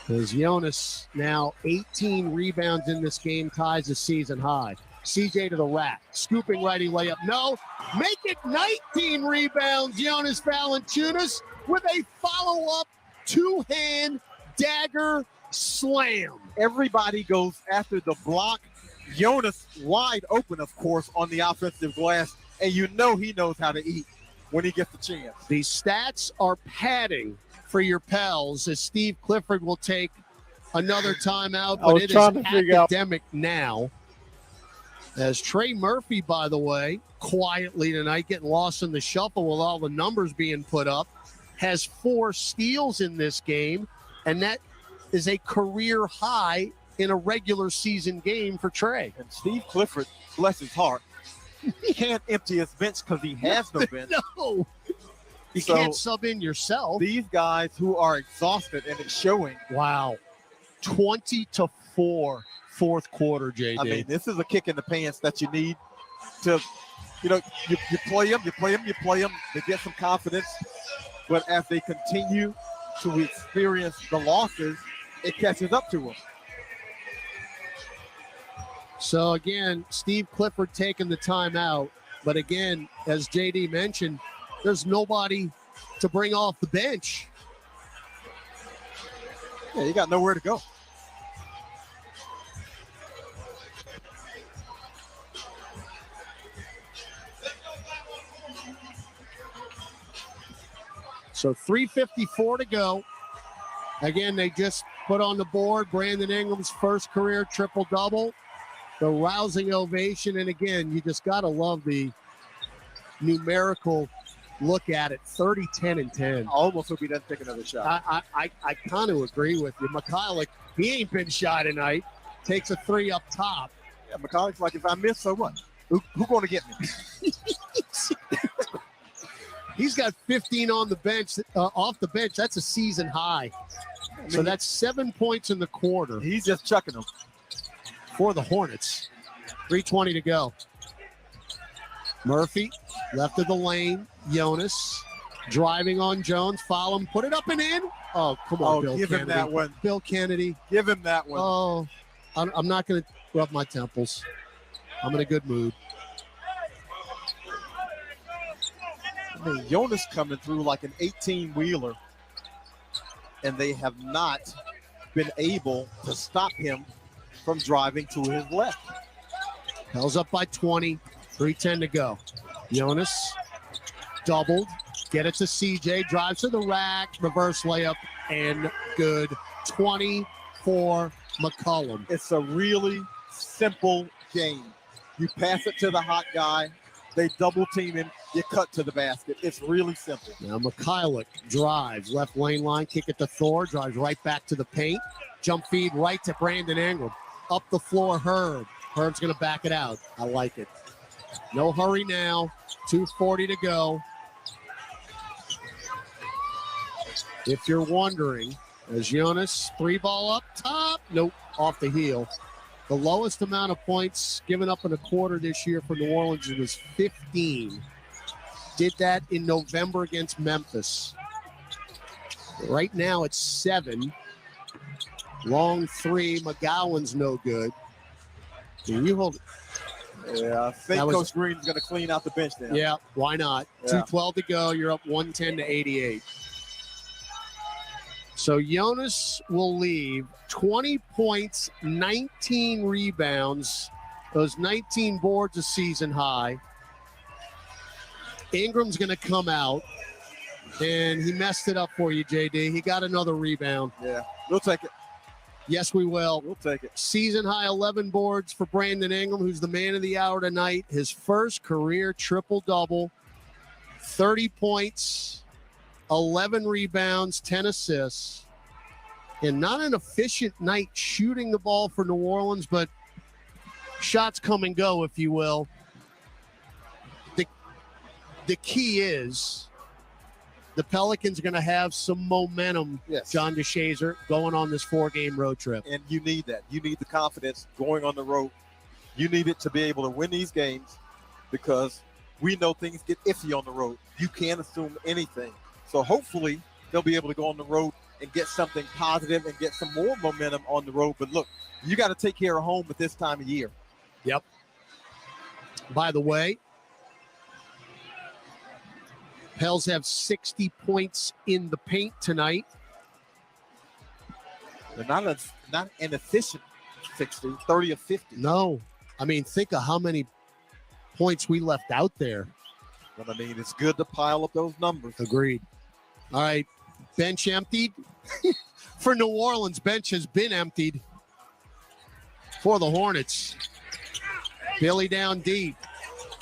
There's Jonas now 18 rebounds in this game, ties the season high. CJ to the rack, scooping righty layup. No, make it 19 rebounds. Jonas Valanciunas with a follow-up two-hand dagger slam. Everybody goes after the block. Jonas wide open, of course, on the offensive glass, and you know he knows how to eat when he gets the chance. The stats are padding for your Pels as Steve Clifford will take another timeout, but it is academic now. As Trey Murphy, by the way, quietly tonight, getting lost in the shuffle with all the numbers being put up, has 4 steals in this game, and that is a career high in a regular season game for Trey. And Steve Clifford, bless his heart, he can't empty his bench because he has no bench. No. You can't sub in yourself. These guys who are exhausted, and it's showing. Wow. 20-4 fourth quarter, JD. I mean, this is a kick in the pants that you need to, you play them to get some confidence. But as they continue to experience the losses, it catches up to them. So, again, Steve Clifford taking the timeout. But, again, as JD mentioned, there's nobody to bring off the bench. Yeah, you got nowhere to go. So 3:54 to go. Again, they just put on the board Brandon Ingram's first career triple-double. The rousing ovation. And, again, you just got to love the numerical look at it. 30, 10, and 10. Almost hope he doesn't take another shot. I kind of agree with you. McCollum, he ain't been shy tonight. Takes a 3 up top. Yeah, McCollum's like, if I miss, so what? Who going to get me? He's got 15 on the bench, off the bench. That's a season high. So that's 7 points in the quarter. He's just chucking them. For the Hornets. 3:20 to go. Murphy, left of the lane. Jonas, driving on Jones. Foul him. Put it up and in. Oh, come on, Bill give Kennedy. Him that one. Bill Kennedy. Give him that one. Oh, I'm not going to rub my temples. I'm in a good mood. I mean, Jonas coming through like an 18-wheeler, and they have not been able to stop him from driving to his left. Pels up by 20, 3:10 to go. Jonas doubled, get it to CJ, drives to the rack, reverse layup, and good. 20 for McCollum. It's a really simple game. You pass it to the hot guy, they double team him, you cut to the basket. It's really simple. Now McCollum drives, left lane line, kick it to Thor, drives right back to the paint. Jump feed right to Brandon Ingram. Up the floor, Herb. Herb's going to back it out. I like it. No hurry now. 2:40 to go. If you're wondering, as Jonas, 3-ball up top. Nope, off the heel. The lowest amount of points given up in a quarter this year for New Orleans was 15. Did that in November against Memphis. Right now it's 7. Long 3. McGowan's no good. Can you hold? Yeah, I think Coach Green's going to clean out the bench now. Yeah, why not? Yeah. 2:12 to go. You're up 110 to 88. So Jonas will leave 20 points, 19 rebounds. Those 19 boards a season high. Ingram's going to come out, and he messed it up for you, JD. He got another rebound. Yeah, we'll take it. Yes, we will. We'll take it. Season high 11 boards for Brandon Ingram, who's the man of the hour tonight. His first career triple-double, 30 points, 11 rebounds, 10 assists. And not an efficient night shooting the ball for New Orleans, but shots come and go, if you will. The key is the Pelicans are going to have some momentum, yes, John DeShazer, going on this 4-game road trip. And you need that. You need the confidence going on the road. You need it to be able to win these games because we know things get iffy on the road. You can't assume anything. So hopefully they'll be able to go on the road and get something positive and get some more momentum on the road. But look, you got to take care of home at this time of year. Yep. By the way, Pels have 60 points in the paint tonight. They're not an efficient 60, 30 of 50. No. I mean, think of how many points we left out there. But I mean, it's good to pile up those numbers. Agreed. All right. Bench emptied. For New Orleans, bench has been emptied for the Hornets. Billy down deep.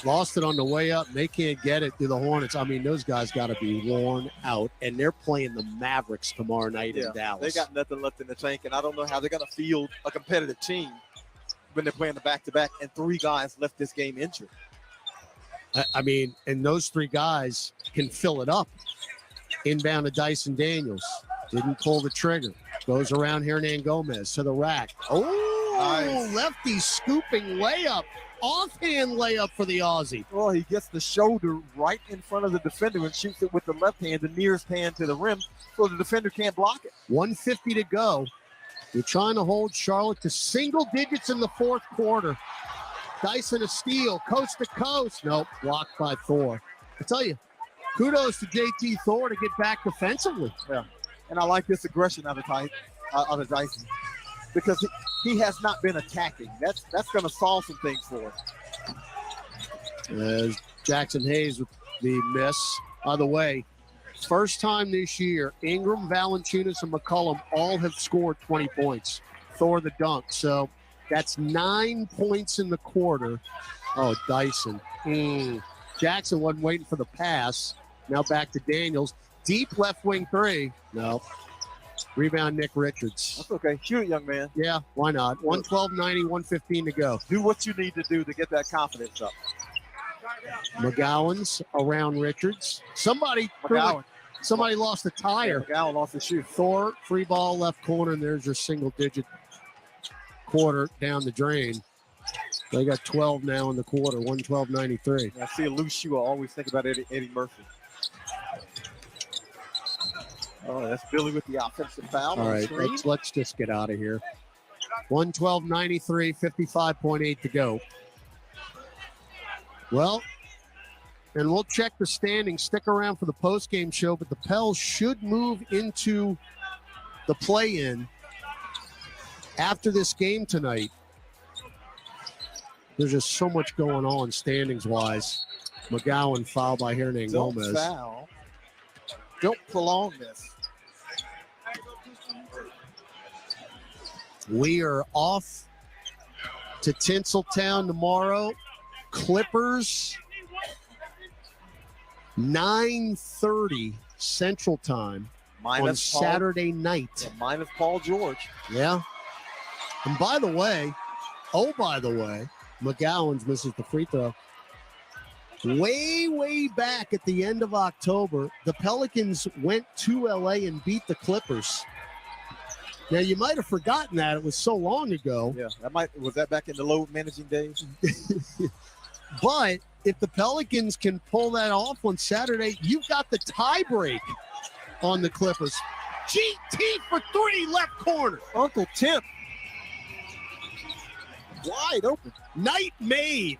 Lost it on the way up. They can't get it through the Hornets. I mean, those guys got to be worn out. And they're playing the Mavericks tomorrow night in Dallas. They got nothing left in the tank, and I don't know how they're going to field a competitive team when they're playing the back-to-back, and 3 guys left this game injured. I mean, and those 3 guys can fill it up. Inbound to Dyson Daniels. Didn't pull the trigger. Goes around Hernan Gomez to the rack. Oh, nice. Lefty scooping layup. Offhand layup for the Aussie. Well, he gets the shoulder right in front of the defender and shoots it with the left hand, the nearest hand to the rim, so the defender can't block it. 1:50 to go. You're trying to hold Charlotte to single digits in the fourth quarter. Dyson a steal, coast to coast. Nope, blocked by Thor. I tell you, kudos to JT Thor to get back defensively. Yeah, and I like this aggression out of Dyson because he has not been attacking. That's going to solve some things for him. As Jackson Hayes with the miss. By the way, first time this year, Ingram, Valanciunas, and McCollum all have scored 20 points. Thor the dunk. So that's 9 points in the quarter. Oh, Dyson. Jackson wasn't waiting for the pass. Now back to Daniels. Deep left wing 3. No. Rebound, Nick Richards. That's okay. Shoot it, young man. Yeah, why not? 112.90, 1:15 to go. Do what you need to do to get that confidence up. McGowan's around Richards. Somebody lost a tire. Yeah, McGowan lost his shoe. Thor, free ball, left corner, and there's your single-digit quarter down the drain. They got 12 now in the quarter, 112.93. I see a loose shoe. I always think about Eddie Murphy. Oh, that's Billy with the offensive foul. All right, let's just get out of here. 112.93, 55.8 to go. Well, and we'll check the standings. Stick around for the postgame show, but the Pels should move into the play-in after this game tonight. There's just so much going on standings-wise. McGowan fouled by Hernan Gomez. Don't foul. Don't prolong this. We are off to Tinseltown tomorrow. Clippers, 9:30 Central Time on Saturday night. Minus Paul George. Yeah. And by the way, McGowan's misses the free throw. Way back at the end of October, the Pelicans went to LA and beat the Clippers. Now, you might have forgotten that. It was so long ago. Yeah, was that back in the load managing days? But if the Pelicans can pull that off on Saturday, you've got the tie break on the Clippers. GT for 3, left corner. Uncle Tim. Wide open. Night made.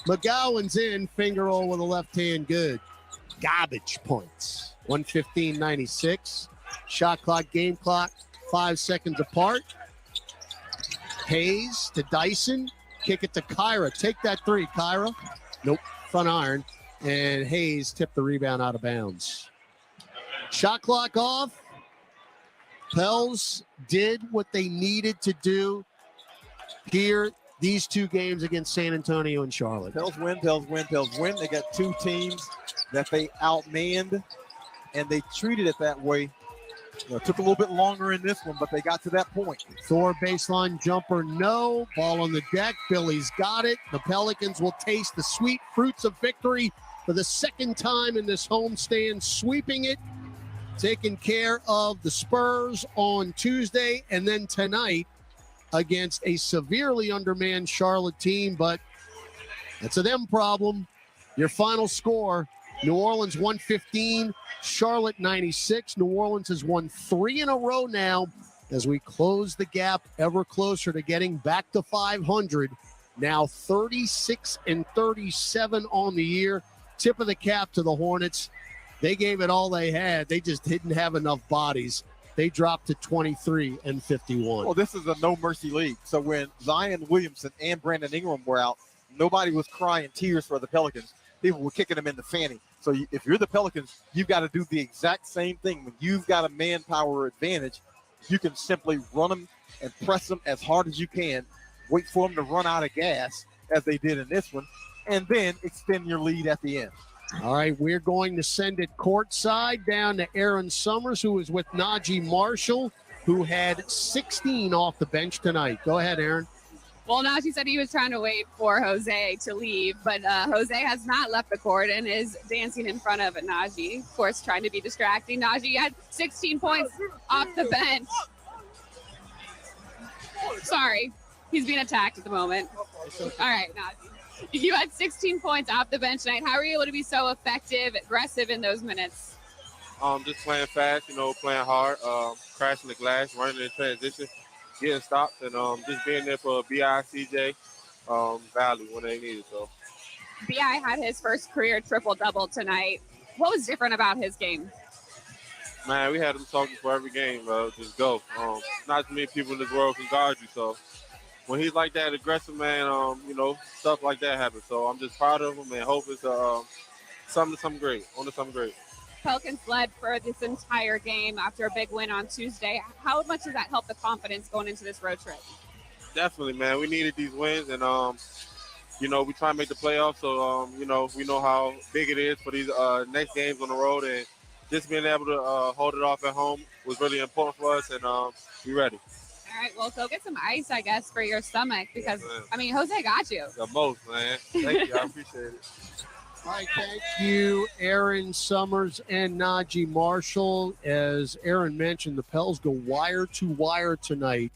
McGowan's in. Finger roll with a left hand. Good. Garbage points. 1:15.96. Shot clock, game clock, 5 seconds apart. Hayes to Dyson. Kick it to Kyra. Take that 3, Kyra. Nope. Front iron. And Hayes tipped the rebound out of bounds. Shot clock off. Pels did what they needed to do here, these two games against San Antonio and Charlotte. Pels win. They got two teams that they outmanned, and they treated it that way. It took a little bit longer in this one, but they got to that point. Thor baseline jumper, no. Ball on the deck. Billy's got it. The Pelicans will taste the sweet fruits of victory for the second time in this homestand, sweeping it, taking care of the Spurs on Tuesday, and then tonight against a severely undermanned Charlotte team, but it's a them problem. Your final score, New Orleans 115, Charlotte 96. New Orleans has won 3 in a row now as we close the gap ever closer to getting back to 500. Now 36-37 on the year. Tip of the cap to the Hornets. They gave it all they had. They just didn't have enough bodies. They dropped to 23-51. Well, this is a no-mercy league. So when Zion Williamson and Brandon Ingram were out, nobody was crying tears for the Pelicans. People were kicking them in the fanny. So if you're the Pelicans, you've got to do the exact same thing. When you've got a manpower advantage, you can simply run them and press them as hard as you can, wait for them to run out of gas, as they did in this one, and then extend your lead at the end. All right, we're going to send it courtside down to Aaron Summers, who is with Najee Marshall, who had 16 off the bench tonight. Go ahead, Aaron. Well, Najee said he was trying to wait for Jose to leave, but Jose has not left the court and is dancing in front of Najee, of course, trying to be distracting. Najee had 16 points off the bench. Sorry, he's being attacked at the moment. All right, Najee. You had 16 points off the bench tonight. How were you able to be so effective, aggressive in those minutes? Just playing fast, playing hard, crashing the glass, running in transition, getting stops, and just being there for B.I., CJ, Valley when they needed. So, B.I. had his first career triple-double tonight. What was different about his game? Man, we had him talking for every game, just go. Not too many people in this world can guard you, so when he's like that, aggressive, man, stuff like that happens. So I'm just proud of him and hope it's something great. Pelicans led for this entire game after a big win on Tuesday. How much does that help the confidence going into this road trip? Definitely, man. We needed these wins, and we try and make the playoffs. So we know how big it is for these next games on the road, and just being able to hold it off at home was really important for us, and we ready. All right, well, go get some ice, I guess, for your stomach because, Jose got you. The most, man. Thank you. I appreciate it. All right, thank you, Aaron Summers and Najee Marshall. As Aaron mentioned, the Pels go wire to wire tonight